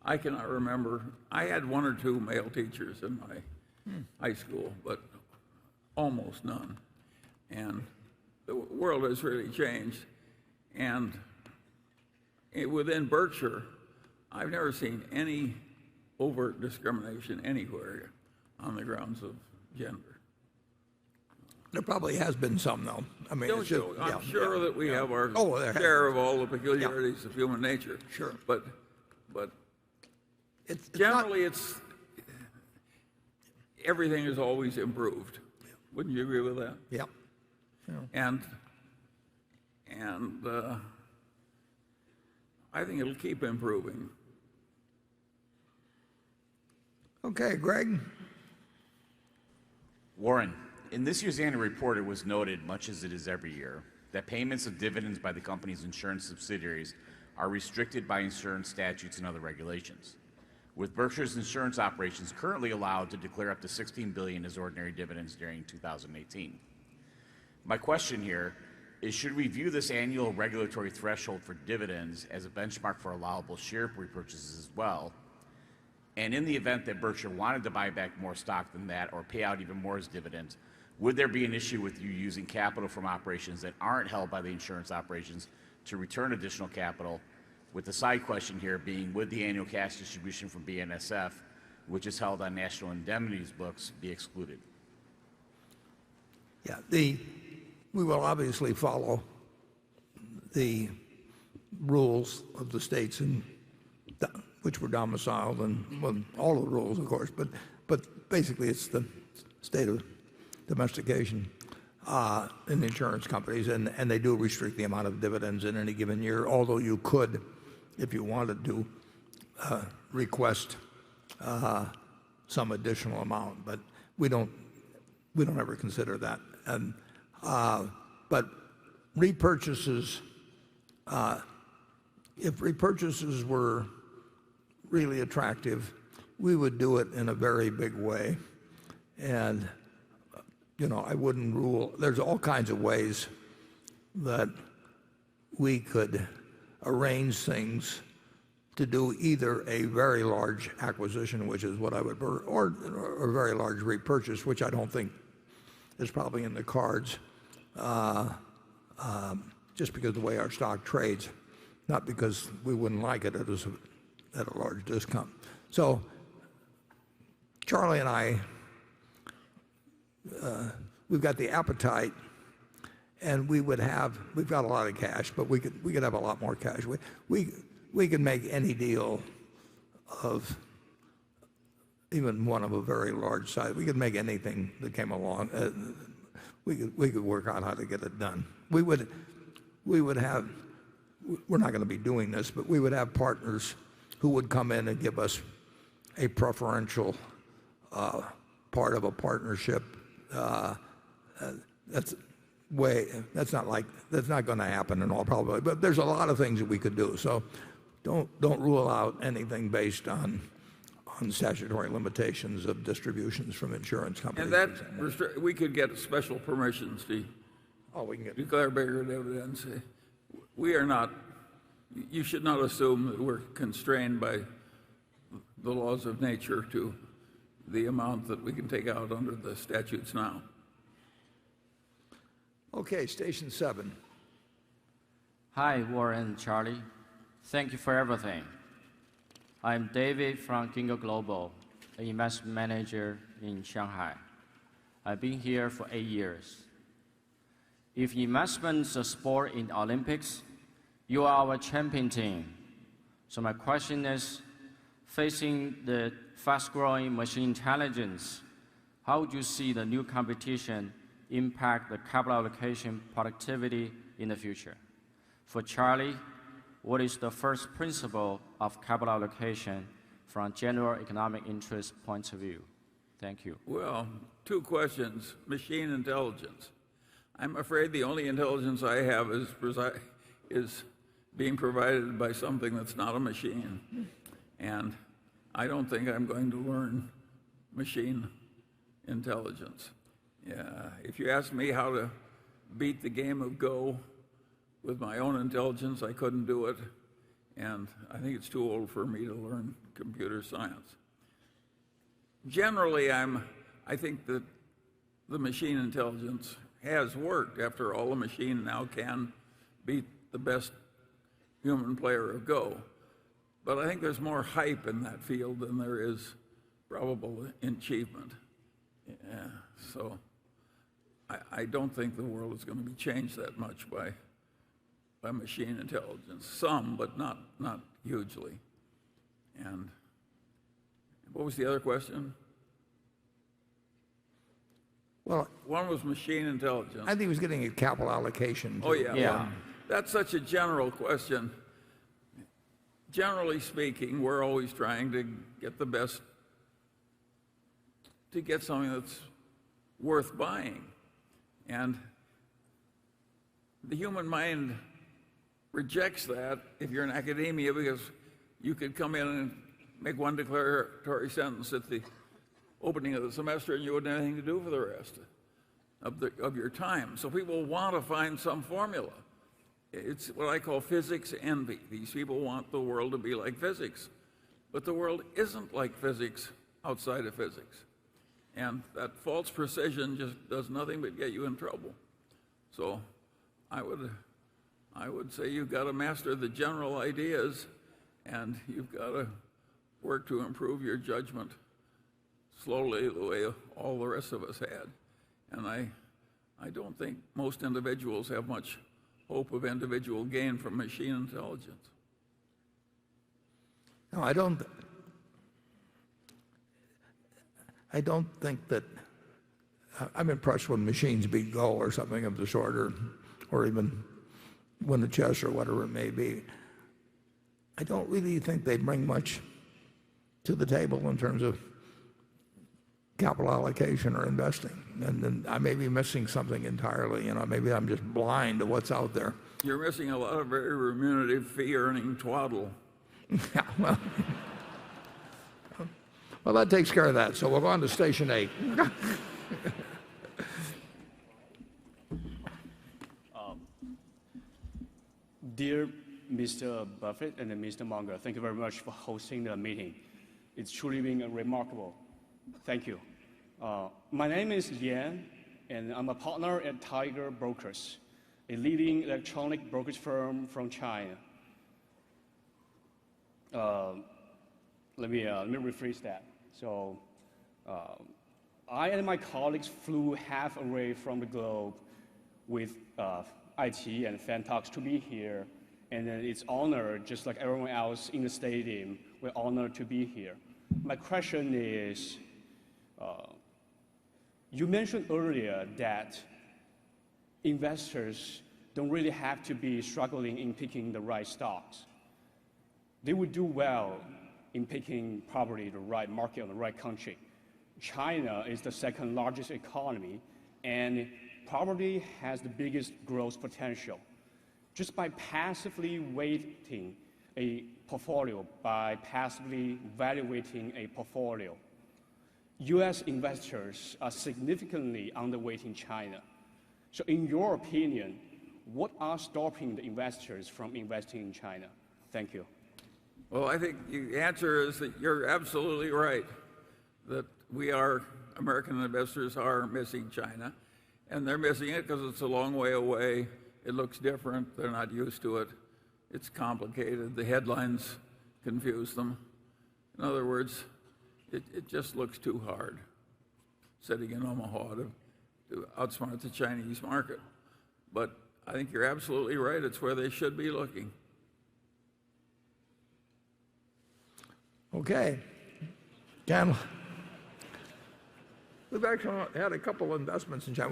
[SPEAKER 3] I cannot remember. I had 1 or 2 male teachers in my high school, but almost none. And the world has really changed. And within Berkshire, I've never seen any overt discrimination anywhere on the grounds of gender.
[SPEAKER 1] There probably has been some, though. I mean,
[SPEAKER 3] I'm sure that we have our share of all the peculiarities of human nature.
[SPEAKER 1] Sure.
[SPEAKER 3] But generally, everything is always improved. Wouldn't you agree with that?
[SPEAKER 1] Yeah.
[SPEAKER 3] And I think it'll keep improving.
[SPEAKER 1] Okay, Greg.
[SPEAKER 8] Warren, in this year's annual report, it was noted, much as it is every year, that payments of dividends by the company's insurance subsidiaries are restricted by insurance statutes and other regulations, with Berkshire's insurance operations currently allowed to declare up to $16 billion as ordinary dividends during 2018. My question here is, should we view this annual regulatory threshold for dividends as a benchmark for allowable share repurchases as well? And in the event that Berkshire wanted to buy back more stock than that or pay out even more as dividends, would there be an issue with you using capital from operations that aren't held by the insurance operations to return additional capital? With the side question here being, would the annual cash distribution from BNSF, which is held on National Indemnity's books, be excluded?
[SPEAKER 1] Yeah, we will obviously follow the rules of the states in which were domiciled, and well, all of the rules, of course, but basically it's the state of domestication in insurance companies, and they do restrict the amount of dividends in any given year, although you could, if you wanted to, request some additional amount, but we don't ever consider that. And but repurchases, if repurchases were really attractive, we would do it in a very big way. And I wouldn't rule. There's all kinds of ways that we could arrange things to do either a very large acquisition, which is what I would, or a very large repurchase, which I don't think is probably in the cards, just because of the way our stock trades, not because we wouldn't like it at a large discount. So Charlie and I, we've got the appetite, and we've got a lot of cash, but we could have a lot more cash. We could make any deal of even one of a very large size. We could make anything that came along. We could work out how to get it done. We would have. We're not going to be doing this, but we would have partners who would come in and give us a preferential part of a partnership. That's not going to happen in all probability. But there's a lot of things that we could do. So don't rule out anything based on statutory limitations of distributions from insurance companies.
[SPEAKER 3] And we could get special permissions to
[SPEAKER 1] we can
[SPEAKER 3] declare bigger dividends. We are not. You should not assume that we're constrained by the laws of nature to the amount that we can take out under the statutes now.
[SPEAKER 1] Okay, station 7.
[SPEAKER 17] Hi, Warren and Charlie. Thank you for everything. I'm David from Kingo Global, an investment manager in Shanghai. I've been here for 8 years. If investment's a sport in Olympics, you are our champion team. So my question is, facing the fast-growing machine intelligence, how would you see the new competition impact the capital allocation productivity in the future? For Charlie, what is the first principle of capital allocation from general economic interest points of view? Thank you.
[SPEAKER 3] Well, 2 questions. Machine intelligence. I'm afraid the only intelligence I have is being provided by something that's not a machine. And I don't think I'm going to learn machine intelligence. If you asked me how to beat the game of Go with my own intelligence, I couldn't do it. And I think it's too old for me to learn computer science. Generally, I think that the machine intelligence has worked. After all, a machine now can beat the best human player of Go. But I think there's more hype in that field than there is probable achievement. So I don't think the world is going to be changed that much by machine intelligence. Some, but not hugely. And what was the other question?
[SPEAKER 1] Well,
[SPEAKER 3] one was machine intelligence.
[SPEAKER 1] I think he was getting a capital allocation.
[SPEAKER 3] Oh, yeah. Well, that's such a general question. Generally speaking, we're always trying to get the best, to get something that's worth buying. And the human mind rejects that if you're in academia, because you could come in and make one declaratory sentence at the opening of the semester and you wouldn't have anything to do for the rest of your time. So people want to find some formula. It's what I call physics envy. These people want the world to be like physics. But the world isn't like physics outside of physics. And that false precision just does nothing but get you in trouble. So I would say you've got to master the general ideas, and you've got to work to improve your judgment slowly, the way all the rest of us had. And I don't think most individuals have much hope of individual gain from machine intelligence.
[SPEAKER 1] No, I don't think that. I'm impressed when machines beat Go or something of the sort, or even win the chess or whatever it may be. I don't really think they bring much to the table in terms of capital allocation or investing. And I may be missing something entirely. Maybe I'm just blind to what's out there.
[SPEAKER 3] You're missing a lot of very remunerative fee-earning twaddle.
[SPEAKER 1] Yeah, well, that takes care of that. So we'll go on to station 8.
[SPEAKER 18] Dear Mr. Buffett and Mr. Munger, thank you very much for hosting the meeting. It's truly been remarkable. Thank you. My name is Yan, and I'm a partner at Tiger Brokers, a leading electronic brokerage firm from China. Let me rephrase that. So, I and my colleagues flew half away from the globe with IT and fan talks to be here, and then it's honored, just like everyone else in the stadium, we're honored to be here. My question is, you mentioned earlier that investors don't really have to be struggling in picking the right stocks. They would do well in picking probably the right market or the right country. China is the second largest economy and probably has the biggest growth potential. Just by passively weighting a portfolio, by passively evaluating a portfolio, US investors are significantly underweighting China. So in your opinion, what are stopping the investors from investing in China? Thank you.
[SPEAKER 3] Well, I think the answer is that you're absolutely right, that American investors are missing China, and they're missing it because it's a long way away. It looks different. They're not used to it. It's complicated. The headlines confuse them. In other words, it just looks too hard sitting in Omaha to outsmart the Chinese market. But I think you're absolutely right. It's where they should be looking.
[SPEAKER 1] Okay. Ken, we've actually had a couple of investments in China.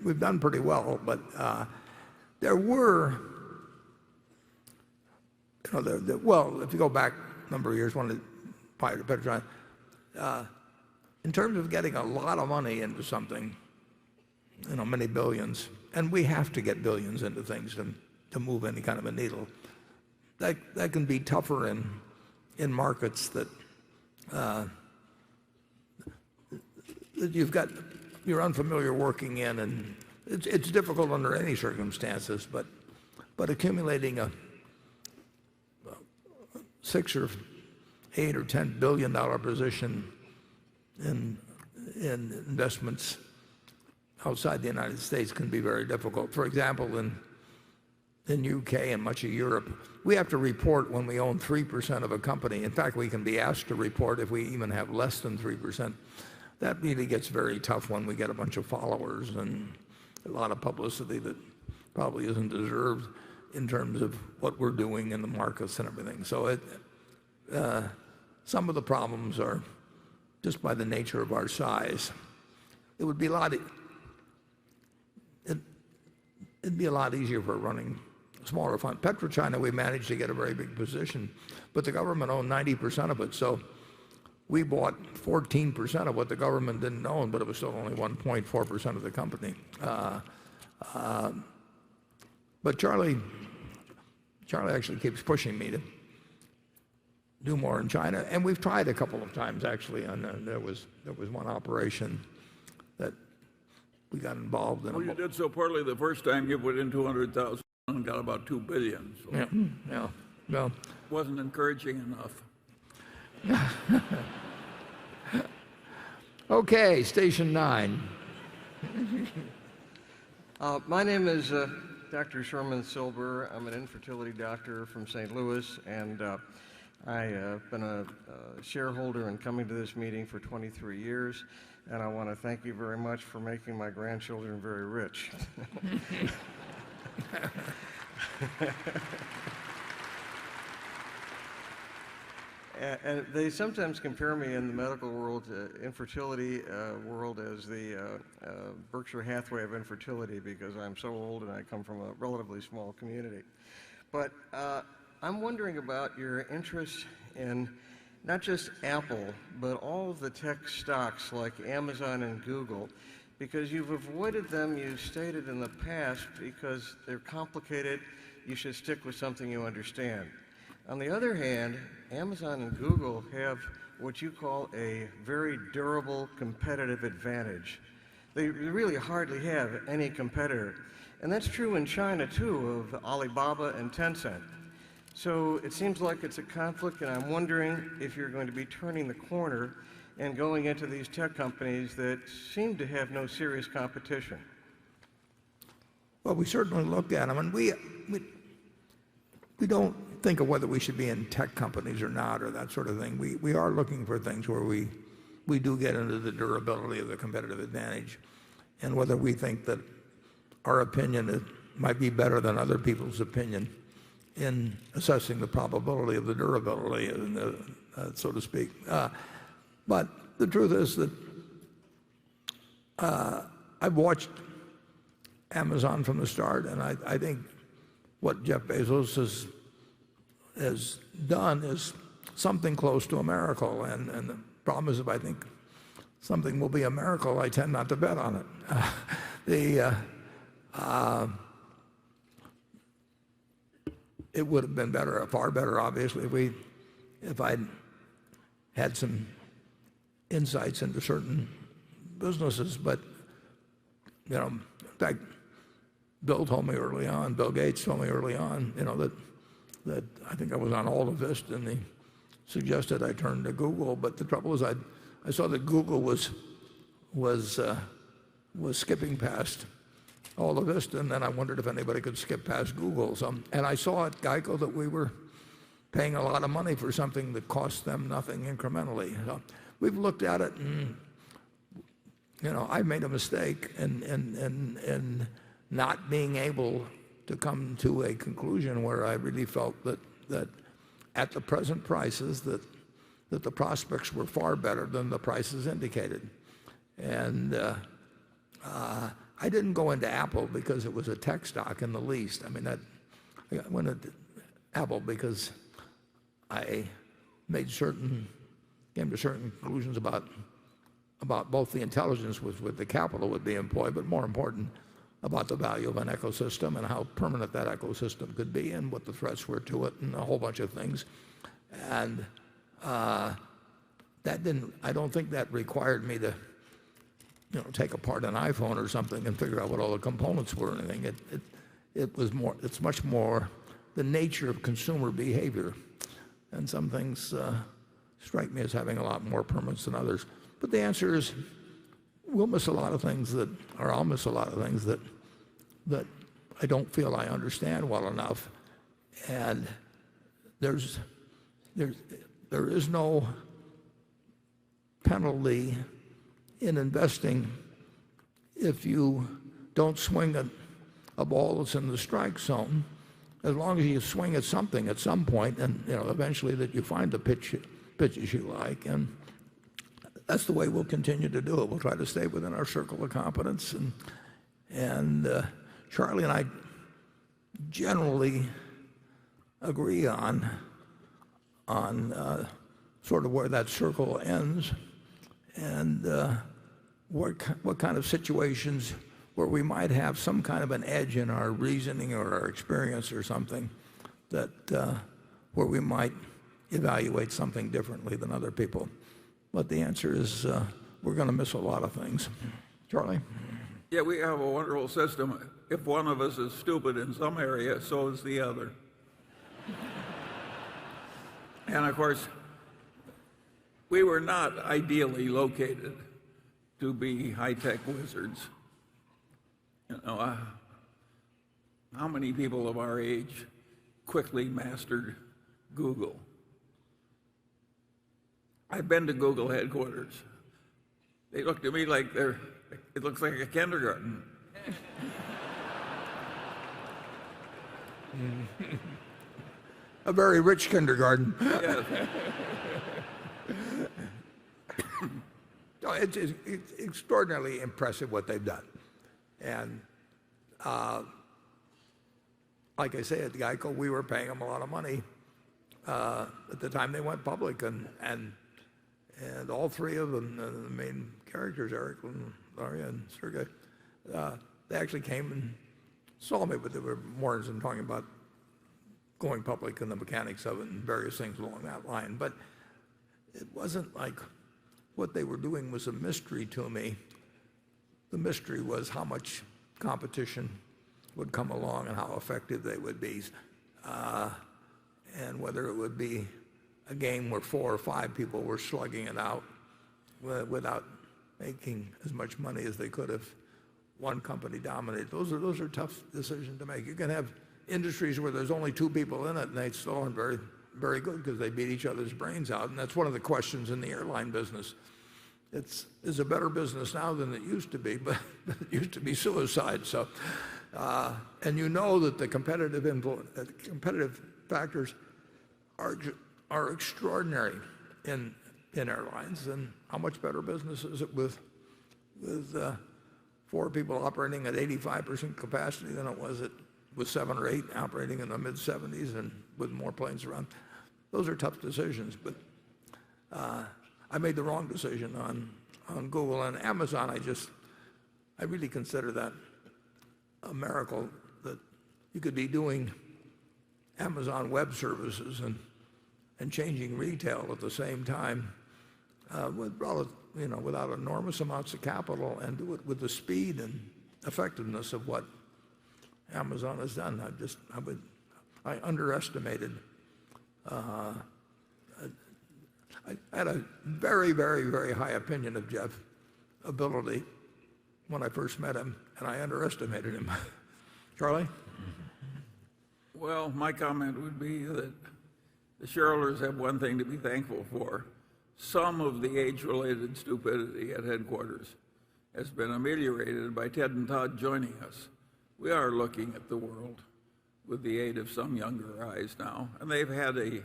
[SPEAKER 1] We've done pretty well, but there were, well, if you go back a number of years, one of the Berkshire, in terms of getting a lot of money into something, many billions, and we have to get billions into things to move any kind of a needle. That can be tougher in markets that you're unfamiliar working in, and it's difficult under any circumstances. But accumulating a $6 or $8 or $10 billion position in investments outside the United States can be very difficult. For example, in UK and much of Europe, we have to report when we own 3% of a company. In fact, we can be asked to report if we even have less than 3%. That really gets very tough when we get a bunch of followers and a lot of publicity that probably isn't deserved in terms of what we're doing in the markets and everything. So some of the problems are just by the nature of our size. It would be it'd be a lot easier for running smaller fund. PetroChina, we managed to get a very big position, but the government owned 90% of it. So we bought 14% of what the government didn't own, but it was still only 1.4% of the company. But Charlie actually keeps pushing me to do more in China, and we've tried a couple of times actually. And there was one operation that we got involved in.
[SPEAKER 3] Well, you did so poorly the first time. You put in 200,000 and got about $2 billion. So
[SPEAKER 1] yeah.
[SPEAKER 3] Wasn't encouraging enough.
[SPEAKER 1] Okay, station 9.
[SPEAKER 19] My name is Dr. Sherman Silber. I'm an infertility doctor from St. Louis, and I have been a shareholder and coming to this meeting for 23 years, and I want to thank you very much for making my grandchildren very rich. And they sometimes compare me in the medical world, infertility world, as the Berkshire Hathaway of infertility, because I'm so old and I come from a relatively small community. But I'm wondering about your interest in not just Apple, but all of the tech stocks like Amazon and Google, because you've avoided them, you stated in the past, because they're complicated, you should stick with something you understand. On the other hand, Amazon and Google have what you call a very durable competitive advantage. They really hardly have any competitor. And that's true in China, too, of Alibaba and Tencent. So it seems like it's a conflict, and I'm wondering if you're going to be turning the corner and going into these tech companies that seem to have no serious competition.
[SPEAKER 1] Well, we certainly looked at them, and we don't think of whether we should be in tech companies or not, or that sort of thing. We are looking for things where we do get into the durability of the competitive advantage, and whether we think that our opinion might be better than other people's opinion in assessing the probability of the durability, so to speak. But the truth is that I've watched Amazon from the start, and I think what Jeff Bezos has done is something close to a miracle. And the problem is, if I think something will be a miracle, I tend not to bet on it. It would have been better, far better, obviously, if I'd had some insights into certain businesses. But, in fact, Bill Gates told me early on, that I think I was on AltaVista, and he suggested I turn to Google. But the trouble is, I saw that Google was skipping past AltaVista, and then I wondered if anybody could skip past Google. And I saw at GEICO that we were paying a lot of money for something that cost them nothing incrementally. So we've looked at it, and I made a mistake in not being able to come to a conclusion where I really felt that at the present prices that the prospects were far better than the prices indicated. And I didn't go into Apple because it was a tech stock in the least. I went into Apple because I came to certain conclusions about both the intelligence with the capital would be employed, but more important, about the value of an ecosystem and how permanent that ecosystem could be and what the threats were to it and a whole bunch of things. And I don't think that required me to take apart an iPhone or something and figure out what all the components were or anything. It's much more the nature of consumer behavior. And some things strike me as having a lot more permanence than others. But the answer is, I'll miss a lot of things that I don't feel I understand well enough. And there is no penalty in investing if you don't swing a ball that's in the strike zone, as long as you swing at something at some point, and eventually that you find the pitches you like. And that's the way we'll continue to do it. We'll try to stay within our circle of competence. And Charlie and I generally agree on sort of where that circle ends, and what kind of situations where we might have some kind of an edge in our reasoning or our experience or something, that where we might evaluate something differently than other people. But the answer is we're going to miss a lot of things. Charlie?
[SPEAKER 3] Yeah, we have a wonderful system. If one of us is stupid in some area, so is the other. And of course, we were not ideally located. to be high-tech wizards. You know, how many people of our age quickly mastered Google? I've been to Google headquarters. They look to me like it looks like a kindergarten.
[SPEAKER 1] A very rich kindergarten.
[SPEAKER 3] Yes.
[SPEAKER 1] No, it's extraordinarily impressive what they've done. And like I say, at Geico, we were paying them a lot of money at the time they went public. And all three of them, the main characters, Eric and Larry and Sergey, they actually came and saw me, but they were more than talking about going public and the mechanics of it and various things along that line. But it wasn't like what they were doing was a mystery to me. The mystery was how much competition would come along and how effective they would be, and whether it would be a game where 4 or 5 people were slugging it out without making as much money as they could if one company dominated. Those are tough decisions to make. You can have industries where there's only 2 people in it and they still aren't very, very good because they beat each other's brains out. And that's one of the questions in the airline business. It's a better business now than it used to be, but it used to be suicide. So, and you know that the competitive factors are extraordinary in airlines. And how much better business is it with 4 people operating at 85% capacity than it was with 7 or 8 operating in the mid-70s and with more planes around? Those are tough decisions, but I made the wrong decision on Google and Amazon. I really consider that a miracle that you could be doing Amazon Web Services and changing retail at the same time without enormous amounts of capital, and do it with the speed and effectiveness of what Amazon has done. I underestimated. I had a very, very, very high opinion of Jeff's ability when I first met him, and I underestimated him. Charlie?
[SPEAKER 3] Well, my comment would be that the shareholders have one thing to be thankful for. Some of the age-related stupidity at headquarters has been ameliorated by Ted and Todd joining us. We are looking at the world with the aid of some younger eyes now, and they've had a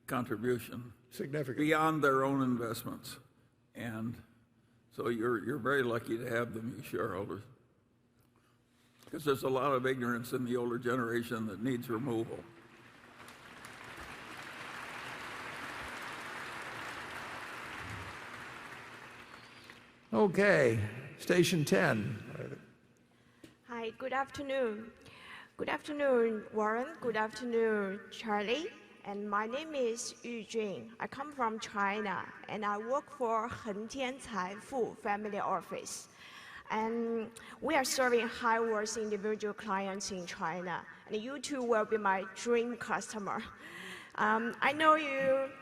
[SPEAKER 3] contribution
[SPEAKER 1] significant
[SPEAKER 3] beyond their own investments. And so you're very lucky to have them, you shareholders, because there's a lot of ignorance in the older generation that needs removal.
[SPEAKER 1] Okay, station 10.
[SPEAKER 20] Hi, good afternoon. Good afternoon, Warren. Good afternoon, Charlie. And my name is Yu Jun. I come from China, and I work for Hengtian Caifu Family Office. And we are serving high-worth individual clients in China. And you two will be my dream customer. I know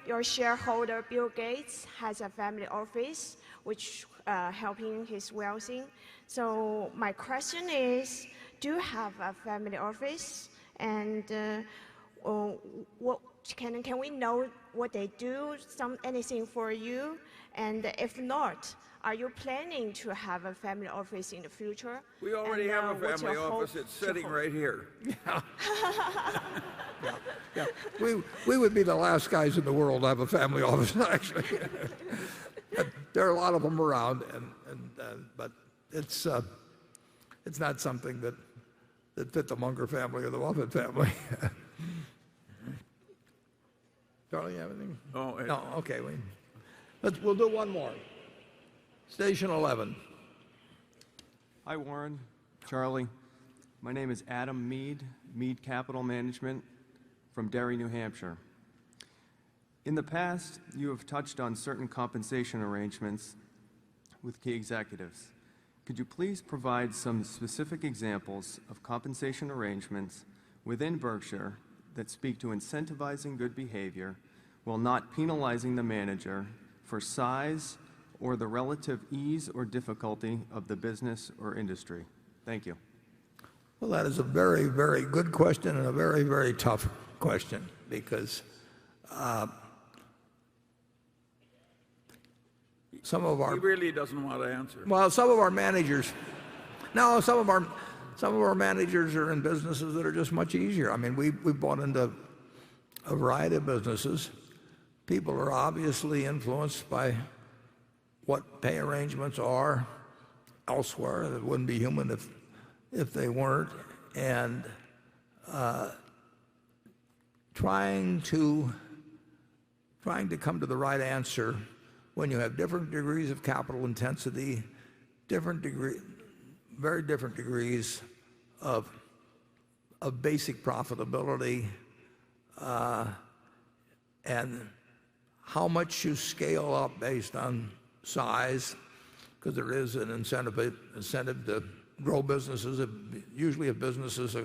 [SPEAKER 20] your shareholder, Bill Gates, has a family office, which helping his wealthy. So my question is, do you have a family office? And what can we know what they do, anything for you? And if not, are you planning to have a family office in the future?
[SPEAKER 3] We already have a family office. It's sitting right here.
[SPEAKER 1] Yeah. We would be the last guys in the world to have a family office, actually. There are a lot of them around, but it's not something that fit the Munger family or the Buffett family. Charlie, you have anything?
[SPEAKER 3] Oh,
[SPEAKER 1] no. Okay, we'll do one more. Station 11.
[SPEAKER 21] Hi, Warren, Charlie. My name is Adam Mead, Mead Capital Management from Derry, New Hampshire. In the past, you have touched on certain compensation arrangements with key executives. Could you please provide some specific examples of compensation arrangements within Berkshire that speak to incentivizing good behavior while not penalizing the manager for size or the relative ease or difficulty of the business or industry? Thank you.
[SPEAKER 1] Well, that is a very, very good question and a very, very tough question because some of our
[SPEAKER 3] He really doesn't want to answer.
[SPEAKER 1] well, some of our managers, no, some of our managers are in businesses that are just much easier. I mean, we bought into a variety of businesses. People are obviously influenced by what pay arrangements are elsewhere. It wouldn't be human if they weren't. And trying to come to the right answer when you have different degrees of capital intensity, very different degrees of basic profitability, and how much you scale up based on size, because there is an incentive to grow businesses. Usually if businesses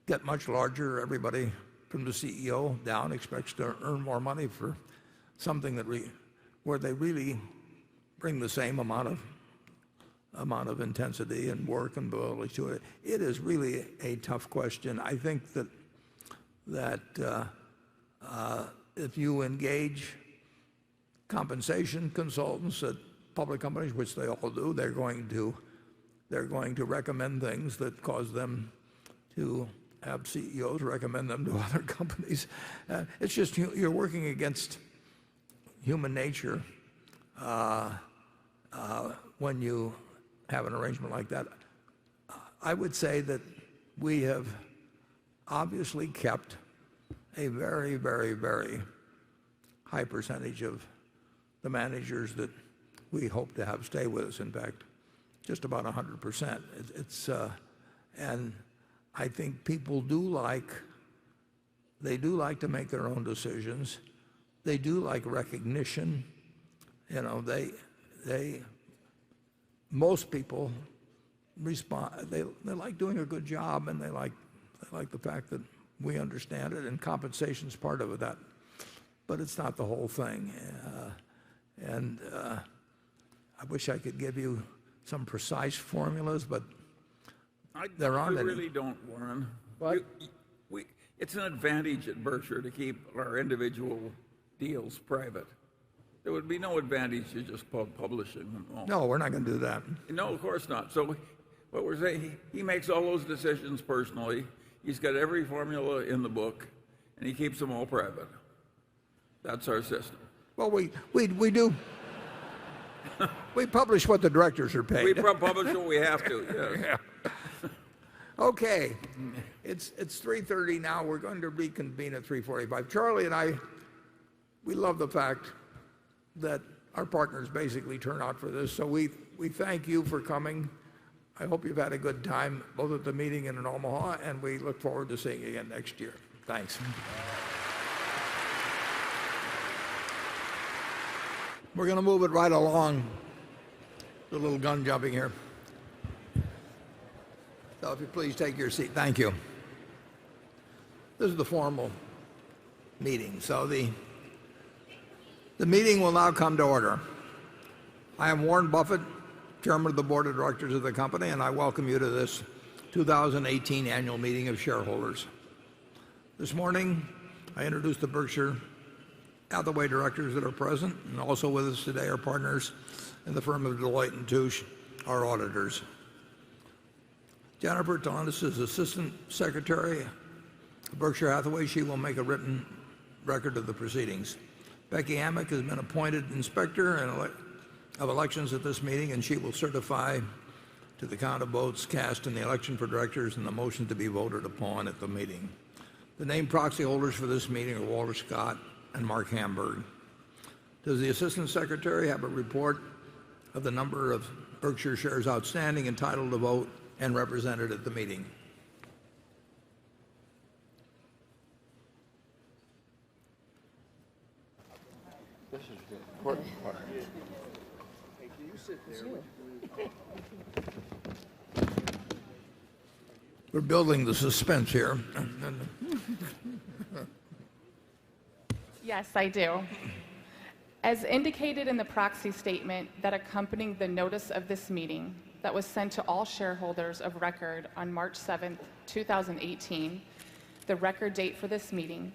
[SPEAKER 1] get much larger, everybody from the CEO down expects to earn more money for something where they really bring the same amount of intensity and work and ability to it. It is really a tough question. I think that if you engage compensation consultants at public companies, which they all do, they're going to recommend things that cause them to have CEOs recommend them to other companies. It's just you're working against human nature when you have an arrangement like that. I would say that we have obviously kept a very, very, very high percentage of the managers that we hope to have stay with us. In fact, just about 100%. And I think people do like to make their own decisions. They do like recognition. You know, most people respond. They like doing a good job, and they like the fact that we understand it, and compensation's part of that. But it's not the whole thing. I wish I could give you some precise formulas, but there aren't any.
[SPEAKER 3] We really don't, Warren.
[SPEAKER 1] What?
[SPEAKER 3] It's an advantage at Berkshire to keep our individual deals private. There would be no advantage to just publishing them all.
[SPEAKER 1] No, we're not going to do that.
[SPEAKER 3] No, of course not. So what we're saying, he makes all those decisions personally. He's got every formula in the book, and he keeps them all private. That's our system.
[SPEAKER 1] Well, we do. We publish what the directors are paid.
[SPEAKER 3] We publish what we have to, yes.
[SPEAKER 1] Yeah. Okay, it's 3:30 now. We're going to reconvene at 3:45. Charlie and I, we love the fact that our partners basically turn out for this. So we thank you for coming. I hope you've had a good time, both at the meeting and in Omaha, and we look forward to seeing you again next year. Thanks. We're going to move it right along. A little gun jumping here. So if you please take your seat. Thank you. This is the formal meeting. So the meeting will now come to order. I am Warren Buffett, Chairman of the Board of Directors of the company, and I welcome you to this 2018 annual meeting of shareholders. This morning, I introduced the Berkshire Hathaway directors that are present, and also with us today are partners in the firm of Deloitte & Touche, our auditors. Jennifer Tonis is Assistant Secretary of Berkshire Hathaway. She will make a written record of the proceedings. Becky Amick has been appointed Inspector of Elections at this meeting, and she will certify to the count of votes cast in the election for directors and the motion to be voted upon at the meeting. The named proxy holders for this meeting are Walter Scott and Mark Hamburg. Does the Assistant Secretary have a report of the number of Berkshire shares outstanding, entitled to vote, and represented at the meeting?
[SPEAKER 2] This is the important part. Hey, can you sit there?
[SPEAKER 1] We're building the suspense here.
[SPEAKER 22] Yes, I do.
[SPEAKER 6] As indicated in the proxy statement that accompanied the notice of this meeting that was sent to all shareholders of record on March 7, 2018, the record date for this meeting,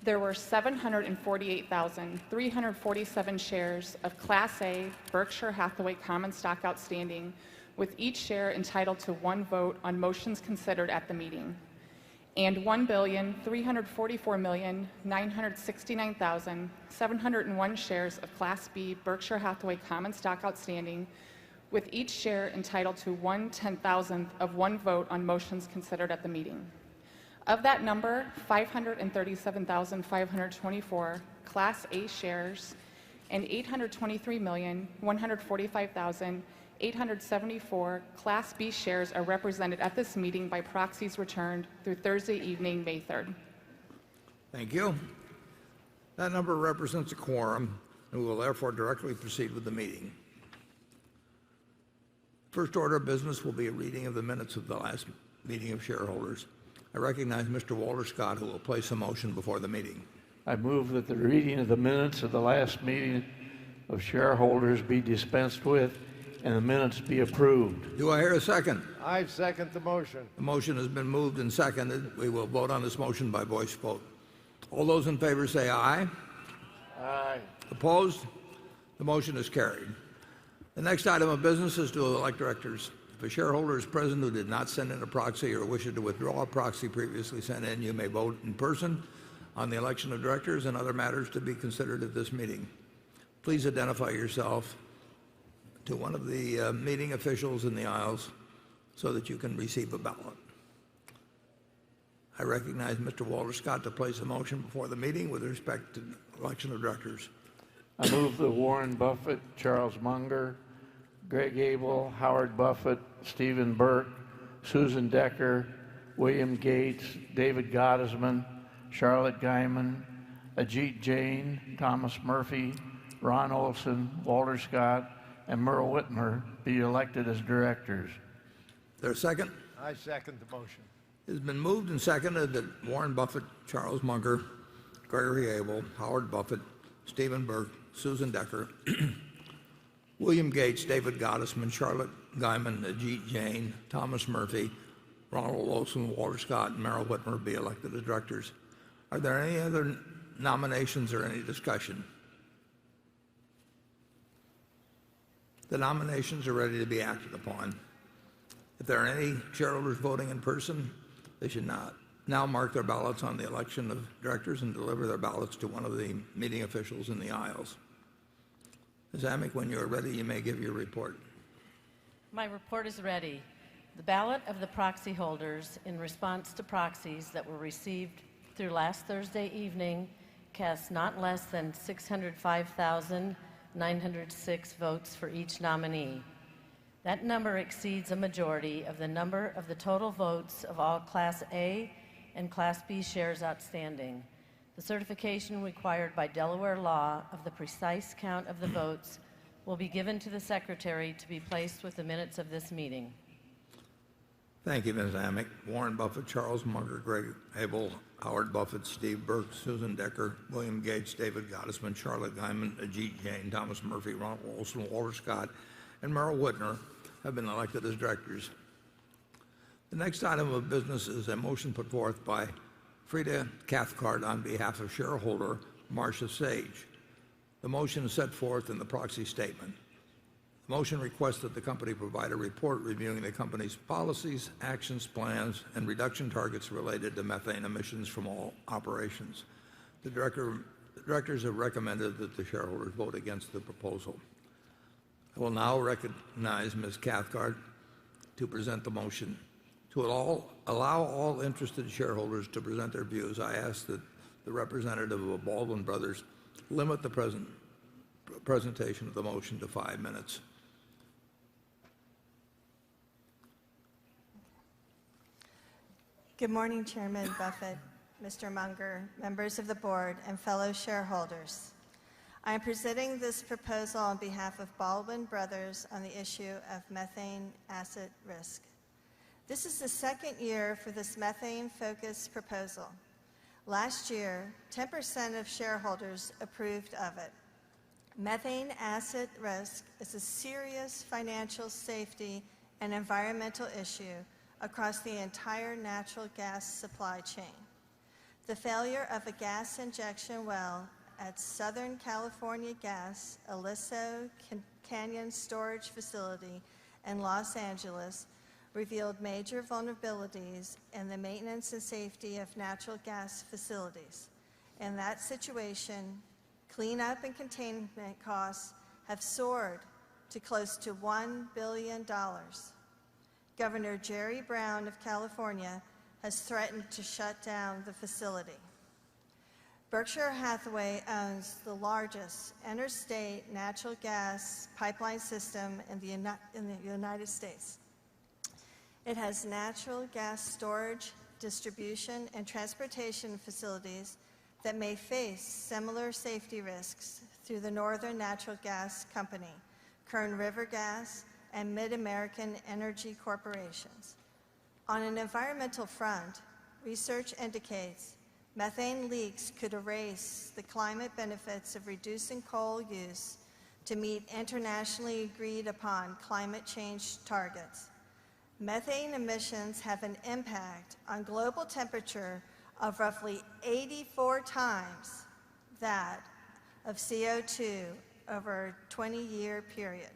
[SPEAKER 6] there were 748,347 shares of Class A Berkshire Hathaway common stock outstanding, with each share entitled to one vote on motions considered at the meeting, and 1,344,969,701 shares of Class B Berkshire Hathaway common stock outstanding, with each share entitled to 1/10,000th of one vote on motions considered at the meeting. Of that number, 537,524 Class A shares and 823,145,874 Class B shares are represented at this meeting by proxies returned through Thursday evening, May 3rd.
[SPEAKER 1] Thank you. That number represents a quorum, and we will therefore directly proceed with the meeting. First order of business will be a reading of the minutes of the last meeting of shareholders. I recognize Mr. Walter Scott, who will place a motion before the meeting.
[SPEAKER 22] I move that the reading of the minutes of the last meeting of shareholders be dispensed with and the minutes be approved.
[SPEAKER 1] Do I hear a second?
[SPEAKER 2] I second the motion.
[SPEAKER 1] The motion has been moved and seconded. We will vote on this motion by voice vote. All those in favor say aye.
[SPEAKER 2] Aye.
[SPEAKER 1] Opposed? The motion is carried. The next item of business is to elect directors. If a shareholder is present who did not send in a proxy or wishes to withdraw a proxy previously sent in, you may vote in person on the election of directors and other matters to be considered at this meeting. Please identify yourself to one of the meeting officials in the aisles so that you can receive a ballot. I recognize Mr. Walter Scott to place a motion before the meeting with respect to the election of directors.
[SPEAKER 22] I move that Warren Buffett, Charles Munger, Greg Abel, Howard Buffett, Stephen Burke, Susan Decker, William Gates, David Gottesman, Charlotte Guyman, Ajit Jain, Thomas Murphy, Ron Olson, Walter Scott, and Merle Whitmer be elected as directors.
[SPEAKER 1] Is there a second?
[SPEAKER 2] I second the motion.
[SPEAKER 1] It has been moved and seconded that Warren Buffett, Charles Munger, Gregory Abel, Howard Buffett, Stephen Burke, Susan Decker, William Gates, David Gottesman, Charlotte Guyman, Ajit Jain, Thomas Murphy, Ronald Olson, Walter Scott, and Merrill Whitmer be elected as directors. Are there any other nominations or any discussion? The nominations are ready to be acted upon. If there are any shareholders voting in person, they should not now mark their ballots on the election of directors and deliver their ballots to one of the meeting officials in the aisles. Ms. Amick, when you are ready, you may give your report.
[SPEAKER 23] My report is ready. The ballot of the proxy holders in response to proxies that were received through last Thursday evening cast not less than 605,906 votes for each nominee. That number exceeds a majority of the number of the total votes of all Class A and Class B shares outstanding. The certification required by Delaware law of the precise count of the votes will be given to the Secretary to be placed with the minutes of this meeting.
[SPEAKER 1] Thank you, Ms. Amick. Warren Buffett, Charles Munger, Greg Abel, Howard Buffett, Steve Burke, Susan Decker, William Gates, David Gottesman, Charlotte Guyman, Ajit Jain, Thomas Murphy, Ronald Olson, Walter Scott, and Merrill Whitner have been elected as directors. The next item of business is a motion put forth by Frida Cathcart on behalf of shareholder Marcia Sage. The motion is set forth in the proxy statement. The motion requests that the company provide a report reviewing the company's policies, actions, plans, and reduction targets related to methane emissions from all operations. The directors have recommended that the shareholders vote against the proposal. I will now recognize Ms. Cathcart to present the motion. To allow all interested shareholders to present their views, I ask that the representative of Baldwin Brothers limit the presentation of the motion to 5 minutes.
[SPEAKER 24] Good morning, Chairman Buffett, Mr. Munger, members of the board, and fellow shareholders. I am presenting this proposal on behalf of Baldwin Brothers on the issue of methane asset risk. This is the second year for this methane-focused proposal. Last year, 10% of shareholders approved of it. Methane asset risk is a serious financial safety and environmental issue across the entire natural gas supply chain. The failure of a gas injection well at Southern California Gas Aliso Canyon Storage Facility in Los Angeles revealed major vulnerabilities in the maintenance and safety of natural gas facilities. In that situation, cleanup and containment costs have soared to close to $1 billion. Governor Jerry Brown of California has threatened to shut down the facility. Berkshire Hathaway owns the largest interstate natural gas pipeline system in the United States. It has natural gas storage, distribution, and transportation facilities that may face similar safety risks through the Northern Natural Gas Company, Kern River Gas, and Mid-American Energy Corporations. On an environmental front, research indicates methane leaks could erase the climate benefits of reducing coal use to meet internationally agreed upon climate change targets. Methane emissions have an impact on global temperature of roughly 84 times that of CO2 over a 20-year period.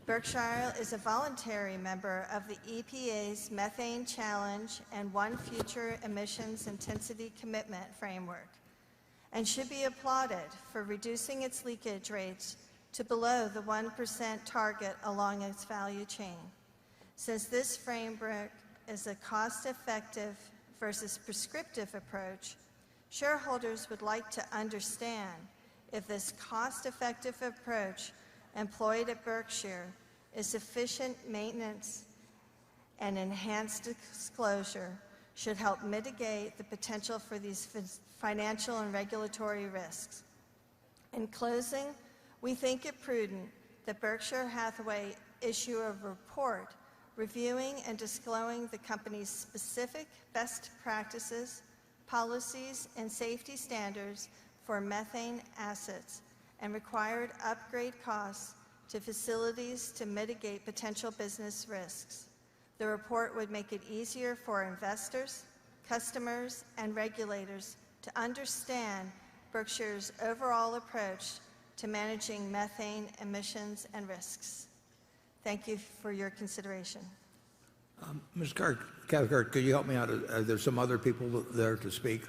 [SPEAKER 24] Berkshire is a voluntary member of the EPA's Methane Challenge and One Future Emissions Intensity Commitment Framework, and should be applauded for reducing its leakage rates to below the 1% target along its value chain. Since this framework is a cost-effective versus prescriptive approach, shareholders would like to understand if this cost-effective approach employed at Berkshire is sufficient maintenance and enhanced disclosure should help mitigate the potential for these financial and regulatory risks. In closing, we think it prudent that Berkshire Hathaway issue a report reviewing and disclosing the company's specific best practices, policies, and safety standards for methane assets and required upgrade costs to facilities to mitigate potential business risks. The report would make it easier for investors, customers, and regulators to understand Berkshire's overall approach to managing methane emissions and risks. Thank you for your consideration.
[SPEAKER 1] Ms. Cathcart, could you help me out? Are there some other people there to speak?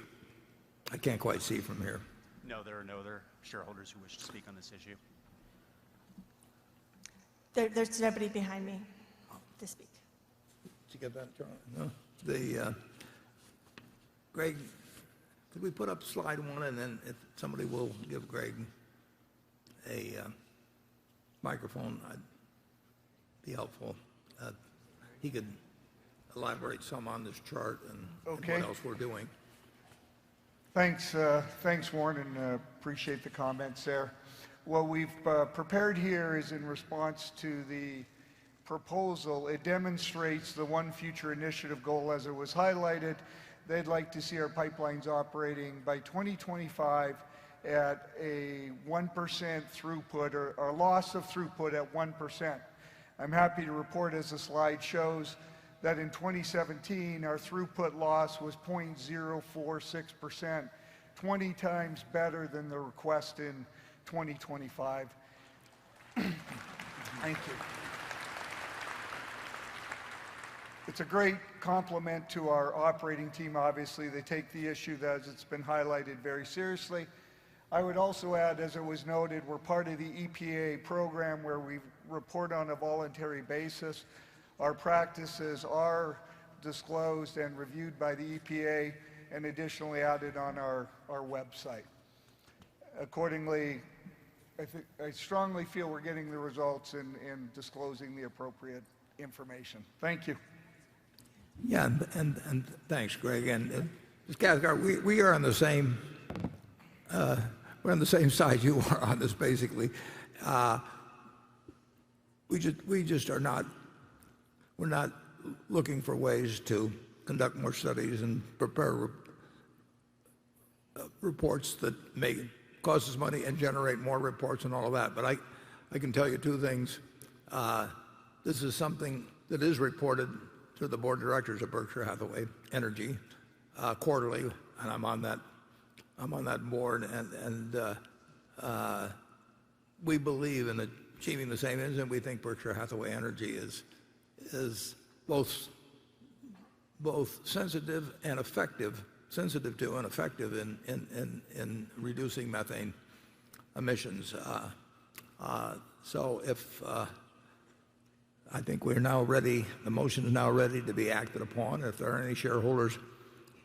[SPEAKER 1] I can't quite see from here.
[SPEAKER 9] No, there are no other shareholders who wish to speak on this issue.
[SPEAKER 24] There's nobody behind me to speak.
[SPEAKER 1] Did you get that, Charlie? No. Greg, could we put up slide 1, and then if somebody will give Greg a microphone, I'd be helpful. He could elaborate some on this chart and what else we're doing.
[SPEAKER 12] Thanks, Warren, and appreciate the comments there. What we've prepared here is in response to the proposal. It demonstrates the One Future Initiative goal as it was highlighted. They'd like to see our pipelines operating by 2025 at a 1% throughput, or a loss of throughput at 1%. I'm happy to report, as the slide shows, that in 2017 our throughput loss was 0.046%, 20 times better than the request in 2025. Thank you. It's a great compliment to our operating team. Obviously, they take the issue, as it's been highlighted, very seriously. I would also add, as it was noted, we're part of the EPA program where we report on a voluntary basis. Our practices are disclosed and reviewed by the EPA and additionally added on our website. Accordingly, I strongly feel we're getting the results in disclosing the appropriate information. Thank you.
[SPEAKER 1] Yeah, and thanks, Greg. And Ms. Cathcart, we are on the same we're on the same side you are on this, basically. We just are not. We're not looking for ways to conduct more studies and prepare reports that may cost us money and generate more reports and all of that. But I can tell you two things. This is something that is reported to the board of directors of Berkshire Hathaway Energy quarterly, and I'm on that board, and we believe in achieving the same ends, and we think Berkshire Hathaway Energy is both sensitive and effective, sensitive to and effective in reducing methane emissions. So if I think we're now ready, the motion is now ready to be acted upon. If there are any shareholders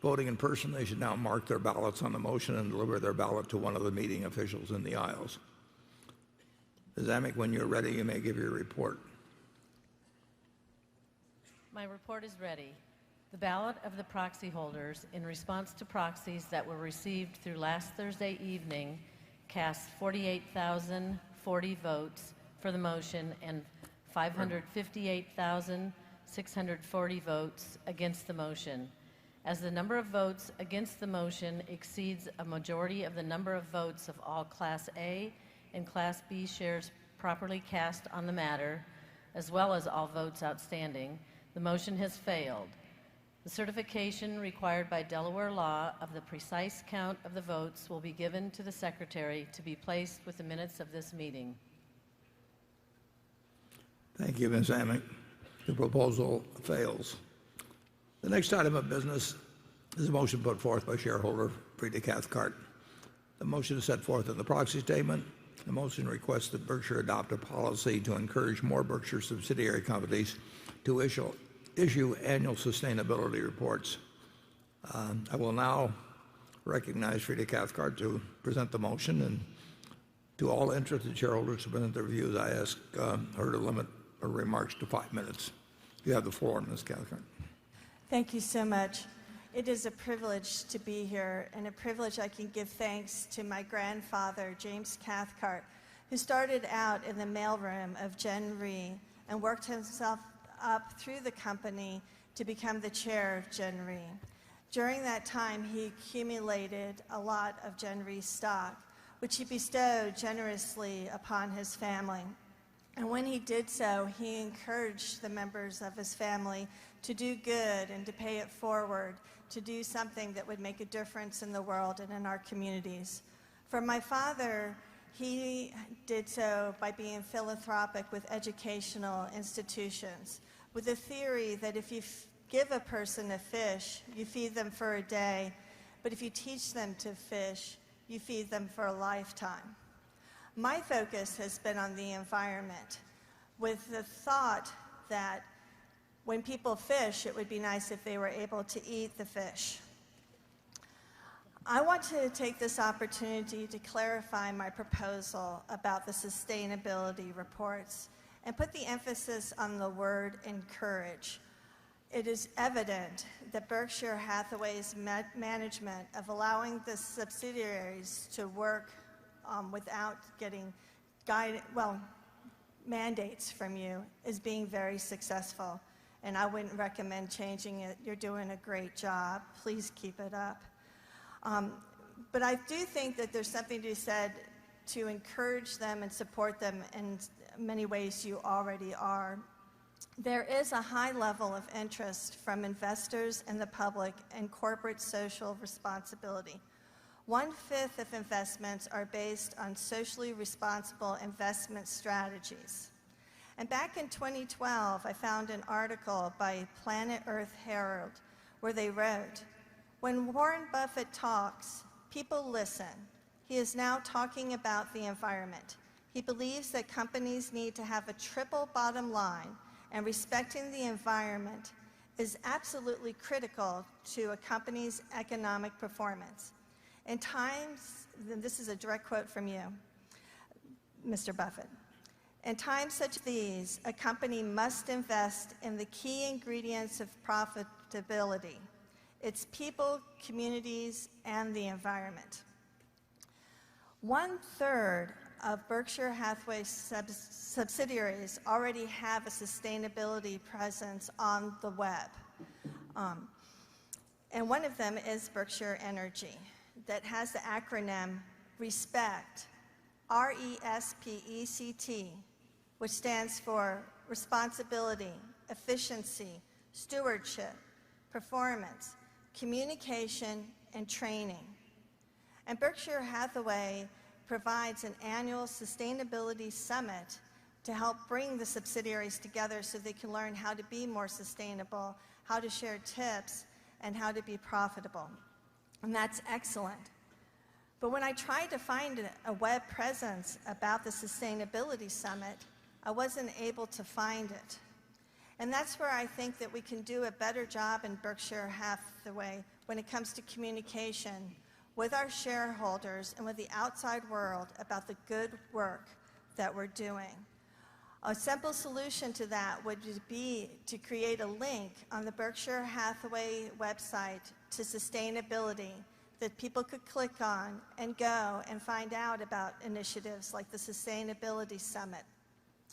[SPEAKER 1] voting in person, they should now mark their ballots on the motion and deliver their ballot to one of the meeting officials in the aisles. Ms. Amick, when you're ready, you may give your report.
[SPEAKER 23] My report is ready. The ballot of the proxy holders in response to proxies that were received through last Thursday evening cast 48,040 votes for the motion and 558,640 votes against the motion. As the number of votes against the motion exceeds a majority of the number of votes of all Class A and Class B shares properly cast on the matter, as well as all votes outstanding, the motion has failed. The certification required by Delaware law of the precise count of the votes will be given to the Secretary to be placed with the minutes of this meeting.
[SPEAKER 1] Thank you, Ms. Amick. The proposal fails. The next item of business is a motion put forth by shareholder Frida Cathcart. The motion is set forth in the proxy statement. The motion requests that Berkshire adopt a policy to encourage more Berkshire subsidiary companies to issue annual sustainability reports. I will now recognize Frida Cathcart to present the motion, and to all interested shareholders to present their views, I ask her to limit her remarks to 5 minutes. You have the floor, Ms. Cathcart.
[SPEAKER 24] Thank you so much. It is a privilege to be here, and a privilege I can give thanks to my grandfather, James Cathcart, who started out in the mailroom of Gen Re and worked himself up through the company to become the chair of Gen Re. During that time, he accumulated a lot of Gen Re stock, which he bestowed generously upon his family. And when he did so, he encouraged the members of his family to do good and to pay it forward, to do something that would make a difference in the world and in our communities. For my father, he did so by being philanthropic with educational institutions, with the theory that if you give a person a fish, you feed them for a day, but if you teach them to fish, you feed them for a lifetime. My focus has been on the environment, with the thought that when people fish, it would be nice if they were able to eat the fish. I want to take this opportunity to clarify my proposal about the sustainability reports and put the emphasis on the word encourage. It is evident that Berkshire Hathaway's management of allowing the subsidiaries to work without getting mandates from you is being very successful, and I wouldn't recommend changing it. You're doing a great job. Please keep it up. But I do think that there's something to be said to encourage them and support them in many ways you already are. There is a high level of interest from investors and the public in corporate social responsibility. 1/5 of investments are based on socially responsible investment strategies. And back in 2012, I found an article by Planet Earth Herald where they wrote, "When Warren Buffett talks, people listen. He is now talking about the environment. He believes that companies need to have a triple bottom line, and respecting the environment is absolutely critical to a company's economic performance. In times," this is a direct quote from you, Mr. Buffett, "in times such as these, a company must invest in the key ingredients of profitability, its people, communities, and the environment." 1/3 of Berkshire Hathaway subsidiaries already have a sustainability presence on the web. And one of them is Berkshire Energy, that has the acronym RESPECT, RESPECT, which stands for responsibility, efficiency, stewardship, performance, communication, and training. And Berkshire Hathaway provides an annual sustainability summit to help bring the subsidiaries together so they can learn how to be more sustainable, how to share tips, and how to be profitable. And that's excellent. But when I tried to find a web presence about the Sustainability Summit, I wasn't able to find it. And that's where I think that we can do a better job in Berkshire Hathaway when it comes to communication with our shareholders and with the outside world about the good work that we're doing. A simple solution to that would be to create a link on the Berkshire Hathaway website to sustainability that people could click on and go and find out about initiatives like the Sustainability Summit.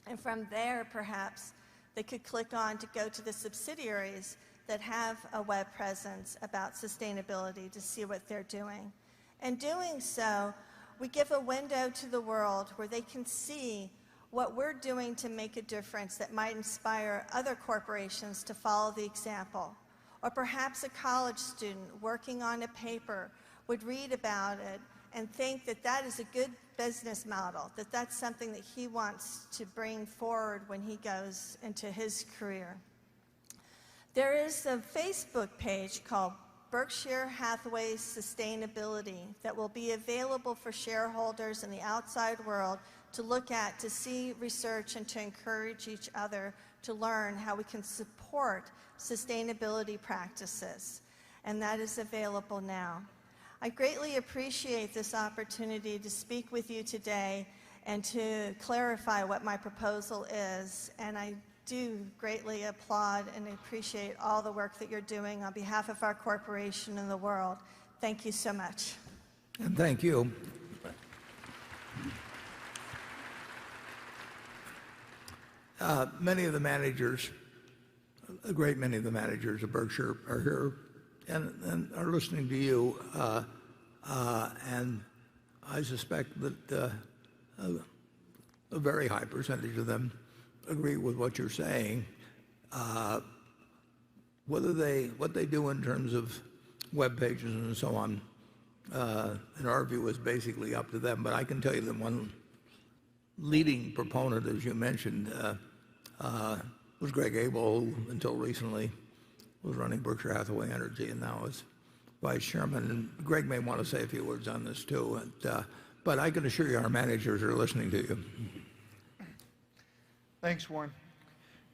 [SPEAKER 24] And from there, perhaps, they could click on to go to the subsidiaries that have a web presence about sustainability to see what they're doing. And doing so, we give a window to the world where they can see what we're doing to make a difference that might inspire other corporations to follow the example. Or perhaps a college student working on a paper would read about it and think that that is a good business model, that that's something that he wants to bring forward when he goes into his career. There is a Facebook page called Berkshire Hathaway Sustainability that will be available for shareholders in the outside world to look at, to see research, and to encourage each other to learn how we can support sustainability practices. And that is available now. I greatly appreciate this opportunity to speak with you today and to clarify what my proposal is. And I do greatly applaud and appreciate all the work that you're doing on behalf of our corporation and the world. Thank you so much.
[SPEAKER 1] And thank you. Many of the managers, a great many of the managers of Berkshire are here and are listening to you. And I suspect that a very high percentage of them agree with what you're saying. What they do in terms of web pages and so on, in our view, is basically up to them. But I can tell you that one leading proponent, as you mentioned, was Greg Abel, who until recently was running Berkshire Hathaway Energy and now is vice chairman. And Greg may want to say a few words on this too. But I can assure you our managers are listening to you.
[SPEAKER 12] Thanks, Warren.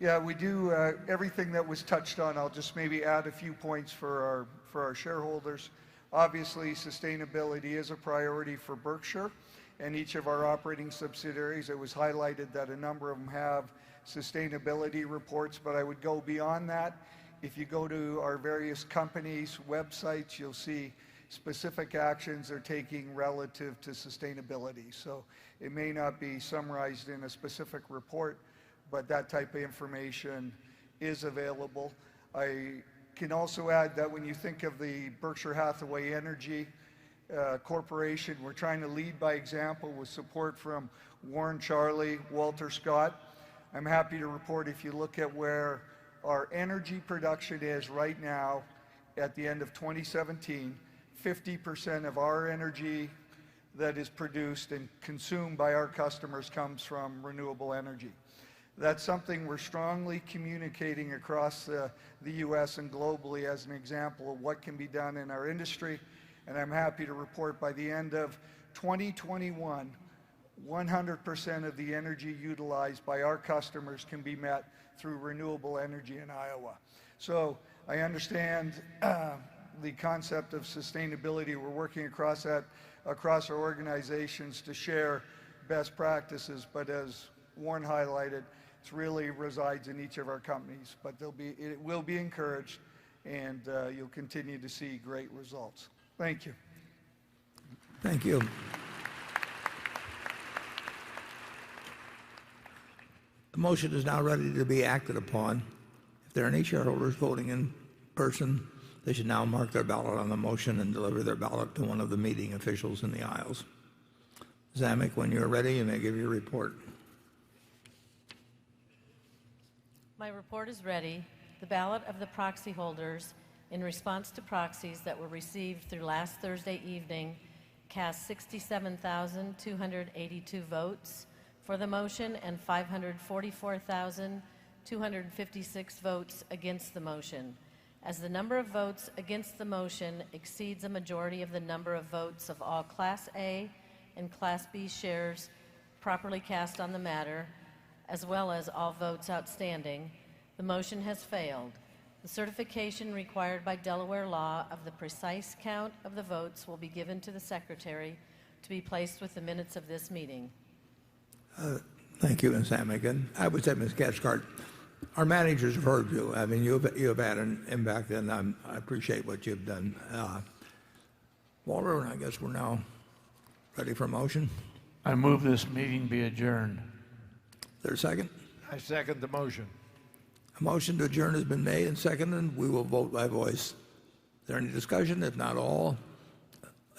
[SPEAKER 12] Yeah, we do everything that was touched on. I'll just maybe add a few points for our shareholders. Obviously, sustainability is a priority for Berkshire and each of our operating subsidiaries. It was highlighted that a number of them have sustainability reports, but I would go beyond that. If you go to our various companies' websites, you'll see specific actions they're taking relative to sustainability. So it may not be summarized in a specific report, but that type of information is available. I can also add that when you think of the Berkshire Hathaway Energy Corporation, we're trying to lead by example with support from Warren, Charlie, Walter Scott. I'm happy to report, if you look at where our energy production is right now at the end of 2017, 50% of our energy that is produced and consumed by our customers comes from renewable energy. That's something we're strongly communicating across the U.S. and globally as an example of what can be done in our industry. And I'm happy to report by the end of 2021, 100% of the energy utilized by our customers can be met through renewable energy in Iowa. So I understand the concept of sustainability. We're working across our organizations to share best practices, but as Warren highlighted, it really resides in each of our companies. But it will be encouraged, and you'll continue to see great results. Thank you.
[SPEAKER 1] Thank you. The motion is now ready to be acted upon. If there are any shareholders voting in person, they should now mark their ballot on the motion and deliver their ballot to one of the meeting officials in the aisles. Zamek, when you're ready, you may give your report.
[SPEAKER 23] My report is ready. The ballot of the proxy holders in response to proxies that were received through last Thursday evening cast 67,282 votes for the motion and 544,256 votes against the motion. As the number of votes against the motion exceeds a majority of the number of votes of all Class A and Class B shares properly cast on the matter, as well as all votes outstanding, the motion has failed. The certification required by Delaware law of the precise count of the votes will be given to the Secretary to be placed with the minutes of this meeting.
[SPEAKER 1] Thank you, Ms. Zamek. And I would say, Ms. Cathcart, our managers have heard you. I mean, you have had an impact, and I appreciate what you've done. Walter, I guess we're now ready for a motion.
[SPEAKER 22] I move this meeting be adjourned.
[SPEAKER 1] Is there a second?
[SPEAKER 22] I second the motion.
[SPEAKER 1] A motion to adjourn has been made and seconded, and we will vote by voice. Is there any discussion? If not, all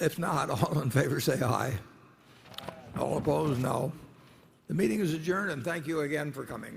[SPEAKER 1] in favor say aye. All opposed, no. The meeting is adjourned, and thank you again for coming.